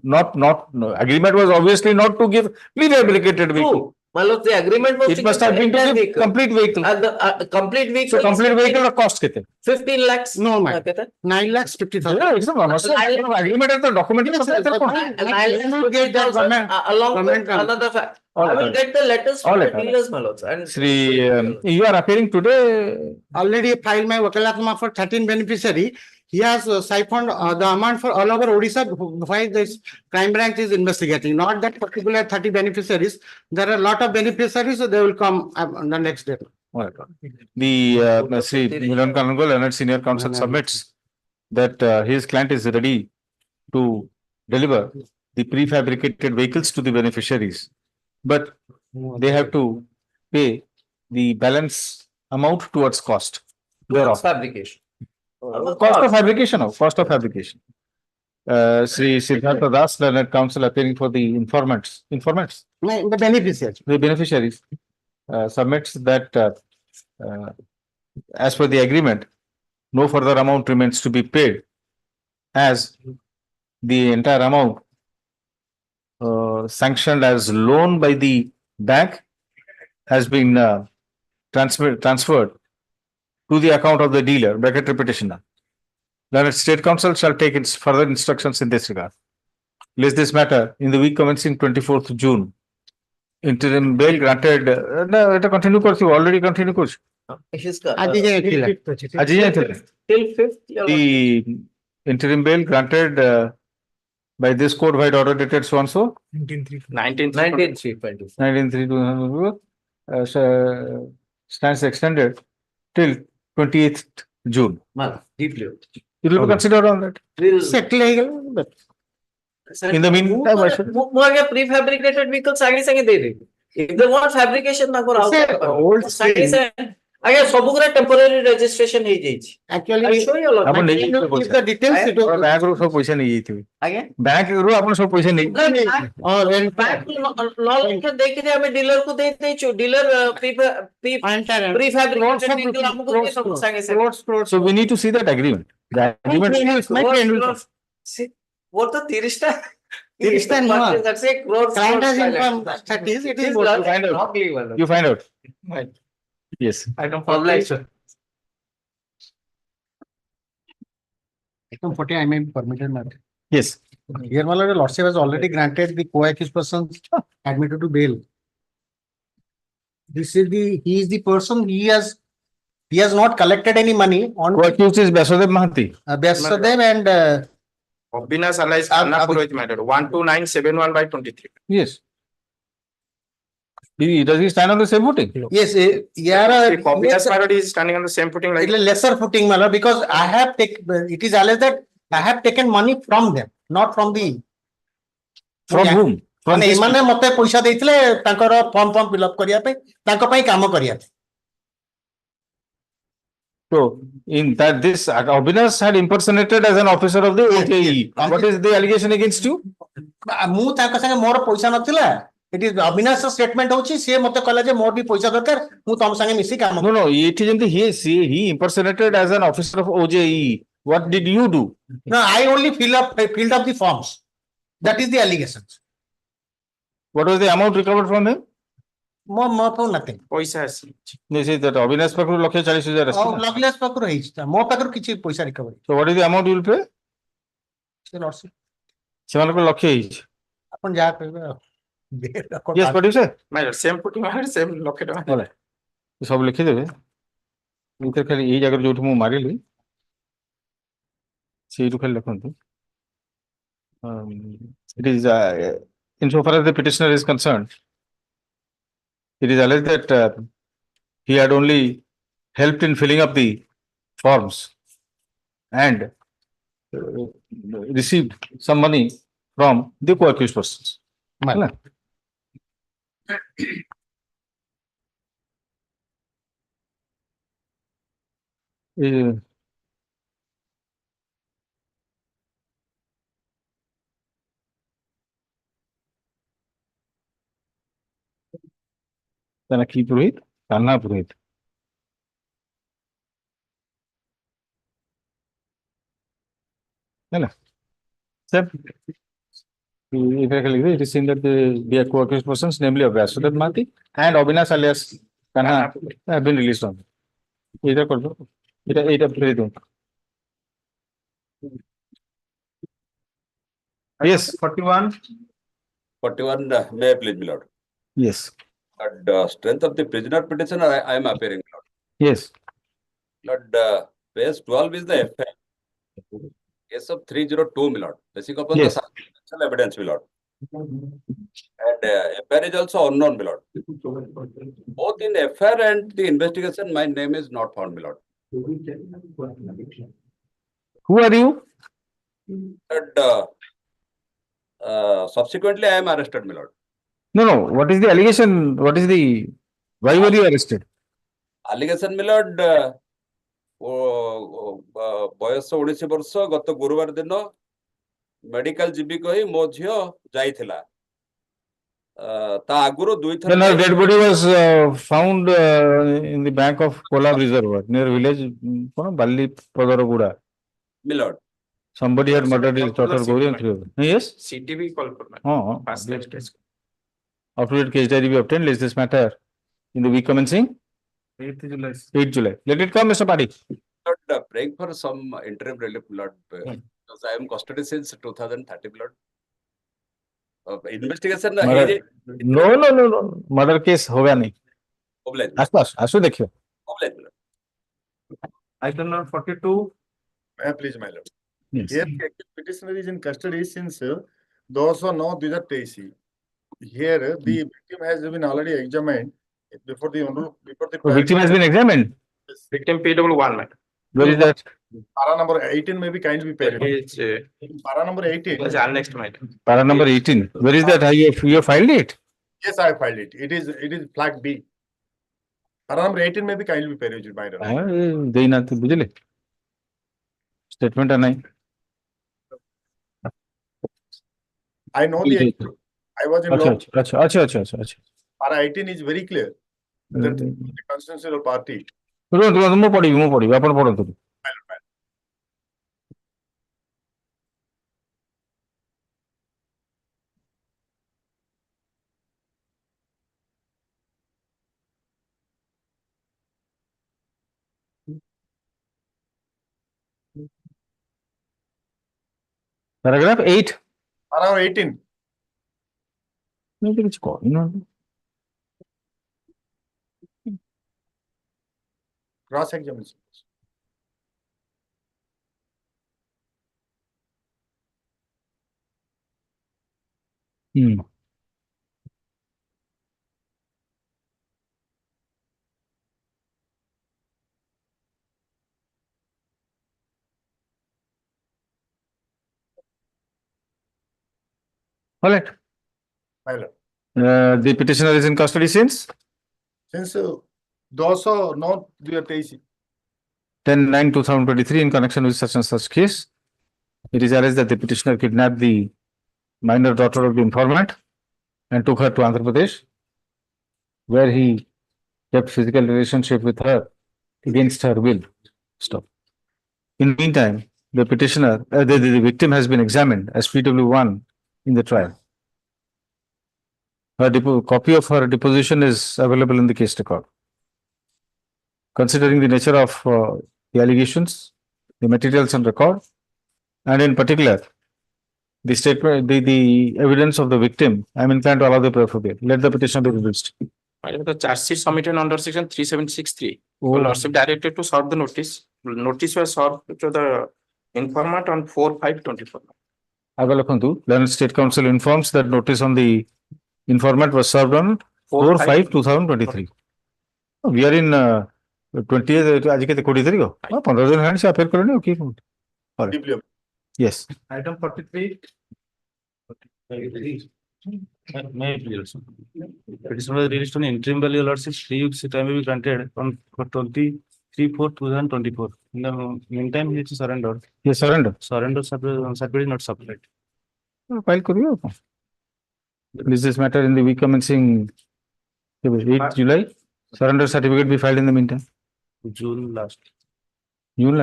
Speaker 1: agreement was obviously not to give prefabricated vehicle.
Speaker 10: My lord, the agreement was
Speaker 1: It must have been to give complete vehicle.
Speaker 10: The complete vehicle.
Speaker 1: So complete vehicle or cost kete?
Speaker 10: 15 lakhs.
Speaker 5: No, my 9 lakhs 50,000.
Speaker 1: Yeah, it's not agreement at the document.
Speaker 10: Along with another fact. I will get the letters from the dealers, my lords. And
Speaker 1: Sri, you are appearing today.
Speaker 5: Already filed my Wakalatnama for 13 beneficiary. He has siphoned the amount for all over Odisha, why this crime branch is investigating. Not that particular 30 beneficiaries. There are a lot of beneficiaries, so they will come on the next day.
Speaker 1: The Sri Milan Kanungo, Leonard Senior Counsel submits that his client is ready to deliver the prefabricated vehicles to the beneficiaries, but they have to pay the balance amount towards cost thereof.
Speaker 10: fabrication.
Speaker 1: Cost of fabrication, cost of fabrication. Sri Siddhartha Das, learned counsel appearing for the informants,
Speaker 15: The beneficiaries.
Speaker 1: the beneficiaries, submits that as per the agreement, no further amount remains to be paid as the entire amount sanctioned as loan by the bank has been transferred to the account of the dealer, bracket repetitioner. Learned State Council shall take its further instructions in this regard. List this matter in the week commencing 24th June. Interim bail granted, no, এটা continue করছি, already continue করছি।
Speaker 10: আজই যাইছিল।
Speaker 1: আজই যাইছিল।
Speaker 10: Till 5th.
Speaker 1: The interim bail granted by this court by order dated so and so. 19/3/24. Stands extended till 28th June.
Speaker 10: Deeply.
Speaker 1: It will be considered on that.
Speaker 15: Settle হয়ে গেল।
Speaker 1: In the meantime, I should.
Speaker 10: वो आगे prefabricated vehicle संगे दे दे। If they want fabrication ना करो
Speaker 15: old
Speaker 10: संगे से आगे सबू करे temporary registration ही जाइए।
Speaker 15: Actually,
Speaker 10: I show you a lot.
Speaker 1: अपन नहीं
Speaker 15: if the details it was
Speaker 1: bank रो सब पैसे नहीं थी।
Speaker 10: आगे
Speaker 1: बैंक रो अपन सब पैसे नहीं।
Speaker 15: or in
Speaker 10: बैंक लॉ लिखे देख के हमें डीलर को देते ही चो डीलर prefabricated vehicle हमको दे सब संगे से।
Speaker 1: So we need to see that agreement. The agreement.
Speaker 10: वो तो 30 टा
Speaker 15: no.
Speaker 10: That's a crore.
Speaker 15: Client has informed that is it is what
Speaker 1: You find out. Yes.
Speaker 10: I don't follow it.
Speaker 5: Item 40, I may be permitted, madam.
Speaker 1: Yes.
Speaker 5: Here, my lord, lordship has already granted the co-accused persons admitted to bail. This is he is the person, he has not collected any money on
Speaker 1: Who accused is Basadev Mahanti.
Speaker 5: Basadev and
Speaker 17: Obvinas alias Anna Purohit matter 12971/23.
Speaker 1: Yes. Does he stand on the same footing?
Speaker 5: yes, yeah,
Speaker 17: If Obvinas matter is standing on the same footing like.
Speaker 5: lesser footing, my lord, because I have taken, it is alleged that I have taken money from them, not from the.
Speaker 1: From whom? From
Speaker 5: ମାନେ
Speaker 1: this
Speaker 5: ଏମାନେ ମତେ ପଇସା ଦେଇଥିଲେ ତାଙ୍କର form fill up କରିବା ପାଇଁ ତାଙ୍କ ପାଇଁ କାମ କରିବା ପାଇଁ।
Speaker 1: So in that this Obvinas had impersonated as an officer of the OJE. What is the allegation against you?
Speaker 5: ମୁଁ ତାଙ୍କ ସାଙ୍ଗେ ମୋର ପଇସା ନଥିଲା, it is ଅବିନାଶ ଷ୍ଟେଟମେଣ୍ଟ ହଉଛି ସିଏ ମତେ କହିଲା ଯେ ମୋର ବି ପଇସା ଦରକାର ମୁଁ ତମ ସାଙ୍ଗେ ମିଶି କାମ
Speaker 1: No, no, it isn't he impersonated as an officer of OJE. What did you do?
Speaker 5: No, I only filled up the forms. That is the allegations.
Speaker 1: What was the amount recovered from him?
Speaker 5: more for nothing.
Speaker 17: ପଇସା ଆସି
Speaker 1: They say that Obvinas ପାଖରୁ 1,40,000
Speaker 5: ଆଉ ଲଗଲେସ୍ ପାଖରୁ ହେଇଛି ମୋ ପାଖରୁ କିଛି ପଇସା recovery.
Speaker 1: So what is the amount you will pay?
Speaker 5: ସେ ଲର୍ଡସିପ
Speaker 1: ସେମାନଙ୍କର ଲକ୍ଷ୍ୟ ହେଇଛି।
Speaker 5: ଆପଣ ଯାହା କହିବେ ଆଉ।
Speaker 1: Yes, what do you say?
Speaker 17: matter same footing matter same ଲକ୍ଷେ ଟଙ୍କା।
Speaker 1: ବୋଲେ ସବୁ ଲେଖିଦେବେ ଏଇଥିରେ ଖାଲି ଏଇ ଜାଗାରେ ଯୋଉଠି ମୁଁ ମାରିଲି ସେଇଠୁ ଖାଲି ଲେଖନ୍ତୁ। It is insofar as the petitioner is concerned, it is alleged that he had only helped in filling up the forms and received some money from the co-accused persons. Mala. Then কি পুরোহিত? কান্না পুরোহিত। Hello. Sir. It is seen that the co-accused persons, namely of Vasudev Mahanti and Obvinas alias Kanha, have been released on. Either করবো এটা ফেলে দিন। Yes.
Speaker 3: 41, may I please, my lord?
Speaker 1: Yes.
Speaker 3: Lord, strength of the prisoner petitioner, I am appearing, Lord.
Speaker 1: Yes.
Speaker 3: Lord, page 12 is the FIR. Case of 302, my lord. Basic upon the
Speaker 1: Yes.
Speaker 3: substantial evidence, my lord. And FIR is also unknown, my lord. Both in FIR and the investigation, my name is not found, my lord.
Speaker 1: Who are you?
Speaker 3: Lord, subsequently, I am arrested, my lord.
Speaker 1: No, no. What is the allegation? What is the? Why were you arrested?
Speaker 3: Allegation, my lord, ବୟସ 19 ବର୍ଷ ଗତ ଗୁରୁବାର ଦିନ medical ଯିବି କହି ମୋ ଝିଅ ଯାଇଥିଲା ତା ଆଗରୁ ଦୁଇଥର
Speaker 1: Then her dead body was found in the bank of Kolab Reservoir near village Balli Padaraguda.
Speaker 3: Milord.
Speaker 1: Somebody had murdered his daughter Gauri and 3 others. Yes?
Speaker 17: CTV call for that.
Speaker 1: Oh,
Speaker 17: Fast track test.
Speaker 1: up-to-date case diary be obtained. List this matter in the week commencing
Speaker 3: 8th July.
Speaker 1: 8th July. Let it come, Mr. Padi.
Speaker 3: Lord, praying for some interim relief, Lord, because I am custody since 2030, Lord. Investigation
Speaker 1: Murder. No. Murder case होगा नहीं. आसपास आसू देखियो.
Speaker 18: Item number 42.
Speaker 6: Please, my lord.
Speaker 1: Yes.
Speaker 6: Here, the petitioner is in custody since 209-2023. Here, the victim has been already examined before the
Speaker 1: Victim has been examined.
Speaker 17: Victim PW1, madam.
Speaker 1: Where is that?
Speaker 6: Para number 18 may be kindly paid.
Speaker 17: It's
Speaker 6: Para number 18.
Speaker 17: it's annexed, madam.
Speaker 1: Para number 18. Where is that? You have filed it?
Speaker 6: Yes, I filed it. It is flag B. Para number 18 may be kindly paid, my lord.
Speaker 1: देई ना तो बुझले. Statement है नहीं.
Speaker 6: I know the. I was in law.
Speaker 1: अच्छा.
Speaker 6: Para 18 is very clear. That the constitutional party.
Speaker 1: ମୁଁ ପଢିବି ଆପଣ ପଢନ୍ତୁ. Paragraph 8.
Speaker 6: Paragraph 18.
Speaker 1: ମୁଁ ତ କିଛି କହିନାହାନ୍ତି.
Speaker 6: Cross examination.
Speaker 1: All right.
Speaker 6: My lord.
Speaker 1: The petitioner is in custody since
Speaker 6: Since 209-2023.
Speaker 1: 10/9/2023 in connection with such and such case. It is alleged that the petitioner kidnapped the minor daughter of the informant and took her to Andhra Pradesh, where he kept physical relationship with her against her will. Stop. In the meantime, the petitioner, the victim has been examined as PW1 in the trial. Her copy of her deposition is available in the case record. Considering the nature of the allegations, the materials on record, and in particular, the statement, the evidence of the victim, I am inclined to allow the prayer for bail. Let the petition be released.
Speaker 17: The charge sheet submitted under section 3763.
Speaker 1: Oh.
Speaker 17: Lordship directed to serve the notice. Notice was served to the informant on 4/5/24.
Speaker 1: Agar Lakhantu, Learned State Council informs that notice on the informant was served on 4/5/2023. We are in 20th, आज के 20 तारीख हो? 15 दिन है से affair करने हो की? Yes.
Speaker 18: Item 43.
Speaker 4: May I please? Petition was released on interim value lordship 3 weeks time will be granted on 23/4/2024. In the meantime, he is surrendered.
Speaker 1: Yes, surrender.
Speaker 4: Surrender certificate is not supplied.
Speaker 1: File करियो. Please this matter in the week commencing 8th July. Surrender certificate be filed in the meantime.
Speaker 4: June last.
Speaker 1: In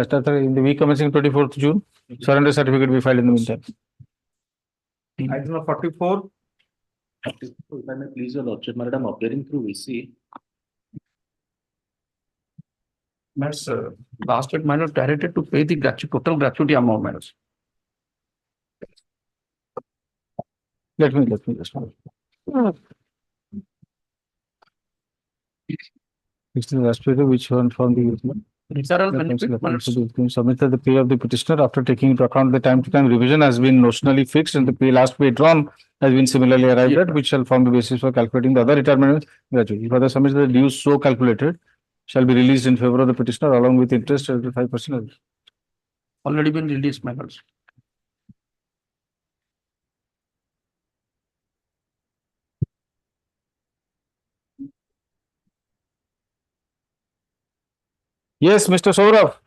Speaker 1: the week commencing 24th June. Surrender certificate be filed in the meantime.
Speaker 18: Item number 44.
Speaker 13: Please, your lordship, madam, appearing through VC.
Speaker 12: Madam, last week, madam, directed to pay the total gratuity amount, madam.
Speaker 1: Let me just. It's the last period which one from the submitted the pay of the petitioner after taking into account the time to time revision has been notionally fixed and the pay last pay drawn has been similarly arrived at, which shall form the basis for calculating the other retirement gratuity. Further submits the dues so calculated shall be released in favor of the petitioner along with interest at 5%.
Speaker 12: Already been released, madam.
Speaker 1: Yes, Mr. Saurav.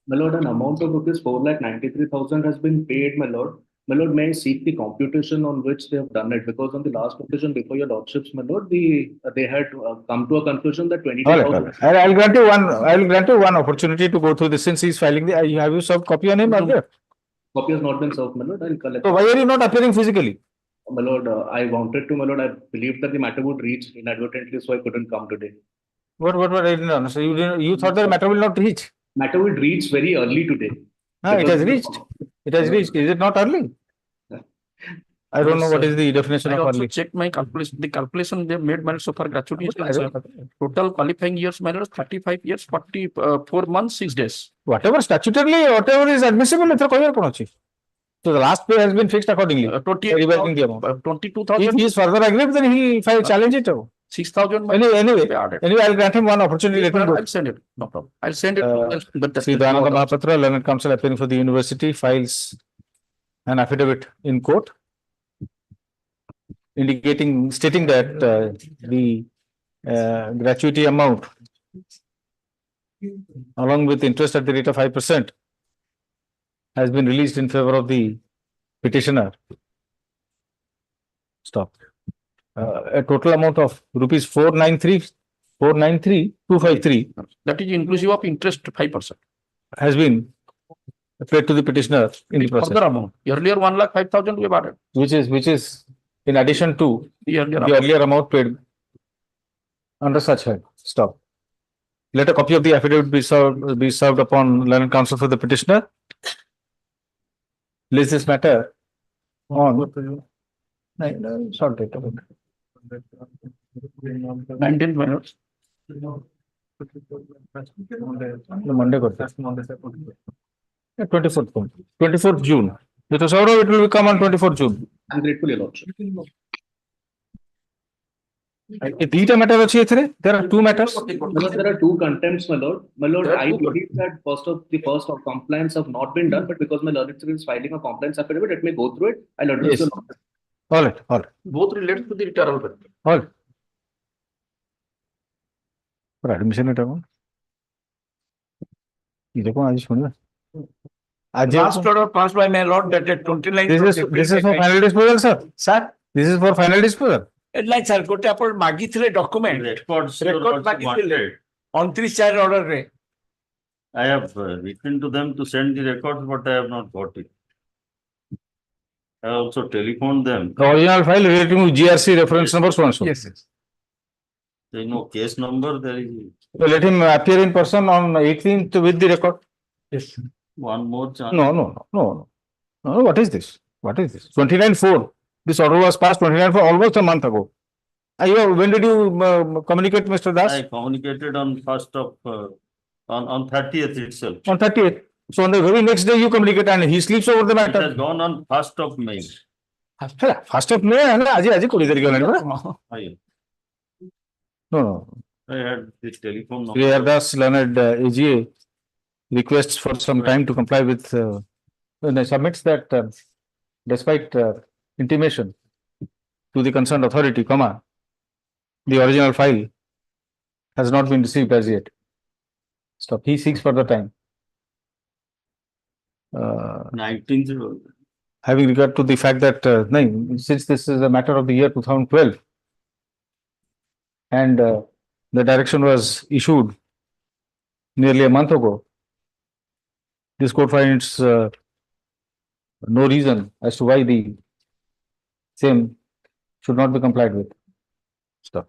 Speaker 13: My lord, an amount of rupees 4,93,000 has been paid, my lord. My lord, may I seek the computation on which they have done it? Because on the last occasion before your lordships, my lord, they had come to a conclusion that
Speaker 1: All right, all
Speaker 13: 22,000.
Speaker 1: right. I'll grant you one, I'll grant you one opportunity to go through this since he's filing the, have you served copy on him earlier?
Speaker 13: Copy has not been served, my lord. I'll collect.
Speaker 1: So why are you not appearing physically?
Speaker 13: My lord, I wanted to, my lord. I believed that the matter would reach inadvertently, so I couldn't come today.
Speaker 1: What I didn't understand. You thought the matter will not reach?
Speaker 13: Matter will reach very early today.
Speaker 1: It has reached. It has reached. Is it not early? I don't know what is the definition
Speaker 12: I
Speaker 1: of
Speaker 12: also
Speaker 1: early.
Speaker 12: checked my calculation. The calculation they made, my so far gratuity is total qualifying years, my lord, 35 years, 44 months, 6 days.
Speaker 1: Whatever statutorily, whatever is admissible, it's a so the last pay has been fixed accordingly.
Speaker 12: 22,000.
Speaker 1: If he is further aggrieved, then if I challenge it.
Speaker 12: 6,000.
Speaker 1: Anyway, I'll grant him one opportunity. Let him go.
Speaker 12: I'll send it. No problem. I'll send it.
Speaker 1: Sri Dayananda Mahapatra, Learned Counsel appearing for the university, files an affidavit in court stating that the gratuity amount along with interest at the rate of 5% has been released in favor of the petitioner. Stop. A total amount of rupees 493,253.
Speaker 12: That is inclusive of interest 5%.
Speaker 1: Has been paid to the petitioner in the process.
Speaker 12: Further amount. Earlier 1,05,000 we have added.
Speaker 1: Which is in addition to
Speaker 12: the
Speaker 1: earlier amount paid under such head. Stop. Let a copy of the affidavit be served upon Learned Counsel for the petitioner. List this matter on
Speaker 12: 19th minutes.
Speaker 1: Monday 24th June. It was out of it will come on 24th June.
Speaker 13: I'm grateful, your lordship.
Speaker 1: There are two matters.
Speaker 13: My lord, there are two contempts, my lord. My lord, I believe that the first of compliance have not been done, but because my lord is filing a compliance affidavit, let me go through it. I'll address
Speaker 1: Yes. All right.
Speaker 12: Both related to the return.
Speaker 1: All right. For admission it amount.
Speaker 9: Last order passed by my lord that at 29th.
Speaker 1: This is for final disposal, sir. Sir, this is for final disposal.
Speaker 9: Like sir, gote apor magithile document.
Speaker 6: Record
Speaker 9: magithile. 29 order re.
Speaker 6: I have written to them to send the records, but I have not got it. I also telephoned them.
Speaker 1: The original file relating to GRC reference number so and so.
Speaker 9: Yes.
Speaker 6: There is no case number. There is.
Speaker 1: So let him appear in person on 18th with the record.
Speaker 9: Yes.
Speaker 6: One more chance.
Speaker 1: No. What is this? 29/4. This order was passed 29/4 almost a month ago. When did you communicate, Mr. Das?
Speaker 6: I communicated on 30th itself.
Speaker 1: On 30th. So on the very next day you communicate and he sleeps over the
Speaker 6: It
Speaker 1: matter.
Speaker 6: has gone on 1st of May.
Speaker 1: 1st of May, aji kodi tarikhe No.
Speaker 6: I had this telephone
Speaker 1: Sri
Speaker 6: number.
Speaker 1: Das Learned AGA requests for some time to comply with, submits that despite intimation to the concerned authority, the original file has not been received as yet. Stop. He seeks further time.
Speaker 6: 19th.
Speaker 1: Having regard to the fact that since this is a matter of the year 2012 and the direction was issued nearly a month ago, this court finds no reason as to why the same should not be complied with. Stop.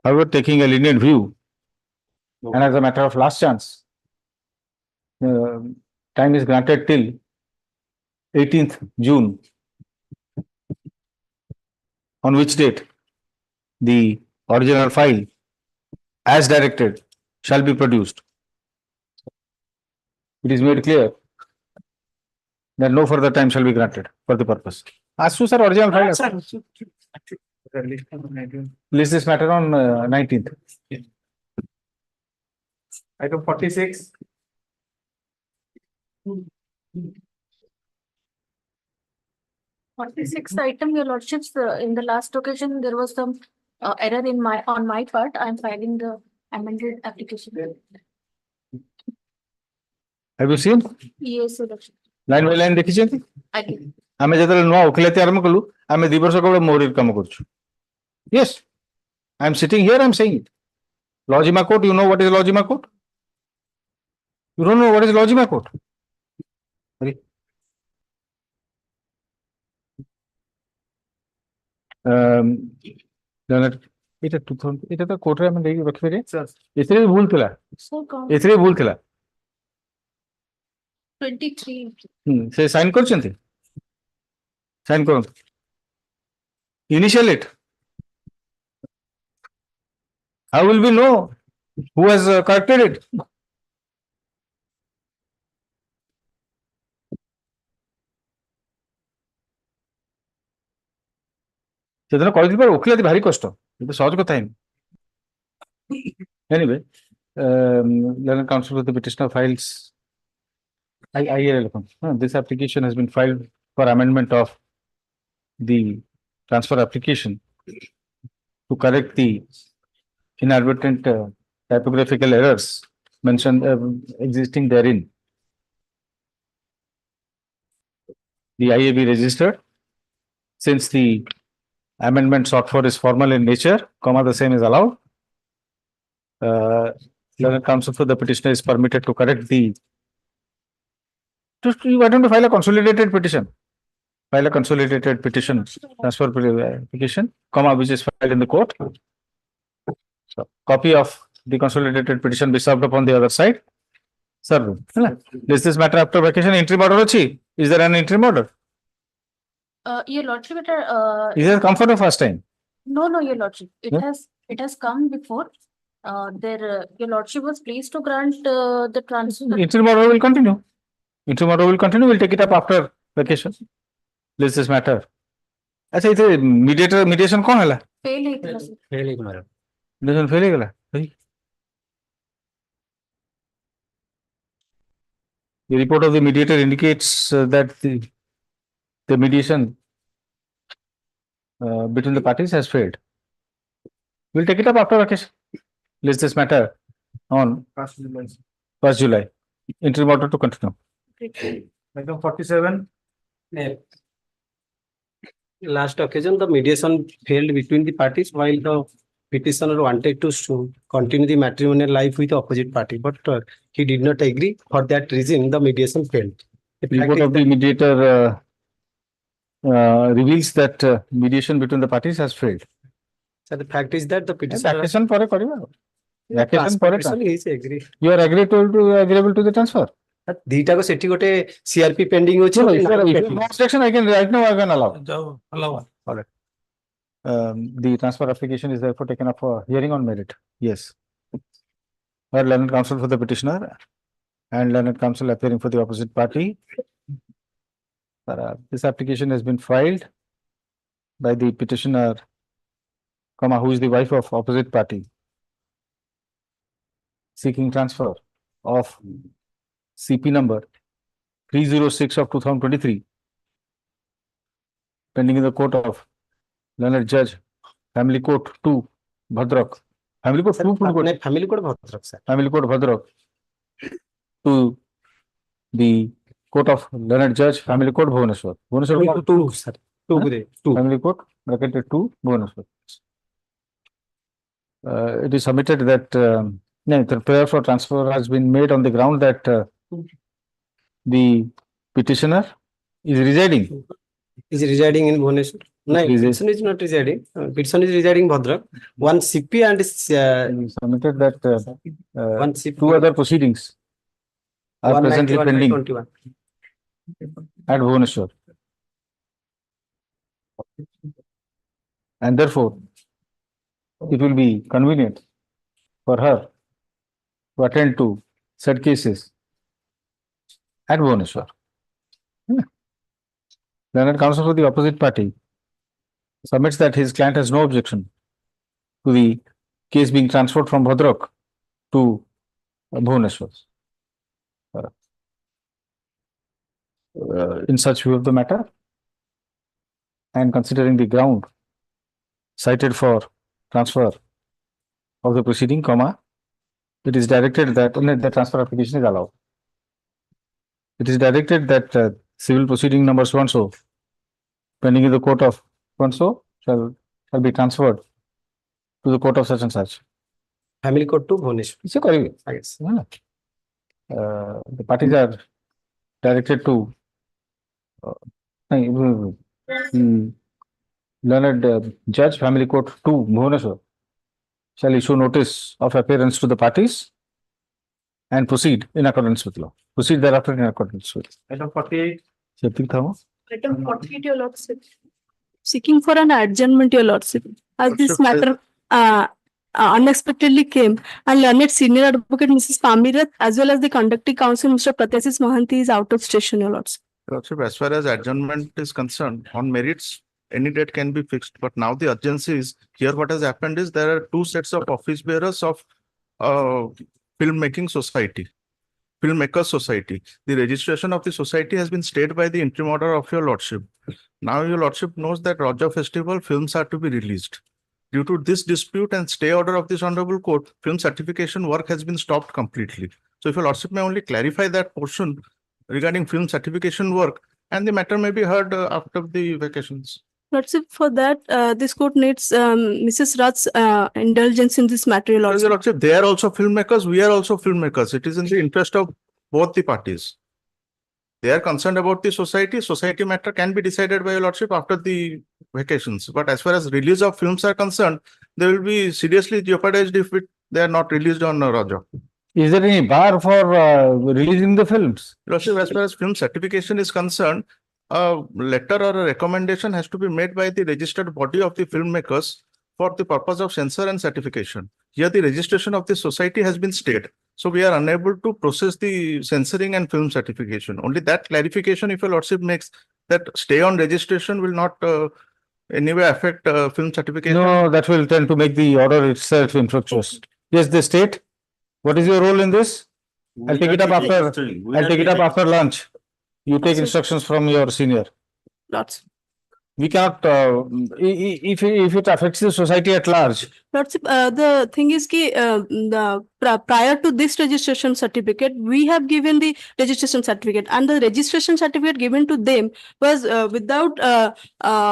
Speaker 1: However, taking a lenient view and as a matter of last chance, time is granted till 18th June, on which date the original file as directed shall be produced. It is made clear that no further time shall be granted for the purpose. As to sir, original file. List this matter on 19th.
Speaker 9: Item 46.
Speaker 14: Sixth item, your lordships, in the last occasion, there was some error on my part. I am filing the amended application.
Speaker 1: Have you seen?
Speaker 14: Yes, sir.
Speaker 1: Line by line ଦେଖିଛନ୍ତି?
Speaker 14: Aଜ୍ଞା.
Speaker 1: ଆମେ ଯେତେବେଳେ ନୂଆ ଓକିଲାତି ଆରମ୍ଭ କଲୁ ଆମେ 2 ବର୍ଷ କେବଳ ମୋରିର କାମ କରୁଛୁ. Yes, I am sitting here, I am saying it. Logima court, you know what is Logima court? You don't know what is Logima court? Sorry. এটা 2000 এটা ତ କୋର୍ଟରେ ଆମେ ନେଇକି ରଖିପାରିବା ଏଥିରେ ବି ଭୁଲ ଥିଲା ଏଥିରେ ବି ଭୁଲ ଥିଲା
Speaker 14: 23.
Speaker 1: ସେ ସାଇନ୍ କରିଛନ୍ତି ସାଇନ୍ କରନ୍ତୁ initial it. How will we know who has corrected it? ସେଦିନ କହିଥିଲି ଓକିଲାତି ଭାରି କଷ୍ଟ କିନ୍ତୁ ସହଜ କଥା ହେଇନି anyway learned counsel of the petitioner files this application has been filed for amendment of the transfer application to correct the inadvertent typographical errors mentioned existing therein. The IAB registered since the amendment sought for is formal in nature, the same is allowed. Learned counsel for the petitioner is permitted to correct the. Why don't you file a consolidated petition? File a consolidated petition, transfer application, which is filed in the court. So, copy of the consolidated petition be served upon the other side. Sir, is this matter after vacation interim order? Is there an interim order?
Speaker 14: Your lordship,
Speaker 1: Is it come for the first time?
Speaker 14: no, your lordship.
Speaker 1: Yeah.
Speaker 14: It has come before. Your lordship was pleased to grant the transfer.
Speaker 1: Interim order will continue. Interim order will continue. We'll take it up after vacation. This matter. अच्छा इथे mediation कौन है ला?
Speaker 14: Fail ହେଇଥିଲା sir.
Speaker 1: Mediation fail ହେଇଗଲା. The report of the mediator indicates that the mediation between the parties has failed. We'll take it up after vacation. List this matter on 1st July. Interim order to continue.
Speaker 5: Item 47. Last occasion, the mediation failed between the parties while the petitioner wanted to continue the matrimonial life with the opposite party, but he did not agree. For that reason, the mediation failed. The
Speaker 1: report of the mediator reveals that mediation between the parties has failed.
Speaker 5: So the fact is that the petitioner
Speaker 1: Vacation ପରେ କରିବା vacation ପରେ
Speaker 5: is agree.
Speaker 1: You are agreeable to the transfer.
Speaker 5: ଦିଟାକ ସେଠି ଗୋଟେ CRP pending ଅଛି.
Speaker 1: No, if you have no objection, I can right now I can allow.
Speaker 5: Allow.
Speaker 1: All right. The transfer application is therefore taken up for hearing on merit. Yes. Or learned counsel for the petitioner and learned counsel appearing for the opposite party. This application has been filed by the petitioner, who is the wife of opposite party, seeking transfer of CP number 306 of 2023, pending in the court of learned judge, family court 2, Bhadrak. Family court 2,
Speaker 5: family court Bhadrak, sir.
Speaker 1: Family court Bhadrak to the court of learned judge, family court Bhubaneswar. Bhubaneswar
Speaker 5: 2, sir. 2.
Speaker 1: Family court bracketed 2, Bhubaneswar. It is submitted that the prayer for transfer has been made on the ground that the petitioner is residing.
Speaker 5: Is residing in Bhubaneswar? No, petition is not residing. Petition is residing in Bhadrak. One CP and
Speaker 1: submitted that
Speaker 5: one CP.
Speaker 1: 2 other proceedings are presently pending
Speaker 5: 21.
Speaker 1: at Bhubaneswar. And therefore, it will be convenient for her to attend to said cases at Bhubaneswar. Learned counsel for the opposite party submits that his client has no objection to the case being transferred from Bhadrak to Bhubaneswar. In such view of the matter, and considering the ground cited for transfer of the proceeding, it is directed that only the transfer application is allowed. it is directed that civil proceeding number so and so pending in the court of so and so shall be transferred to the court of such and such.
Speaker 5: Family court to Bhubaneswar.
Speaker 1: It's a correct.
Speaker 5: Yes.
Speaker 1: The parties are directed to learned judge, family court to Bhubaneswar shall issue notice of appearance to the parties and proceed in accordance with law. Proceed thereafter in accordance with.
Speaker 9: Item 48.
Speaker 14: Item 48, your lordship. Seeking for an adjournment, your lordship, as this matter unexpectedly came and learned senior advocate Mrs. Pamirat as well as the conducting counsel Mr. Pratyasis Mohanty is out of station, your lordship.
Speaker 16: Lordship, as far as adjournment is concerned, on merits, any date can be fixed, but now the urgency is here. What has happened is there are two sets of office bearers of filmmaking society, filmmakers society. The registration of the society has been stayed by the interim order of your lordship. Now your lordship knows that Raja Festival films are to be released. Due to this dispute and stay order of this honorable court, film certification work has been stopped completely. So if your lordship may only clarify that portion regarding film certification work, and the matter may be heard after the vacations.
Speaker 14: Lordship, for that, this court needs Mrs. Rat's indulgence in this matter, your
Speaker 16: Your lordship, they are also filmmakers, we are also filmmakers. It is in the interest of both the parties. They are concerned about the society matter can be decided by your lordship after the vacations. But as far as release of films are concerned, they will be seriously jeopardized if they are not released on Raja.
Speaker 1: Is there any bar for releasing the films?
Speaker 16: Your lordship, as far as film certification is concerned, a letter or a recommendation has to be made by the registered body of the filmmakers for the purpose of censor and certification. Here the registration of the society has been stayed. So we are unable to process the censoring and film certification. Only that clarification, if your lordship makes, that stay on registration will not anyway affect film certification.
Speaker 1: No, that will tend to make the order itself infructuous. Yes, the state. What is your role in this? I'll take it up after lunch. You take instructions from your senior.
Speaker 14: Lordship.
Speaker 1: We cannot, if it affects the society at large.
Speaker 14: Lordship, the thing is ki, prior to this registration certificate, we have given the registration certificate, and the registration certificate given to them was without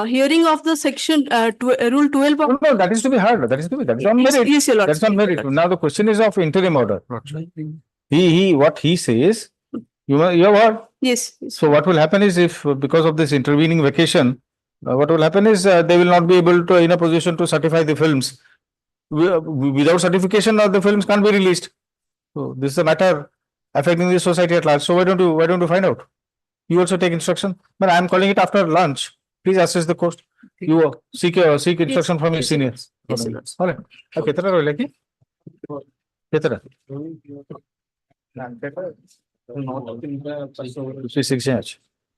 Speaker 14: hearing of the section rule 12.
Speaker 1: No, that is to be heard. That is on merit.
Speaker 14: Yes, your lordship.
Speaker 1: That's on merit. Now the question is of interim order. What he says, you have heard.
Speaker 14: Yes.
Speaker 1: So what will happen is, if because of this intervening vacation, what will happen is they will not be able to in a position to certify the films. Without certification, the films can't be released. So this is a matter affecting the society at large. So why don't you find out? You also take instruction. But I am calling it after lunch. Please assess the cost. You seek instruction from your seniors.
Speaker 14: Yes,
Speaker 1: All right. Okay.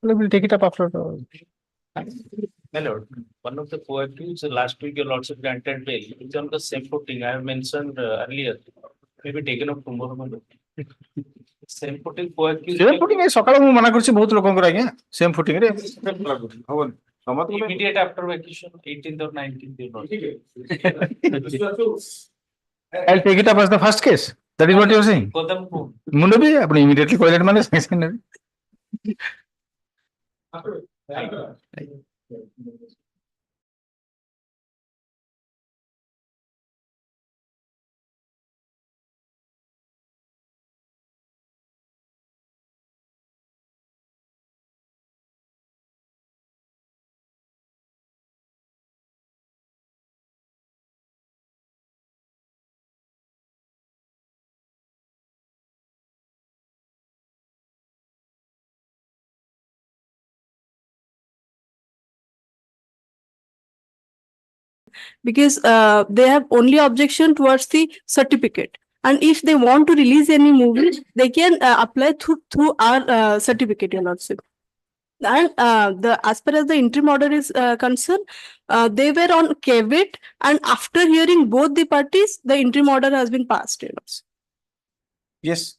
Speaker 1: We'll take it up after.
Speaker 4: My lord, one of the co-accused last week your lordship granted bail. It's on the same footing I have mentioned earlier. Maybe taken up tomorrow. My lord. Same footing co-accused.
Speaker 1: Same footing है सकाळ मु मना करछि बहुत लोकन को आज्ञा same footing रे हवन
Speaker 4: Immediate after vacation 18th or 19th your lordship.
Speaker 1: I'll take it up as the first case. That is what you are saying. मुंडे भी अपने immediately कोइलेट माने sanction
Speaker 14: because they have only objection towards the certificate, and if they want to release any movie, they can apply through our certificate, your lordship. And as far as the interim order is concerned, they were on caveat, and after hearing both the parties, the interim order has been passed, your lordship.
Speaker 16: Yes.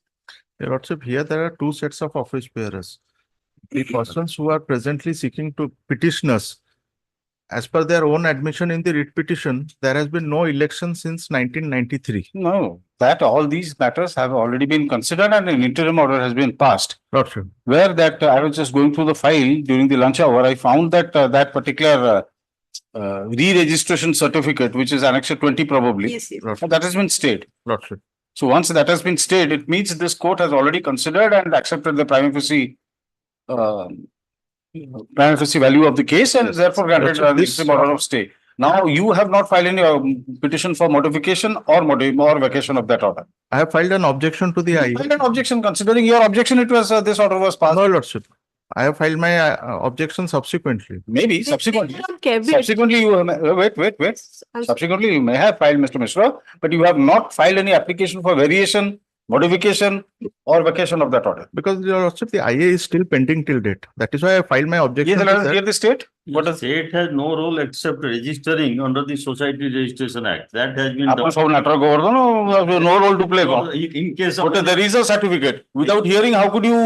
Speaker 16: Your lordship, here there are two sets of office bearers. The persons who are presently seeking to petitioners, as per their own admission in the writ petition, there has been no election since 1993.
Speaker 6: No,
Speaker 1: that all these matters have already been considered and an interim order has been passed.
Speaker 16: Lordship.
Speaker 1: Where that I was just going through the file during the lunch hour, I found that that particular re-registration certificate, which is Annexure 20 probably,
Speaker 14: Yes, yes.
Speaker 1: that has been stayed.
Speaker 16: Lordship.
Speaker 1: So once that has been stayed, it means this court has already considered and accepted the prima facie value of the case and therefore granted
Speaker 16: Lordship,
Speaker 1: an
Speaker 16: this-
Speaker 1: interim order of stay. Now you have not filed any petition for modification or vacation of that order.
Speaker 16: I have filed an objection to the IA.
Speaker 1: Filed an objection, considering your objection, it was this order was passed.
Speaker 16: No, Lordship. I have filed my objection subsequently.
Speaker 1: Maybe subsequently.
Speaker 14: Caveat.
Speaker 1: Subsequently, you wait. Subsequently, you may have filed, Mr. Mishra, but you have not filed any application for variation, modification, or vacation of that order.
Speaker 16: Because Your Lordship, the IA is still pending till date. That is why I filed my objection.
Speaker 1: Yes,
Speaker 16: to
Speaker 1: let us
Speaker 16: that.
Speaker 1: hear the state.
Speaker 8: What the state has no role except registering under the Society Registration Act. That has been
Speaker 1: Upon
Speaker 8: done.
Speaker 1: some matter no role to play.
Speaker 8: In case of.
Speaker 1: But there is a certificate. Without hearing, how could you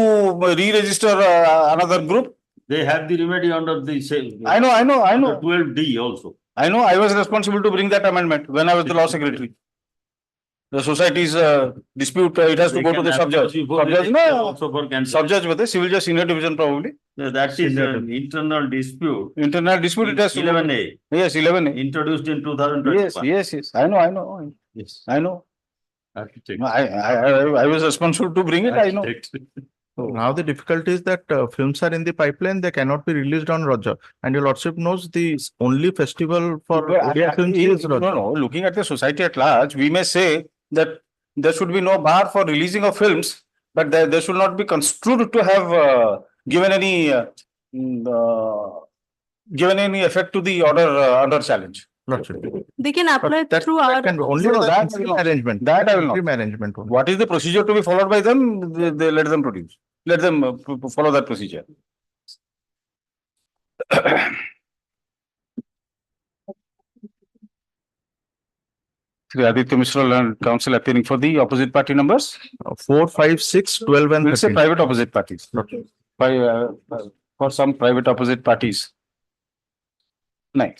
Speaker 1: re-register another group?
Speaker 8: They have the remedy under the same.
Speaker 1: I know.
Speaker 8: 12D also.
Speaker 1: I know. I was responsible to bring that amendment when I was the law secretary. The society's dispute, it has to
Speaker 8: They
Speaker 1: go to
Speaker 8: can
Speaker 1: the sub-judge.
Speaker 8: approach you for
Speaker 1: Sub-judge,
Speaker 8: the-
Speaker 1: no.
Speaker 8: also for cancellation.
Speaker 1: Sub-judge with the civil judge senior division probably.
Speaker 8: That is an internal dispute.
Speaker 1: Internal dispute, it has to.
Speaker 8: 11A.
Speaker 1: Yes, 11A.
Speaker 8: Introduced in 2021.
Speaker 1: Yes. I know.
Speaker 8: Yes.
Speaker 1: I know.
Speaker 8: I have to check.
Speaker 1: I was responsible to bring it, I know.
Speaker 16: Now the difficulty is that films are in the pipeline, they cannot be released on Raja. And Your Lordship knows the only festival for Odia films is Raja.
Speaker 1: No, looking at the society at large, we may say that there should be no bar for releasing of films, but there should not be construed to have given any effect to the order under challenge.
Speaker 14: They can apply through our.
Speaker 16: Only
Speaker 1: No, that
Speaker 16: the
Speaker 1: I will not.
Speaker 16: arrangement.
Speaker 1: That I will not.
Speaker 16: Arrangement.
Speaker 1: What is the procedure to be followed by them? They let them produce. Let them follow that procedure. Sri Aditya Mishra and counsel appearing for the opposite party numbers.
Speaker 16: 4, 5, 6, 12 and
Speaker 1: We'll say
Speaker 16: 13.
Speaker 1: private opposite parties. For some private opposite parties. No.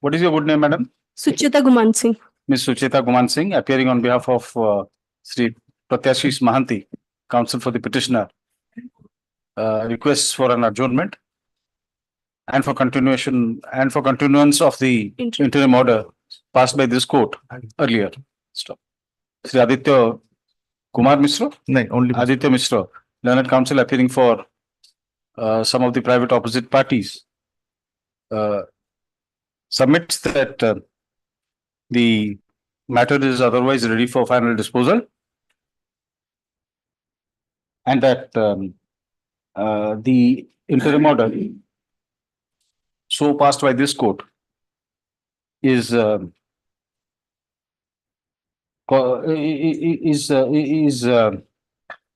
Speaker 1: What is your good name, madam?
Speaker 14: Sucheta Guman Singh.
Speaker 1: Ms. Sucheta Guman Singh, appearing on behalf of Sri Pratyashis Mahanti, counsel for the petitioner, requests for an adjournment and for continuance of the interim order passed by this court earlier. Stop. Sri Aditya Kumar Mishra?
Speaker 16: No, only
Speaker 1: Aditya Mishra, learned counsel appearing for some of the private opposite parties, submits that the matter is otherwise ready for final disposal and that the interim order so passed by this court is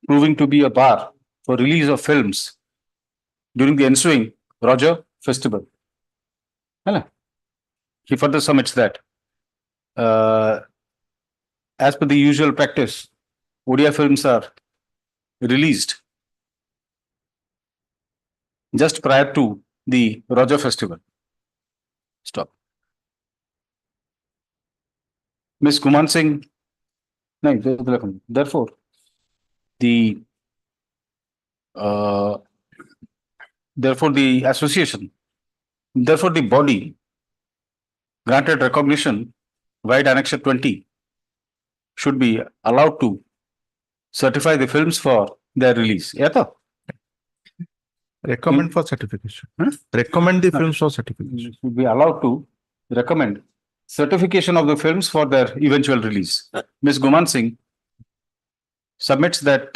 Speaker 1: proving to be a bar for release of films during the ensuing Roger festival. He further submits that as per the usual practice, Odia films are released just prior to the Roger festival. Stop. Ms. Guman Singh, therefore, the association, therefore the body granted recognition via Annexure 20 should be allowed to certify the films for their release.
Speaker 16: Recommend for certification. Recommend the films for certification.
Speaker 1: Should be allowed to recommend certification of the films for their eventual release. Ms. Guman Singh submits that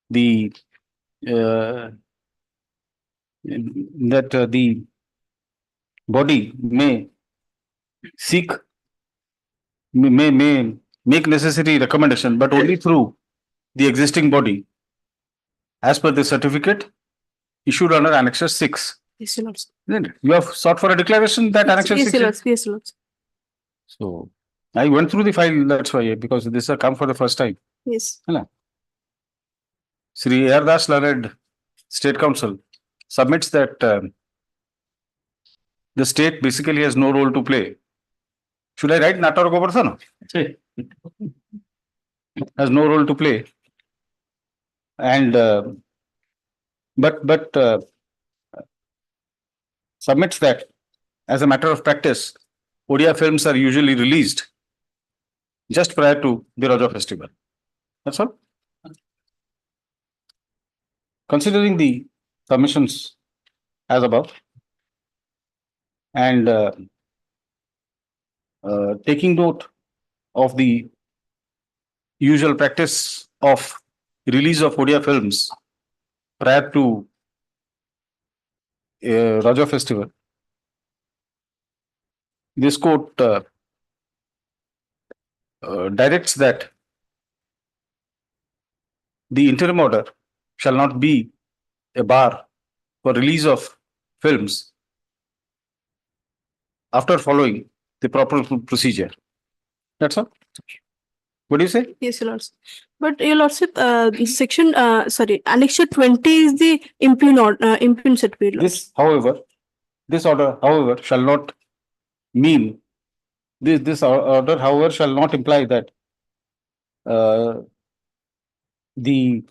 Speaker 1: the body may make necessary recommendation, but only through the existing body as per the certificate issued under Annexure 6.
Speaker 14: Yes, Your Lordship.
Speaker 1: Isn't it? You have sought for a declaration that Annexure 6.
Speaker 14: Yes, Your Lordship. Yes, Your Lordship.
Speaker 1: So I went through the file, that's why, because this has come for the first time.
Speaker 14: Yes.
Speaker 1: Sri Ardas Lared State Council submits that the state basically has no role to play. Should I write Natar Govardhan? has no role to play. And but submits that as a matter of practice, Odia films are usually released just prior to the Raja festival. That's all. Considering the submissions as above and taking note of the usual practice of release of Odia films prior to Raja festival, this court directs that the interim order shall not be a bar for release of films after following the proper procedure. That's all. What do you say?
Speaker 7: Yes, Your Lordship. But Your Lordship, section, Annexure 20 is the impugn certificate.
Speaker 1: This, however, this order, however, shall not mean this order, however, shall not imply that the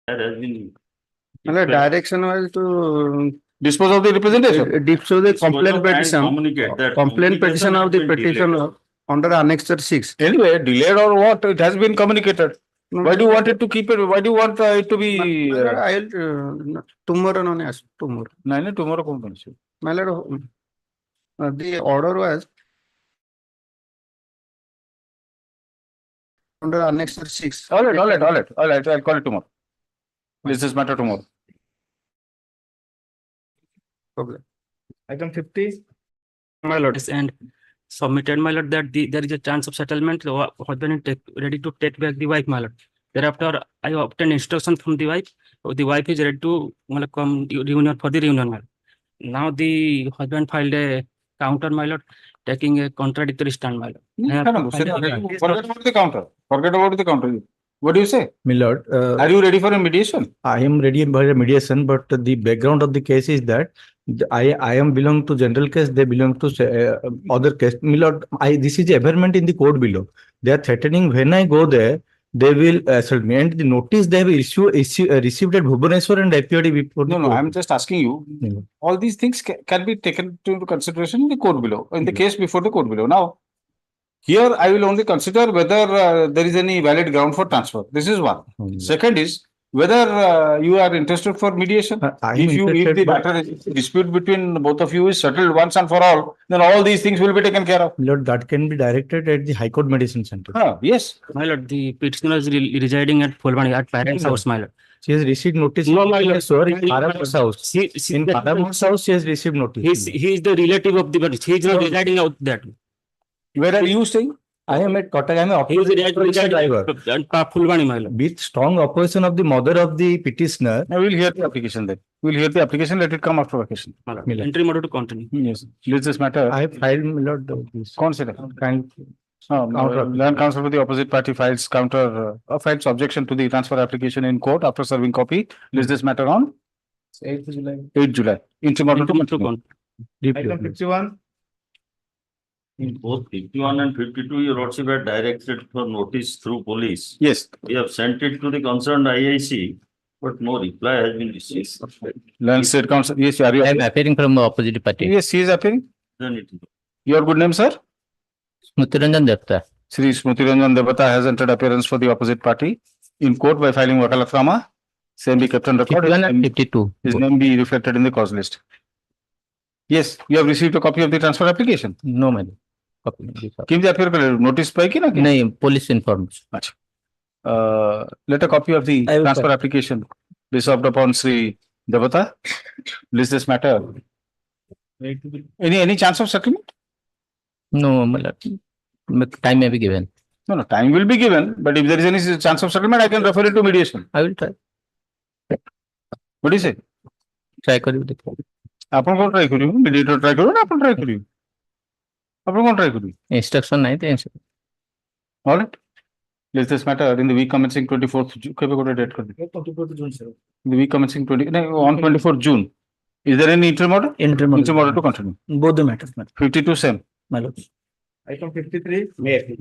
Speaker 8: That has been.
Speaker 5: Direction was to
Speaker 1: dispose of the representation.
Speaker 5: dispose the complaint petition.
Speaker 8: Communicate that.
Speaker 5: Complaint petition of the
Speaker 8: has been
Speaker 5: petition
Speaker 8: delayed.
Speaker 5: under Annexure 6.
Speaker 1: Anyway, delayed or what? It has been communicated. Why do you want it to keep it? Why do you want it to be?
Speaker 5: I'll tomorrow no ask tomorrow.
Speaker 1: No, tomorrow come.
Speaker 5: My lord, the order was under Annexure 6.
Speaker 1: All right. I'll call it tomorrow. This matter tomorrow.
Speaker 5: Problem.
Speaker 9: Item 50.
Speaker 22: My lord, and submitted, my lord, that there is a chance of settlement. The husband is ready to take back the wife, my lord. Thereafter, I obtained instruction from the wife. The wife is ready to come reunion for the reunion, my lord. Now the husband filed a counter, my lord, taking a contradictory stand, my lord.
Speaker 1: Forget about the counter. Forget about the counter. What do you say?
Speaker 23: My lord,
Speaker 1: are you ready for a mediation?
Speaker 23: I am ready for a mediation, but the background of the case is that I am belong to general case, they belong to other case. My lord, this is aberrament in the code below. They are threatening when I go there, they will assault me. And the notice they have received at Bhubaneswar and appeared before.
Speaker 1: No, I'm just asking you. All these things can be taken into consideration in the code below, in the case before the code below. Now, here I will only consider whether there is any valid ground for transfer. This is one. Second is whether you are interested for mediation. If the matter is dispute between both of you is settled once and for all, then all these things will be taken care of.
Speaker 23: Lord, that can be directed at the High Court Mediation Center.
Speaker 1: Yes.
Speaker 22: My lord, the petitioner is residing at Fulbani at parents' house, my lord.
Speaker 23: She has received notice.
Speaker 22: No, my lord.
Speaker 23: In Paramount's house. In Paramount's house, she has received notice.
Speaker 22: He is the relative of the, but he is not residing out there.
Speaker 1: Where are you staying?
Speaker 23: I am at Kotak. I am a driver.
Speaker 22: Fulbani, my lord.
Speaker 23: With strong opposition of the mother of the petitioner.
Speaker 1: I will hear the application then. We'll hear the application. Let it come after vacation.
Speaker 22: Entry order to continue.
Speaker 1: Yes. Please this matter.
Speaker 23: I have filed, my lord.
Speaker 1: Land counsel for the opposite party files files objection to the transfer application in court after serving copy. List this matter on
Speaker 9: 8th July.
Speaker 1: 8 July. Interim order to continue.
Speaker 9: Item 51.
Speaker 8: In both 51 and 52, your lordship had directed for notice through police.
Speaker 1: Yes.
Speaker 8: We have sent it to the concerned IIC, but no reply has been received.
Speaker 1: Land State Council. Yes, are you?
Speaker 24: I am appearing from the opposite party.
Speaker 1: Yes, he is appearing.
Speaker 8: Then it is.
Speaker 1: Your good name, sir?
Speaker 24: Smrutiranjan Devta.
Speaker 1: Sri Smrutiranjan Devta has entered appearance for the opposite party in court by filing Vakalatnama. Same be kept on record.
Speaker 24: 51 and 52.
Speaker 1: His name be reflected in the cause list. Yes, you have received a copy of the transfer application.
Speaker 24: No, madam.
Speaker 1: Kim appear notice by ki na?
Speaker 24: No, police informed.
Speaker 1: Let a copy of the transfer application be served upon Sri Devata. List this matter Any chance of settlement?
Speaker 24: No, time may be given.
Speaker 1: No, time will be given, but if there is any chance of settlement, I can refer it to mediation.
Speaker 24: I will try.
Speaker 1: What do you say?
Speaker 24: Try karibu dekho.
Speaker 1: ଆପଣ କଣ try କରିବେ? Mediator try କରିବେ ନା ଆପଣ try କରିବେ? ଆପଣ କଣ try କରିବେ?
Speaker 24: Instruction ନାହିଁ ତ
Speaker 1: All right. Let this matter in the week commencing 24th June. କେବେ ଗୋଟେ date କରିବେ?
Speaker 9: 24th June, sir.
Speaker 1: The week commencing on 24th June. Is there any interim order? Interim order to continue.
Speaker 15: Both the matters, madam.
Speaker 1: 52 same.
Speaker 15: My lord.
Speaker 9: Item 53.
Speaker 2: May I?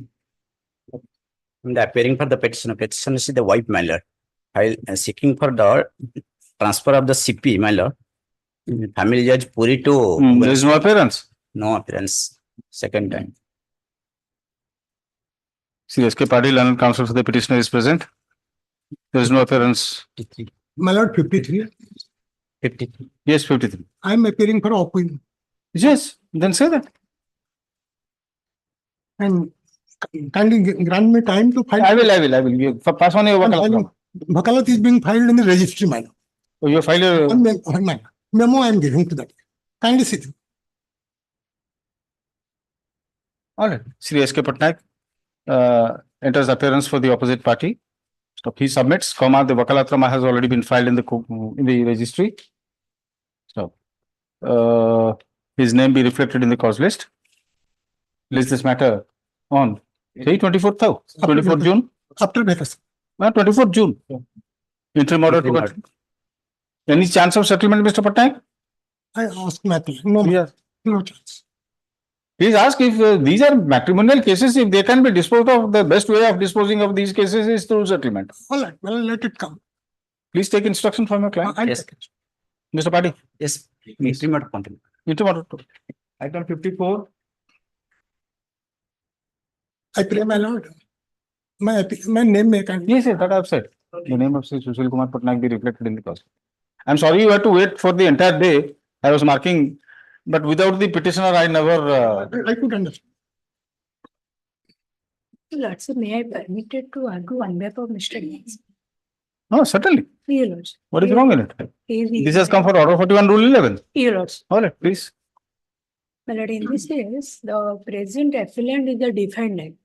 Speaker 2: In the appearing for the petitioner is the wife, my lord. While seeking for the transfer of the CP, my lord. Family judge Puri to.
Speaker 1: There is no appearance.
Speaker 2: No appearance. Second time.
Speaker 1: CSK Party Learned Counsel for the petitioner is present. There is no appearance.
Speaker 11: My lord, 53.
Speaker 2: 53.
Speaker 1: Yes, 53.
Speaker 11: I am appearing for opinion.
Speaker 1: Yes, then say that.
Speaker 11: And kindly grant me time to file.
Speaker 1: I will. You pass on your wakalat.
Speaker 11: Wakalat is being filed in the registry, my lord.
Speaker 1: Oh, you file your
Speaker 11: memo I am giving to that. Kindly sit.
Speaker 1: All right. Sri S.K. Patnaik enters appearance for the opposite party. So he submits, the Vakalatrama has already been filed in the registry. So his name be reflected in the cause list. List this matter on 24th June.
Speaker 11: After breakfast.
Speaker 1: 24th June. Interim order to continue. Any chance of settlement, Mr. Patnaik?
Speaker 11: I asked Matthew. No, no chance.
Speaker 1: Please ask if these are matrimonial cases, if they can be disposed of, the best way of disposing of these cases is through settlement.
Speaker 11: All right, well, let it come.
Speaker 1: Please take instruction from your client.
Speaker 2: Yes.
Speaker 1: Mr. Padi.
Speaker 2: Yes. Interim order continue.
Speaker 1: Interim order.
Speaker 9: Item 54.
Speaker 11: I pray, my lord. My name may can.
Speaker 1: Yes, that I have said. The name of Sri Sushil Kumar Patnaik be reflected in the cause. I'm sorry you had to wait for the entire day. I was marking, but without the petitioner, I never.
Speaker 11: I could understand.
Speaker 19: Lords, may I permitted to argue on behalf of Mr. Nance?
Speaker 1: No, certainly.
Speaker 19: Your Lords.
Speaker 1: What is wrong in it? This has come for Order 41, Rule 11.
Speaker 19: Your Lords.
Speaker 1: All right, please.
Speaker 19: My lord, in this case, the present appellant is the defendant.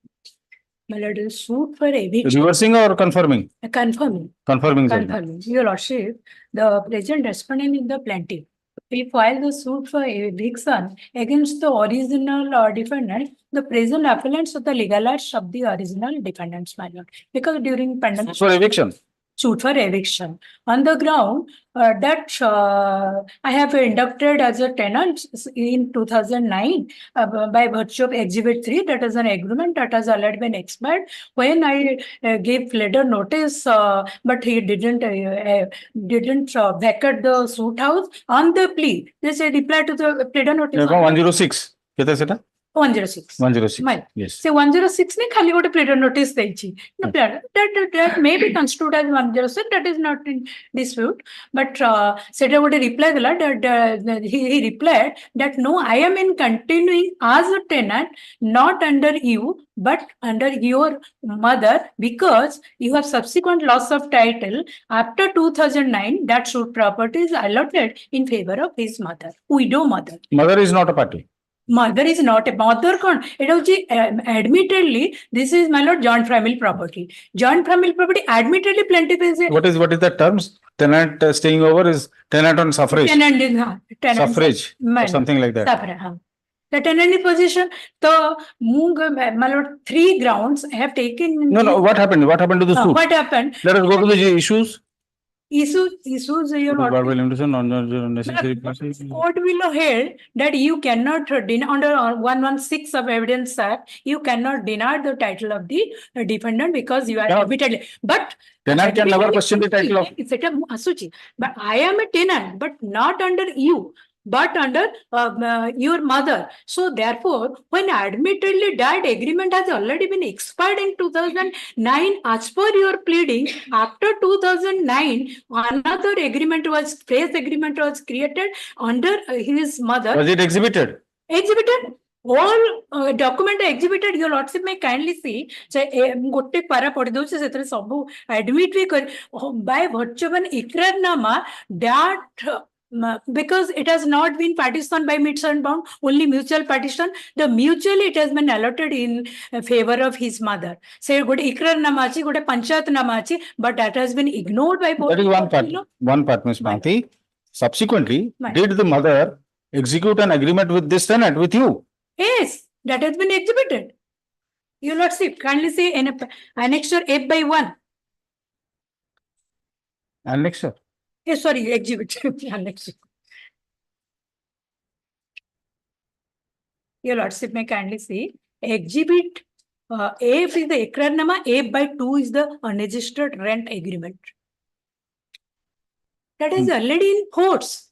Speaker 19: My lord, the suit for eviction.
Speaker 1: Reversing or confirming?
Speaker 19: Confirming.
Speaker 1: Confirming.
Speaker 19: Confirming. Your Lordship, the present respondent is the plaintiff. We file the suit for eviction against the original defendant, the present appellants of the legal rights of the original defendants, my lord. Because during pandemic.
Speaker 1: For eviction.
Speaker 19: Suit for eviction on the ground that I have inducted as a tenant in 2009 by virtue of Exhibit 3, that is an agreement that has already been expired. When I gave letter notice, but he didn't vacate the suit house on the plea. They say reply to the pleader notice.
Speaker 1: 106.
Speaker 19: 106.
Speaker 1: 106. Yes.
Speaker 19: So 106 ne khali gote pleader notice dechi. No pleader that may be construed as 106. That is not in dispute. But seta gote reply dela that he replied that no, I am in continuing as a tenant, not under you, but under your mother, because you have subsequent loss of title after 2009. That suit property is allotted in favor of his mother, widow mother.
Speaker 1: Mother is not a party.
Speaker 19: Mother is not a mother. Admittedly, this is my lord joint family property. Joint family property, admittedly, plaintiff is a.
Speaker 1: What is that terms? Tenant staying over is tenant on suffrage.
Speaker 19: Tenant is tenant.
Speaker 1: Suffrage or something like that.
Speaker 19: Suffrage, the tenant in position. So, my lord, 3 grounds I have taken.
Speaker 1: No. What happened? What happened to the suit?
Speaker 19: What happened?
Speaker 1: Let us go to the issues.
Speaker 19: Issues your
Speaker 1: Court will
Speaker 19: held that you cannot deny under 116 of Evidence Act, you cannot deny the title of the defendant because you are admittedly. But
Speaker 1: tenant can never question the title of.
Speaker 19: But I am a tenant, but not under you, but under your mother. So therefore, when admittedly that agreement has already been expired in 2009, as per your pleading, after 2009, another agreement was, fresh agreement was created under his mother.
Speaker 1: Was it exhibited?
Speaker 19: Exhibited. All document exhibited. Your lordship may kindly see. Gotte para padi doche setre sabu admit we kar by virtue of an ikrar nama that Because it has not been partitioned by mids and bound, only mutual partition. The mutually it has been allotted in favor of his mother. Say good ikrar namachi, good panchayat namachi, but that has been ignored by both.
Speaker 1: That is one part. One part, Ms. Bhanti. Subsequently, did the mother execute an agreement with this tenant, with you?
Speaker 19: Yes, that has been exhibited. Your Lordship, kindly say in annexure F by 1.
Speaker 1: Annexure.
Speaker 19: Yes, sorry, exhibit. Annexure. Your Lordship, may kindly see exhibit F is the Ikrarnama, F by 2 is the unregistered rent agreement. That is already in force.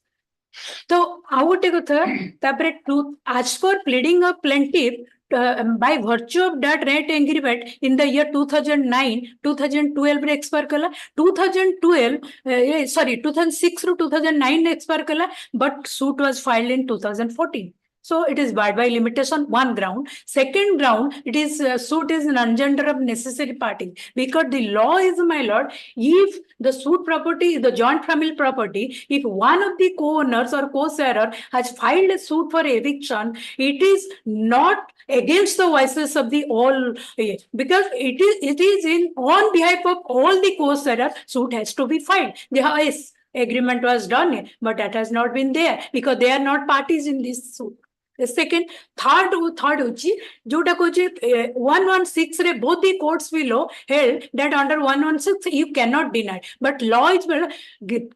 Speaker 19: So, how would you to as for pleading of plaintiff by virtue of that rent agreement in the year 2009, 2012 expire kala, 2012, 2006 to 2009 expire kala, but suit was filed in 2014. So it is barred by limitation, one ground. Second ground, it is suit is an ungender of necessary party, because the law is, my lord, if the suit property is the joint family property, if one of the co-owners or co-sharer has filed a suit for eviction, it is not against the wishes of the all, because it is in on behalf of all the co-sharer, suit has to be filed. Yes, agreement was done, but that has not been there because they are not parties in this suit. The second, third, jota koche 116 re both the courts below held that under 116 you cannot deny. But law is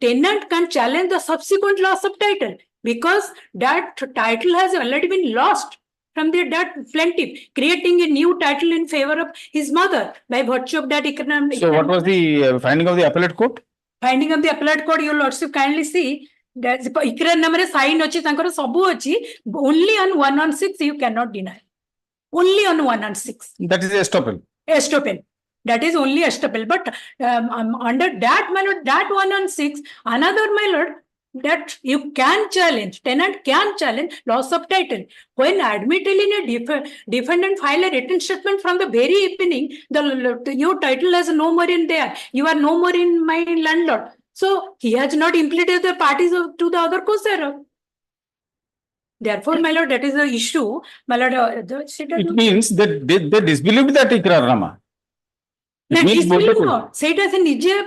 Speaker 19: tenant can challenge the subsequent loss of title because that title has already been lost from that plaintiff, creating a new title in favor of his mother by virtue of that economic.
Speaker 1: So what was the finding of the appellate court?
Speaker 19: Finding of the appellate court, your lordship kindly see. Ikrar number sign ochi tankara sabu ochi, only on 116 you cannot deny. Only on 116.
Speaker 1: That is estoppel.
Speaker 19: Estoppel. That is only estoppel. But under that, my lord, that 116, another, my lord, that you can challenge, tenant can challenge loss of title. When admitted in a defendant file a written statement from the very evening, your title is no more in there. You are no more in my landlord. So he has not implicated the parties to the other co-sharer. Therefore, my lord, that is the issue. My lord,
Speaker 1: it means that they disbelieved that ikrarnama.
Speaker 19: It means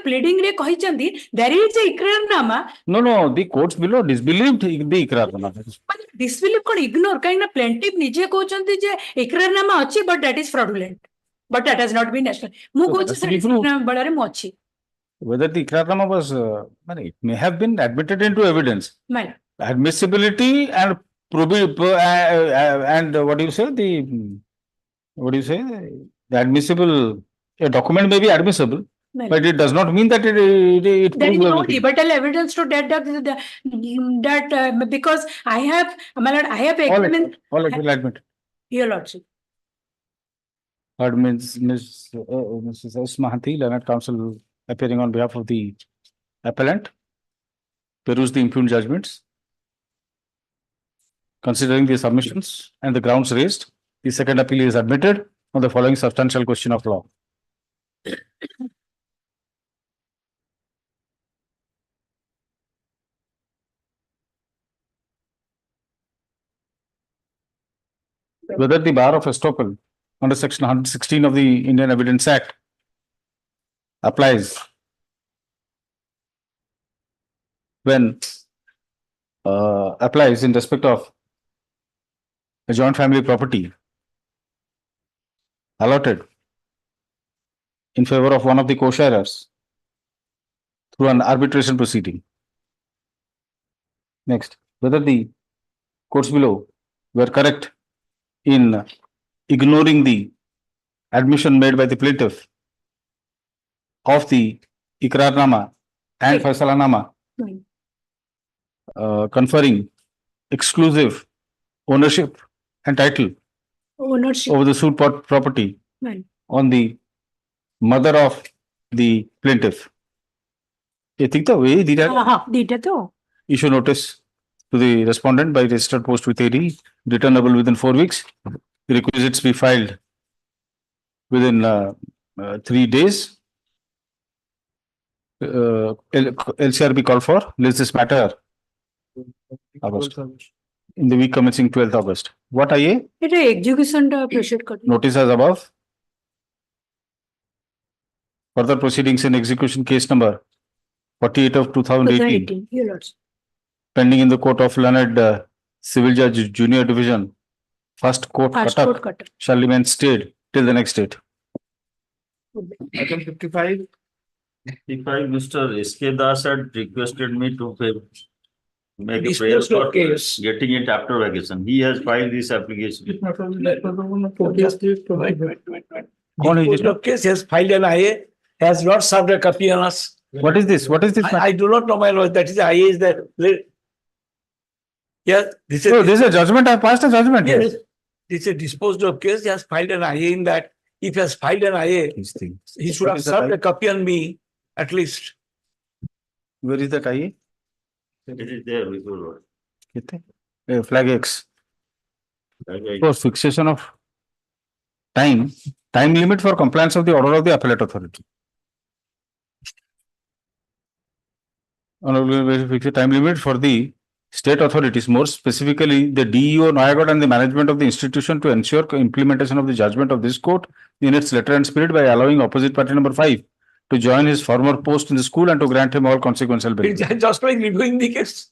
Speaker 19: pleading re kahichandi, there is a ikrarnama.
Speaker 1: No, the courts below disbelieved the ikrarnama.
Speaker 19: Disbelieve kon ignore kind of plaintiff nije kochandi je ikrarnama achi, but that is fraudulent. But that has not been national. Mu kochi balare mu achi.
Speaker 1: Whether the ikrarnama was, it may have been admitted into evidence.
Speaker 19: My
Speaker 1: admissibility and and what do you say? The admissible, a document may be admissible, but it does not mean that it
Speaker 19: there is no rebuttal evidence to that because I have, my lord, I have examined.
Speaker 1: All it will admit.
Speaker 19: Your lordship.
Speaker 1: Heard Mrs. S. Mahanti, Learned Counsel, appearing on behalf of the appellant, peruse the impugned judgments. Considering the submissions and the grounds raised, the second appeal is admitted on the following substantial question of law. Whether the bar of estoppel under section 116 of the Indian Evidence Act applies when applies in respect of a joint family property allotted in favor of one of the co-sharers through an arbitration proceeding. Next, whether the courts below were correct in ignoring the admission made by the plaintiff of the ikrarnama and faisalanama conferring exclusive ownership and title over the suit property on the mother of the plaintiff. Issue notice to the respondent by registered post with AD, returnable within 4 weeks. The requisites be filed within 3 days. LCR be called for. List this matter August. In the week commencing 12th August. What IA?
Speaker 19: এটা execution টা proceed করে
Speaker 1: Notice as above. Further proceedings in execution case number 48 of 2018
Speaker 19: 2018 your lordship.
Speaker 1: pending in the court of learned civil judge junior division. First court
Speaker 19: First
Speaker 1: Cuttack
Speaker 19: court Cuttack.
Speaker 1: shall remain stayed till the next date.
Speaker 9: Item 55.
Speaker 8: If I, Mr. S.K. Das had requested me to make a
Speaker 9: Disposed
Speaker 8: prayer
Speaker 9: of
Speaker 8: for
Speaker 9: case.
Speaker 8: getting it after vacation. He has filed this application.
Speaker 1: कौन है
Speaker 9: Disposed of case has filed an IA, has not served a copy on us.
Speaker 1: What is this? What is this?
Speaker 9: I do not know, my lord, that is IA is that. Yeah, this is.
Speaker 1: No, this is a judgment. I passed a judgment.
Speaker 9: Yes, this is a disposed of case, he has filed an IA in that. If he has filed an IA, he should
Speaker 1: What
Speaker 9: have
Speaker 1: is that
Speaker 9: served
Speaker 1: IA?
Speaker 9: a copy on me, at least.
Speaker 1: Where is that IA?
Speaker 8: It is there before. Lord.
Speaker 1: Flag X.
Speaker 8: Okay.
Speaker 1: For fixation of time limit for compliance of the order of the appellate authority. Honorable, fix a time limit for the state authorities, more specifically the DEO Noyagad and the management of the institution to ensure implementation of the judgment of this court in its letter and spirit by allowing opposite party number 5 to join his former post in the school and to grant him all consequential
Speaker 9: It's
Speaker 1: benefits.
Speaker 9: just like reviewing the case.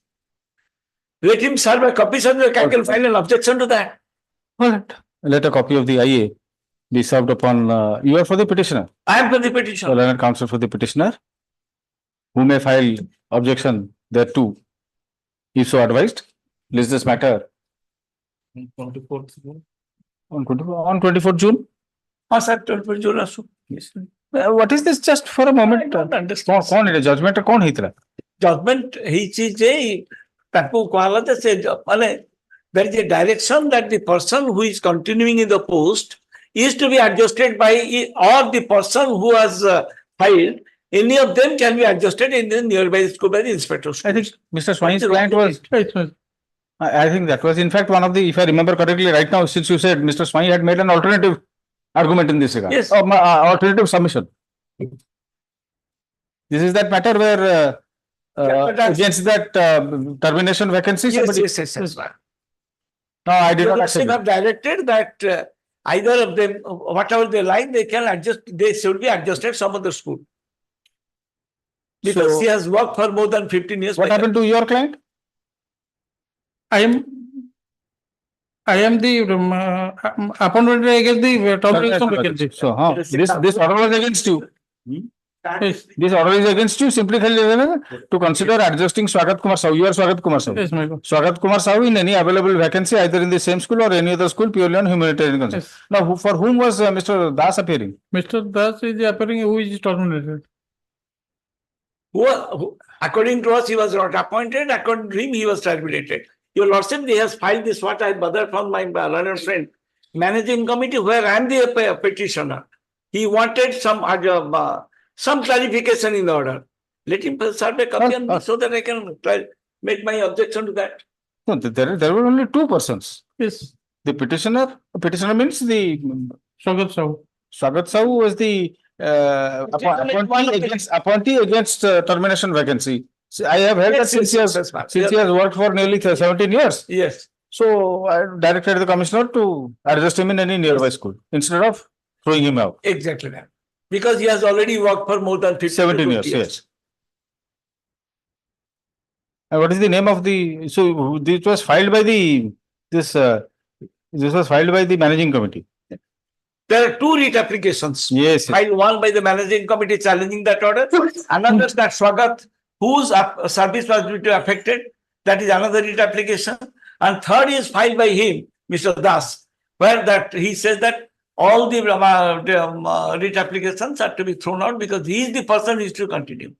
Speaker 9: Let him serve a copy, so I can file an objection to that.
Speaker 1: Let a copy of the IA be served upon, you are for the petitioner.
Speaker 9: I am for the petition.
Speaker 1: So learned counsel for the petitioner, who may file objection thereto, if so advised. List this matter
Speaker 9: 24th June.
Speaker 1: on 24th June.
Speaker 9: Sir, 24th June also.
Speaker 1: Yes. What is this? Just for a moment. कौन है judgment? कौन है इतना?
Speaker 9: Judgment, he is a, ताकू कहाला तो से माने there is a direction that the person who is continuing in the post is to be adjusted by or the person who has filed. Any of them can be adjusted in the nearby school by the inspector.
Speaker 1: I think Mr. Swami's client was. I think that was in fact one of the, if I remember correctly, right now, since you said Mr. Swami had made an alternative argument in this regard.
Speaker 9: Yes.
Speaker 1: Alternative submission. This is that matter where against that termination vacancy.
Speaker 9: Yes,
Speaker 1: somebody-
Speaker 9: yes.
Speaker 1: No, I did
Speaker 9: The
Speaker 1: not
Speaker 9: lordship
Speaker 1: accept.
Speaker 9: have directed that either of them, whatever they like, they can adjust, they should be adjusted some other school. Because
Speaker 1: So-
Speaker 9: he has worked for more than 15 years.
Speaker 1: What happened to your client?
Speaker 5: I am the appointed against the termination vacancy.
Speaker 1: So, this order was against you. This order is against you simply to consider adjusting Swagat Kumar Sahu. You are Swagat Kumar Sahu.
Speaker 5: Yes, my lord.
Speaker 1: Swagat Kumar Sahu in any available vacancy either in the same school or any other school purely on humanitarian concern.
Speaker 5: Yes.
Speaker 1: Now, for whom was Mr. Das appearing?
Speaker 5: Mr. Das is appearing who is terminated.
Speaker 9: According to us, he was not appointed. According to him, he was terminated. Your lordship, he has filed this, what I bothered from my learned friend, managing committee, where I am the petitioner. He wanted some clarification in the order. Let him serve a copy on me so that I can make my objection to that.
Speaker 1: No, there were only two persons.
Speaker 5: Yes.
Speaker 1: The petitioner means the
Speaker 5: Swagat Sahu.
Speaker 1: Swagat Sahu was the appointee against termination vacancy. See, I have held that since he has worked for nearly 17 years.
Speaker 9: Yes.
Speaker 1: So I directed the commissioner to adjust him in any nearby school instead of throwing him out.
Speaker 9: Exactly, ma'am. Because he has already worked for more than
Speaker 1: 17 years, yes. And what is the name of the, so this was filed by this was filed by the managing committee.
Speaker 9: There are two writ applications.
Speaker 1: Yes.
Speaker 9: Filed one by the managing committee challenging that order. Another is that Swagat, whose service was affected. That is another writ application. And third is filed by him, Mr. Das, where that he says that all the writ applications are to be thrown out because he is the person who is to continue.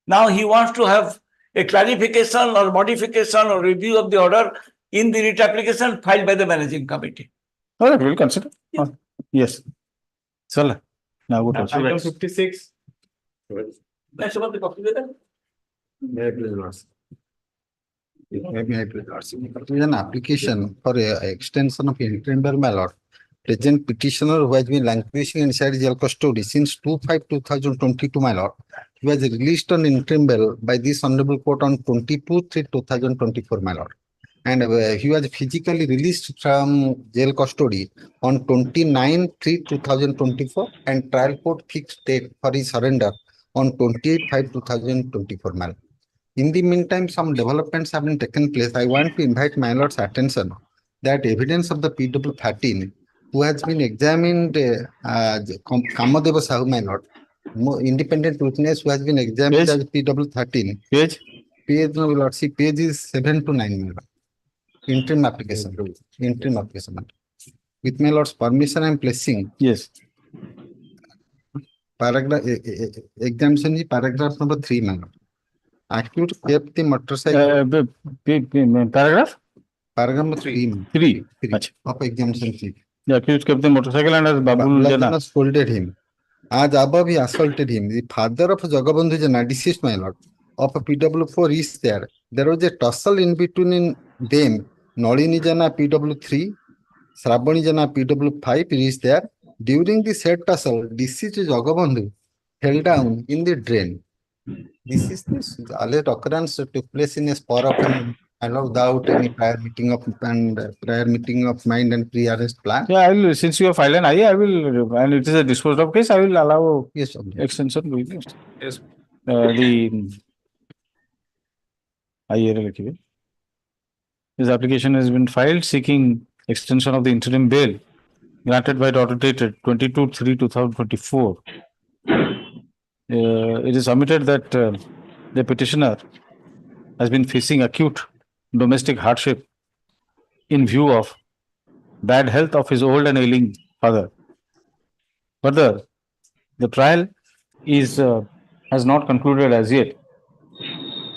Speaker 9: Now he wants to have a clarification or modification or review of the order in the writ application filed by the managing committee.
Speaker 1: All right, we'll consider. Yes. So now go to
Speaker 9: Item 56. That's about the copy with them.
Speaker 3: It is an application for extension of interim ballot present petitioner who has been languishing inside jail custody since 2/5/2022, my lord. He was released on interim bail by this honorable court on 22/3/2024, my lord. And he was physically released from jail custody on 29/3/2024, and trial court fixed date for his surrender on 28/5/2024, my lord. In the meantime, some developments have been taken place. I want to invite my lord's attention that evidence of the PW 13 who has been examined, Kamadeva Sahu, my lord, independent witness who has been examined as PW 13. Page, no, my lord, see, page is 7 to 9, my lord. Interim application. Interim application. With my lord's permission, I am placing. Yes. Paragraph, examination, paragraph number 3, my lord. Accused kept the motorcycle. Paragraph? Paragraph number 3. 3. Of examination 3. The accused kept the motorcycle and as Babu Jana scolded him. As above, he assaulted him. The father of Jagabandhu Jana, deceased, my lord, of PW4 is there. There was a tussle in between them. Nalini Jana PW3, Sravani Jana PW5 is there. During the said tussle, deceased Jagabandhu fell down in the drain. This is this alleged occurrence took place in a spur of an without any prior meeting of mind and pre-arrest plan. Yeah, I will, since you have filed an IA, I will, and it is a disposed of case, I will allow extension.
Speaker 17: Yes.
Speaker 3: The IA, his application has been filed seeking extension of the interim bail granted by the order dated 22/3/2024. It is submitted that the petitioner has been facing acute domestic hardship in view of bad health of his old and ailing father. Further, the trial is has not concluded as yet,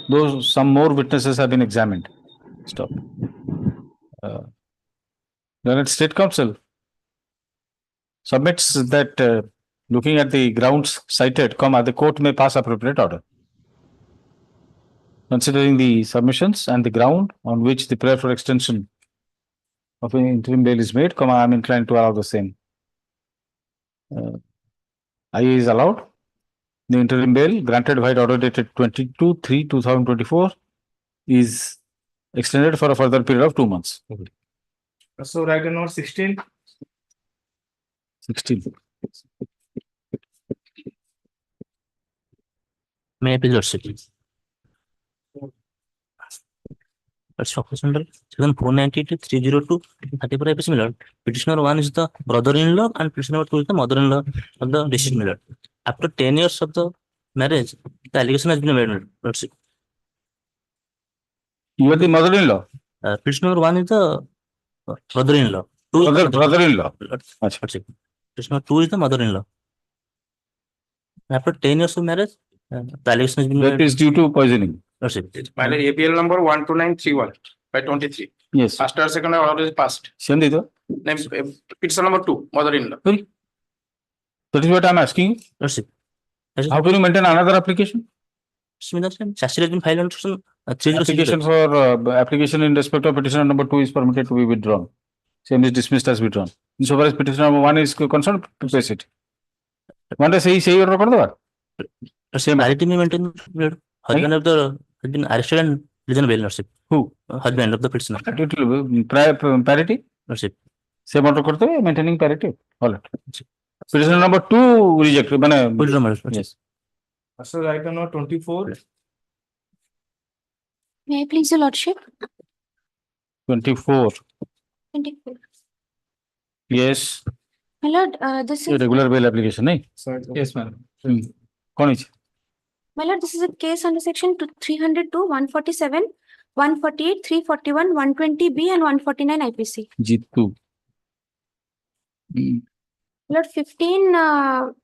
Speaker 3: though some more witnesses have been examined. Stop. Then State Council submits that looking at the grounds cited, the court may pass appropriate order. Considering the submissions and the ground on which the prayer for extension of an interim bail is made, I am inclined to allow the same. IA is allowed. The interim bail granted by the order dated 22/3/2024 is extended for a further period of 2 months.
Speaker 18: So right number 16.
Speaker 3: 16.
Speaker 4: May I please lordship? Section 492/302 34 IPC, my lord. Petitioner 1 is the brother-in-law and petitioner 2 is the mother-in-law of the deceased, my lord. After 10 years of the marriage, the allegation has been made, my lordship.
Speaker 3: You are the mother-in-law?
Speaker 4: Petitioner 1 is the brother-in-law.
Speaker 3: Brother-in-law.
Speaker 4: Petitioner 2 is the mother-in-law. After 10 years of marriage, the allegation has been made.
Speaker 3: That is due to poisoning.
Speaker 17: My lord, APL number 12931/23.
Speaker 3: Yes.
Speaker 17: First or second order is passed.
Speaker 3: Same dito.
Speaker 17: Name petition number 2, mother-in-law.
Speaker 3: That is what I am asking you.
Speaker 4: Lordship.
Speaker 3: How can you maintain another application?
Speaker 4: Chassis has been filed on section 306.
Speaker 3: Application for application in respect of petitioner number 2 is permitted to be withdrawn. Same is dismissed as withdrawn. Insofar as petitioner number 1 is concerned, place it. One day say order kar do.
Speaker 4: Same parity may maintain. Husband of the has been arrested and released on bail, lordship.
Speaker 3: Who?
Speaker 4: Husband of the petitioner.
Speaker 3: Parity?
Speaker 4: Lordship.
Speaker 3: Same order karte hai, maintaining parity. All right. Petitioner number 2 rejected. Yes.
Speaker 18: So right number 24.
Speaker 14: May I please, your lordship?
Speaker 3: 24.
Speaker 14: 24.
Speaker 3: Yes.
Speaker 14: My lord, this is
Speaker 3: Regular bail application, nahi?
Speaker 18: Yes, ma'am.
Speaker 3: Kaun is?
Speaker 14: my lord, this is a case under section 302, 147, 148, 341, 120B and 149 IPC.
Speaker 3: Jitu.
Speaker 14: Lord, 15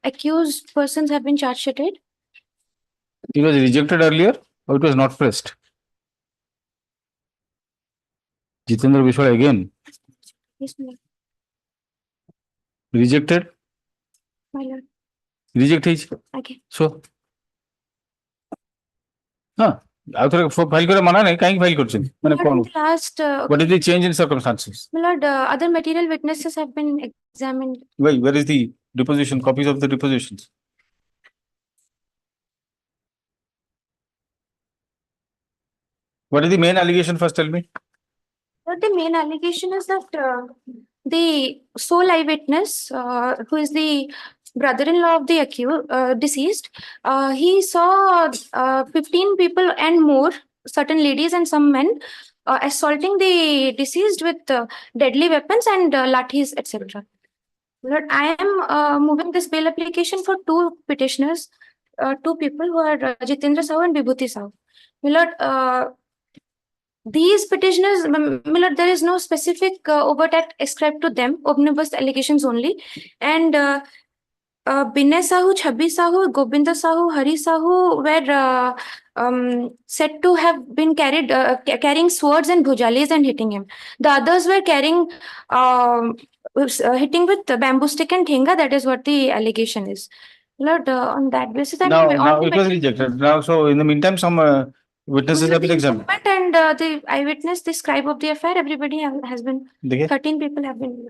Speaker 14: accused persons have been charge sheeted.
Speaker 3: It was rejected earlier or it was not pressed? Jitendra Vishwa again.
Speaker 14: Yes, my lord.
Speaker 3: Rejected?
Speaker 14: My lord.
Speaker 3: Reject is?
Speaker 14: Okay.
Speaker 3: So? Huh.
Speaker 1: आउथरे file करे मना नहीं काहे file करछन माने
Speaker 14: My
Speaker 1: कोन
Speaker 14: lord, last,
Speaker 1: what is the change in circumstances
Speaker 14: my lord, other material witnesses have been examined.
Speaker 1: where is the deposition copies of the depositions what is the main allegation first tell me
Speaker 14: But the main allegation is that the sole eyewitness, who is the brother-in-law of the deceased, he saw 15 people and more, certain ladies and some men, assaulting the deceased with deadly weapons and lathis, etc. Lord, I am moving this bail application for two petitioners, two people who are Jitendra Sahu and Vibhuti Sahu. My lord, these petitioners, my lord, there is no specific overt act ascribed to them, omnibus allegations only. And Binay Sahu, Chhabbi Sahu, Govinda Sahu, Hari Sahu were said to have been carrying swords and bhujalis and hitting him. The others were carrying hitting with the bamboo stick and thenga. That is what the allegation is. Lord, on that basis,
Speaker 1: now it was rejected now so in the meantime some witnesses have been examined
Speaker 14: and the eyewitness, the scribe of the affair, everybody has been, 13 people have been.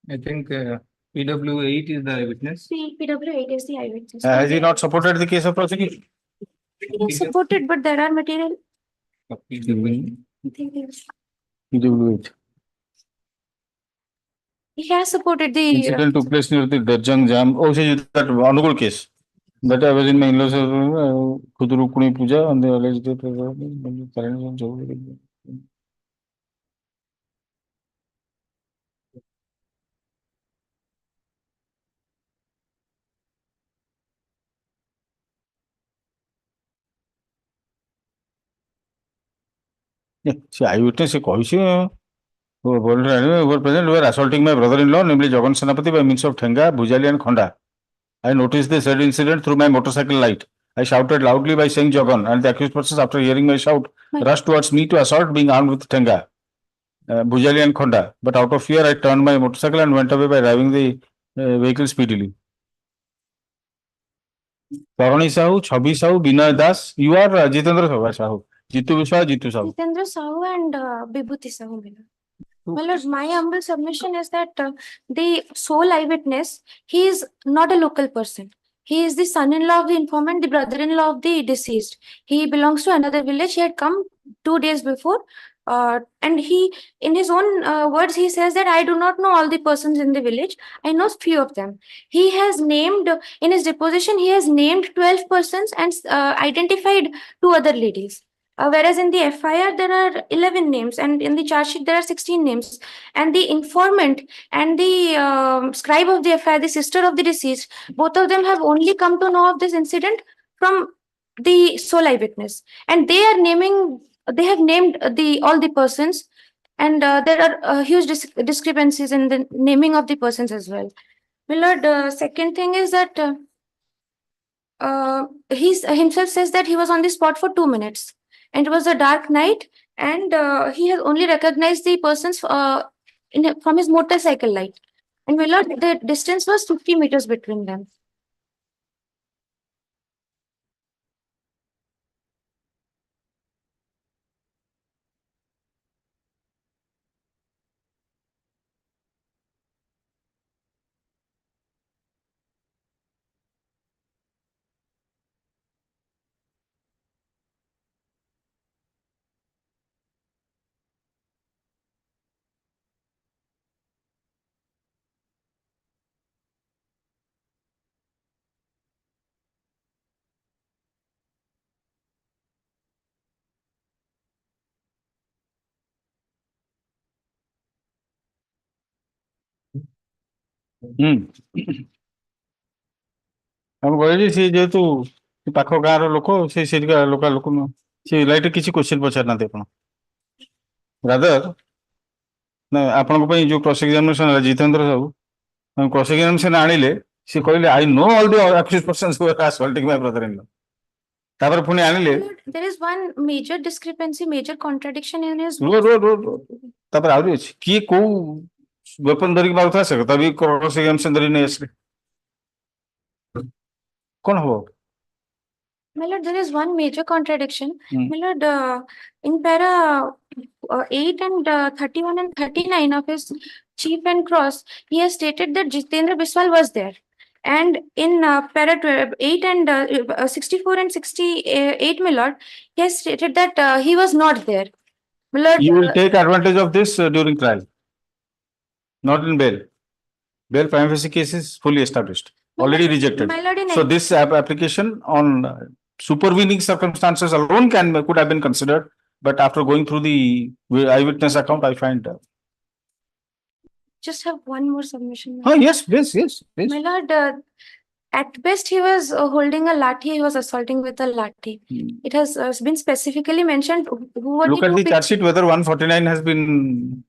Speaker 24: I think PW8 is the witness.
Speaker 14: PW8 is the eyewitness.
Speaker 1: has he not supported the case of prosecution
Speaker 14: He is supported, but there are material. I think
Speaker 1: PW8
Speaker 14: he has supported the
Speaker 1: incident took place near the Darjang Jam oh so that Anugul case that I was in my in-laws Kudurukuni Puja on the alleged see eyewitness se koisi who were present were assaulting my brother-in-law namely Jagan Senapati by means of thenga bhujali and khonda I noticed the said incident through my motorcycle light. I shouted loudly by saying Jagan, and the accused persons, after hearing my shout, rushed towards me to assault, being armed with thenga, bhujali and khonda. But out of fear, I turned my motorcycle and went away by driving the vehicle speedily. Tarani Sahu, Chhabbi Sahu, Binay Das, you are Jitendra Sahu, Jitu Sahu.
Speaker 14: Jitendra Sahu and Vibhuti Sahu. My lord, my humble submission is that the sole eyewitness, he is not a local person. He is the son-in-law of the informant, the brother-in-law of the deceased. He belongs to another village. He had come 2 days before. And he, in his own words, he says that I do not know all the persons in the village. I know few of them. He has named, in his deposition, he has named 12 persons and identified 2 other ladies. Whereas in the FIR, there are 11 names and in the charge sheet, there are 16 names. And the informant and the scribe of the FIR, the sister of the deceased, both of them have only come to know of this incident from the sole eyewitness. And they are naming, they have named all the persons, and there are huge discrepancies in the naming of the persons as well. My lord, second thing is that he himself says that he was on the spot for 2 minutes. And it was a dark night, and he has only recognized the persons from his motorcycle light. And my lord, the distance was 50 meters between them.
Speaker 1: I'm going to ଯେହେତୁ ପାଖ ଗାଁର ଲୋକ ସେ ସେଠିକା local ଲୋକ ନୁହଁ ସେ light କିଛି କ୍ୱେଶ୍ଚିନ୍ ପଚାରିନାହାନ୍ତି ଆପଣ ରାଦର ନା ଆପଣଙ୍କ ପାଇଁ ଯୋଉ କ୍ରସ୍ ଏକ୍ସାମିନେସନ ହେଲା ଜିତେନ୍ଦ୍ର ସାହୁ କ୍ରସ୍ ଏକ୍ସାମିନେସନ ଆଣିଲେ ସେ କହିଲେ I know all the accused persons who are assaulting my brother-in-law ତାପରେ ପୁଣି ଆଣିଲେ
Speaker 14: There is one major discrepancy, major contradiction in his.
Speaker 1: ତାପରେ ଆହୁରି ଅଛି କିଏ କୋଉ ୱେପନ ଧରିକି ମାରୁଥିଲା ସେ କଥା ବି କ୍ରସ୍ ଏକ୍ସାମିନେସନ ଧରି ନେଇ ଆସିଲେ କଣ ହବ
Speaker 14: My lord, there is one major contradiction.
Speaker 1: Hmm.
Speaker 14: My lord, in para 8 and 31 and 39 of his chief and cross, he has stated that Jitendra Biswal was there. And in para 8 and 64 and 68, my lord, he has stated that he was not there. My lord,
Speaker 1: You will take advantage of this during trial. Not in bail. Bail prima facie case is fully established, already rejected.
Speaker 14: my lord, in
Speaker 1: So this application on supervening circumstances alone could have been considered, but after going through the eyewitness account, I find.
Speaker 14: just have one more submission.
Speaker 1: Oh yes, yes.
Speaker 14: My lord, at best he was holding a lathi, he was assaulting with a lathi. It has been specifically mentioned who were
Speaker 1: Look at the charge sheet whether 149 has been.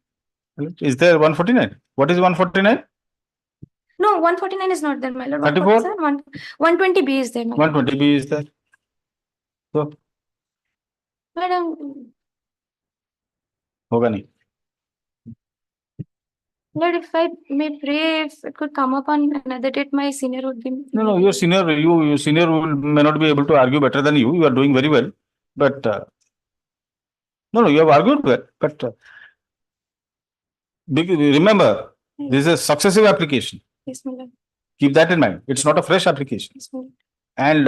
Speaker 1: Is there 149? What is 149?
Speaker 14: No, 149 is not there, my lord.
Speaker 1: 34?
Speaker 14: 120B is there, my lord.
Speaker 1: 120B is there. So,
Speaker 14: Madam,
Speaker 1: hoga nahi.
Speaker 14: Lord, if I may pray, if it could come up on another date, my senior would be.
Speaker 1: No, your senior may not be able to argue better than you. You are doing very well, but no, you have argued well. But remember, this is a successive application.
Speaker 14: Yes, my lord.
Speaker 1: Keep that in mind. It's not a fresh application.
Speaker 14: Yes, my lord.
Speaker 1: And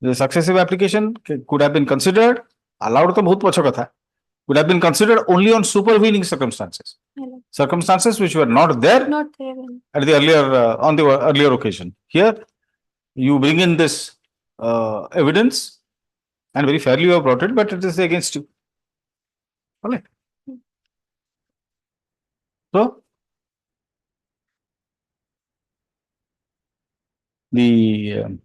Speaker 1: the successive application could have been considered, allowed to bahut pacha katha, could have been considered only on supervening circumstances.
Speaker 14: My lord.
Speaker 1: Circumstances which were not there
Speaker 14: Not there.
Speaker 1: at the earlier on the earlier occasion. Here, you bring in this evidence, and very fairly you have brought it, but it is against you. All right. So, the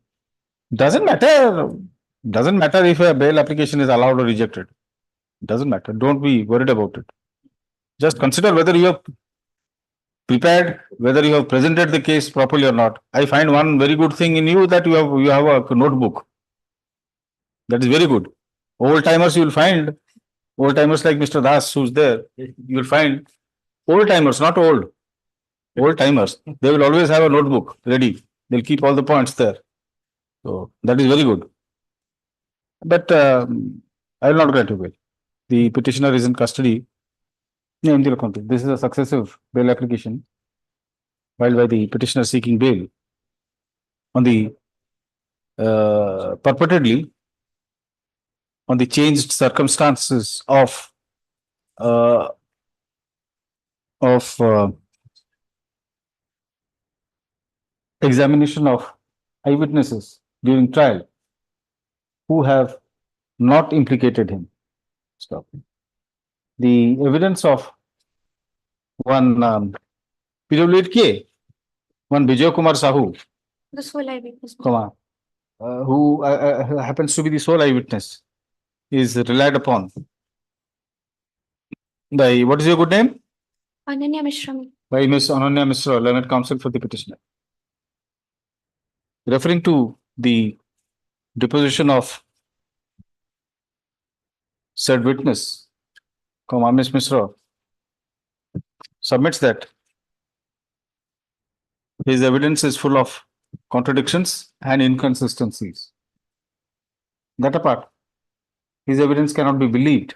Speaker 1: doesn't matter if a bail application is allowed or rejected. Doesn't matter. Don't be worried about it. Just consider whether you have prepared, whether you have presented the case properly or not. I find one very good thing in you that you have a notebook. That is very good. Old timers, you will find old timers like Mr. Das, who's there. You will find old timers, not old timers. They will always have a notebook ready. They'll keep all the points there. So that is very good. But I will not grant you bail. The petitioner is in custody. This is a successive bail application filed by the petitioner seeking bail on the purportedly on the changed circumstances of examination of eyewitnesses during trial who have not implicated him. Stop. The evidence of one PW8K, one Vijay Kumar Sahu,
Speaker 14: The sole eyewitness.
Speaker 1: who happens to be the sole eyewitness, is relied upon by, what is your good name?
Speaker 14: Ananya Mishra.
Speaker 1: By Ms. Hon'Ble Mishra, learned counsel for the petitioner. Referring to the deposition of said witness, Ms. Mishra submits that his evidence is full of contradictions and inconsistencies. That apart, his evidence cannot be believed.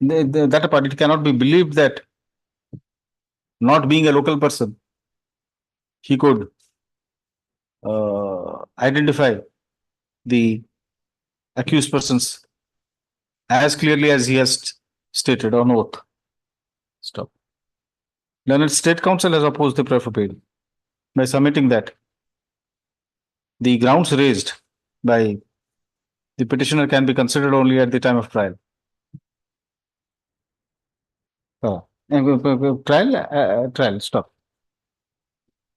Speaker 1: That apart, it cannot be believed that, not being a local person, he could identify the accused persons as clearly as he has stated on oath. Stop. Learned State Counsel has opposed the prayer for bail by submitting that the grounds raised by the petitioner can be considered only at the time of trial. Trial, stop.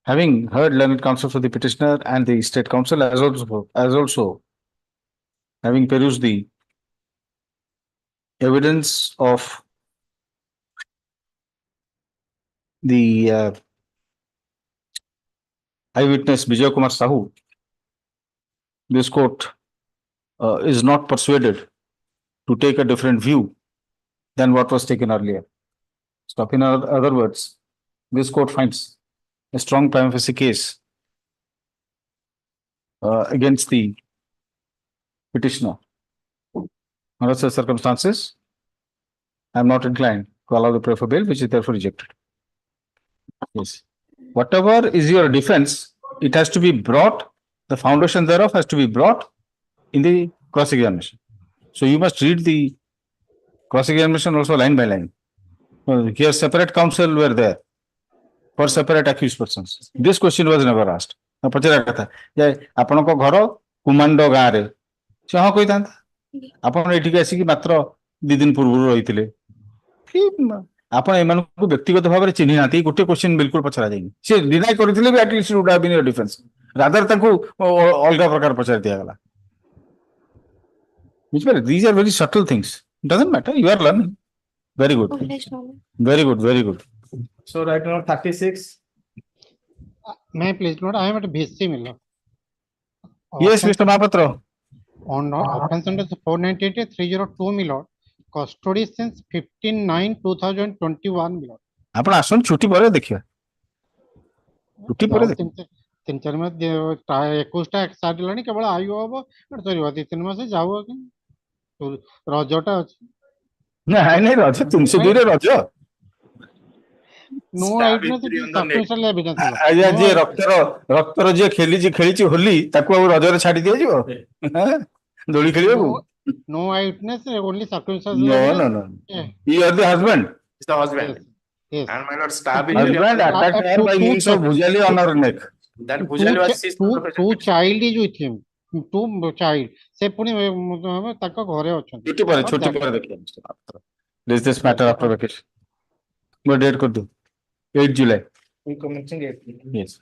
Speaker 1: Having heard learned counsel for the petitioner and the State Counsel, as also having perused the evidence of the eyewitness Vijay Kumar Sahu, this court is not persuaded to take a different view than what was taken earlier. Stop. In other words, this court finds a strong prima facie case against the petitioner. Under such circumstances, I am not inclined to allow the prayer for bail, which is therefore rejected. Yes. Whatever is your defense, it has to be brought, the foundation thereof has to be brought in the cross-examination. So you must read the cross-examination also line by line. Here separate counsel were there for separate accused persons. This question was never asked. पचरा कथा जे आपनक घर कुमांड गाँ रे से हाँ कही था आपण एठिक आसिक मात्र 2 दिन पूर्व रही आपण एमानकु व्यक्तिगत भाव में चिन्ह ना गोटे क्वेश्चन बिल्कुल पचरा जाए से डिनाई करथिले भी at least would have been your defence rather ताकू अलग प्रकार पचर दिया गला these are very subtle things. Doesn't matter, you are learning. Very good. Very good, very good.
Speaker 18: So right now 36.
Speaker 10: May I please note, I am at BC Miller.
Speaker 1: Yes, Mr. Mahapatra.
Speaker 10: On offense under 498-302 Miller, custody since 15/9/2021 Miller.
Speaker 1: आपण आसन छुट्टी पर देखिए छुट्टी पर
Speaker 10: तीन चार मास 21टा Exide लानी केवल आयु हबो सॉरी 2-3 मास जाऊ कि रजटा अछि
Speaker 1: नहीं नहीं रज 302 रे रज
Speaker 10: नो आइटनेस सब्सटेंशियल एविडेंस
Speaker 1: आज जे रक्तर जे खेली होली ताको रजरे छाडी दिया जिवो दोली खेलिबो
Speaker 10: no witness only substantial
Speaker 1: no you are the husband.
Speaker 17: It's the husband.
Speaker 10: Yes.
Speaker 17: And my lord, stab
Speaker 1: husband attacked her by means of bhujali on her neck.
Speaker 17: That bhujali was seized from the
Speaker 10: two child is with him. Two child. Se puni takka ghare achon.
Speaker 1: Chutti par dekhiye Mr. Mahapatra. This matter after vacation. But date kar do 8 July.
Speaker 18: We commencing 8.
Speaker 1: Yes.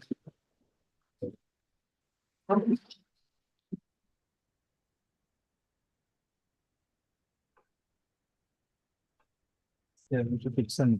Speaker 18: Yeah, we should fix and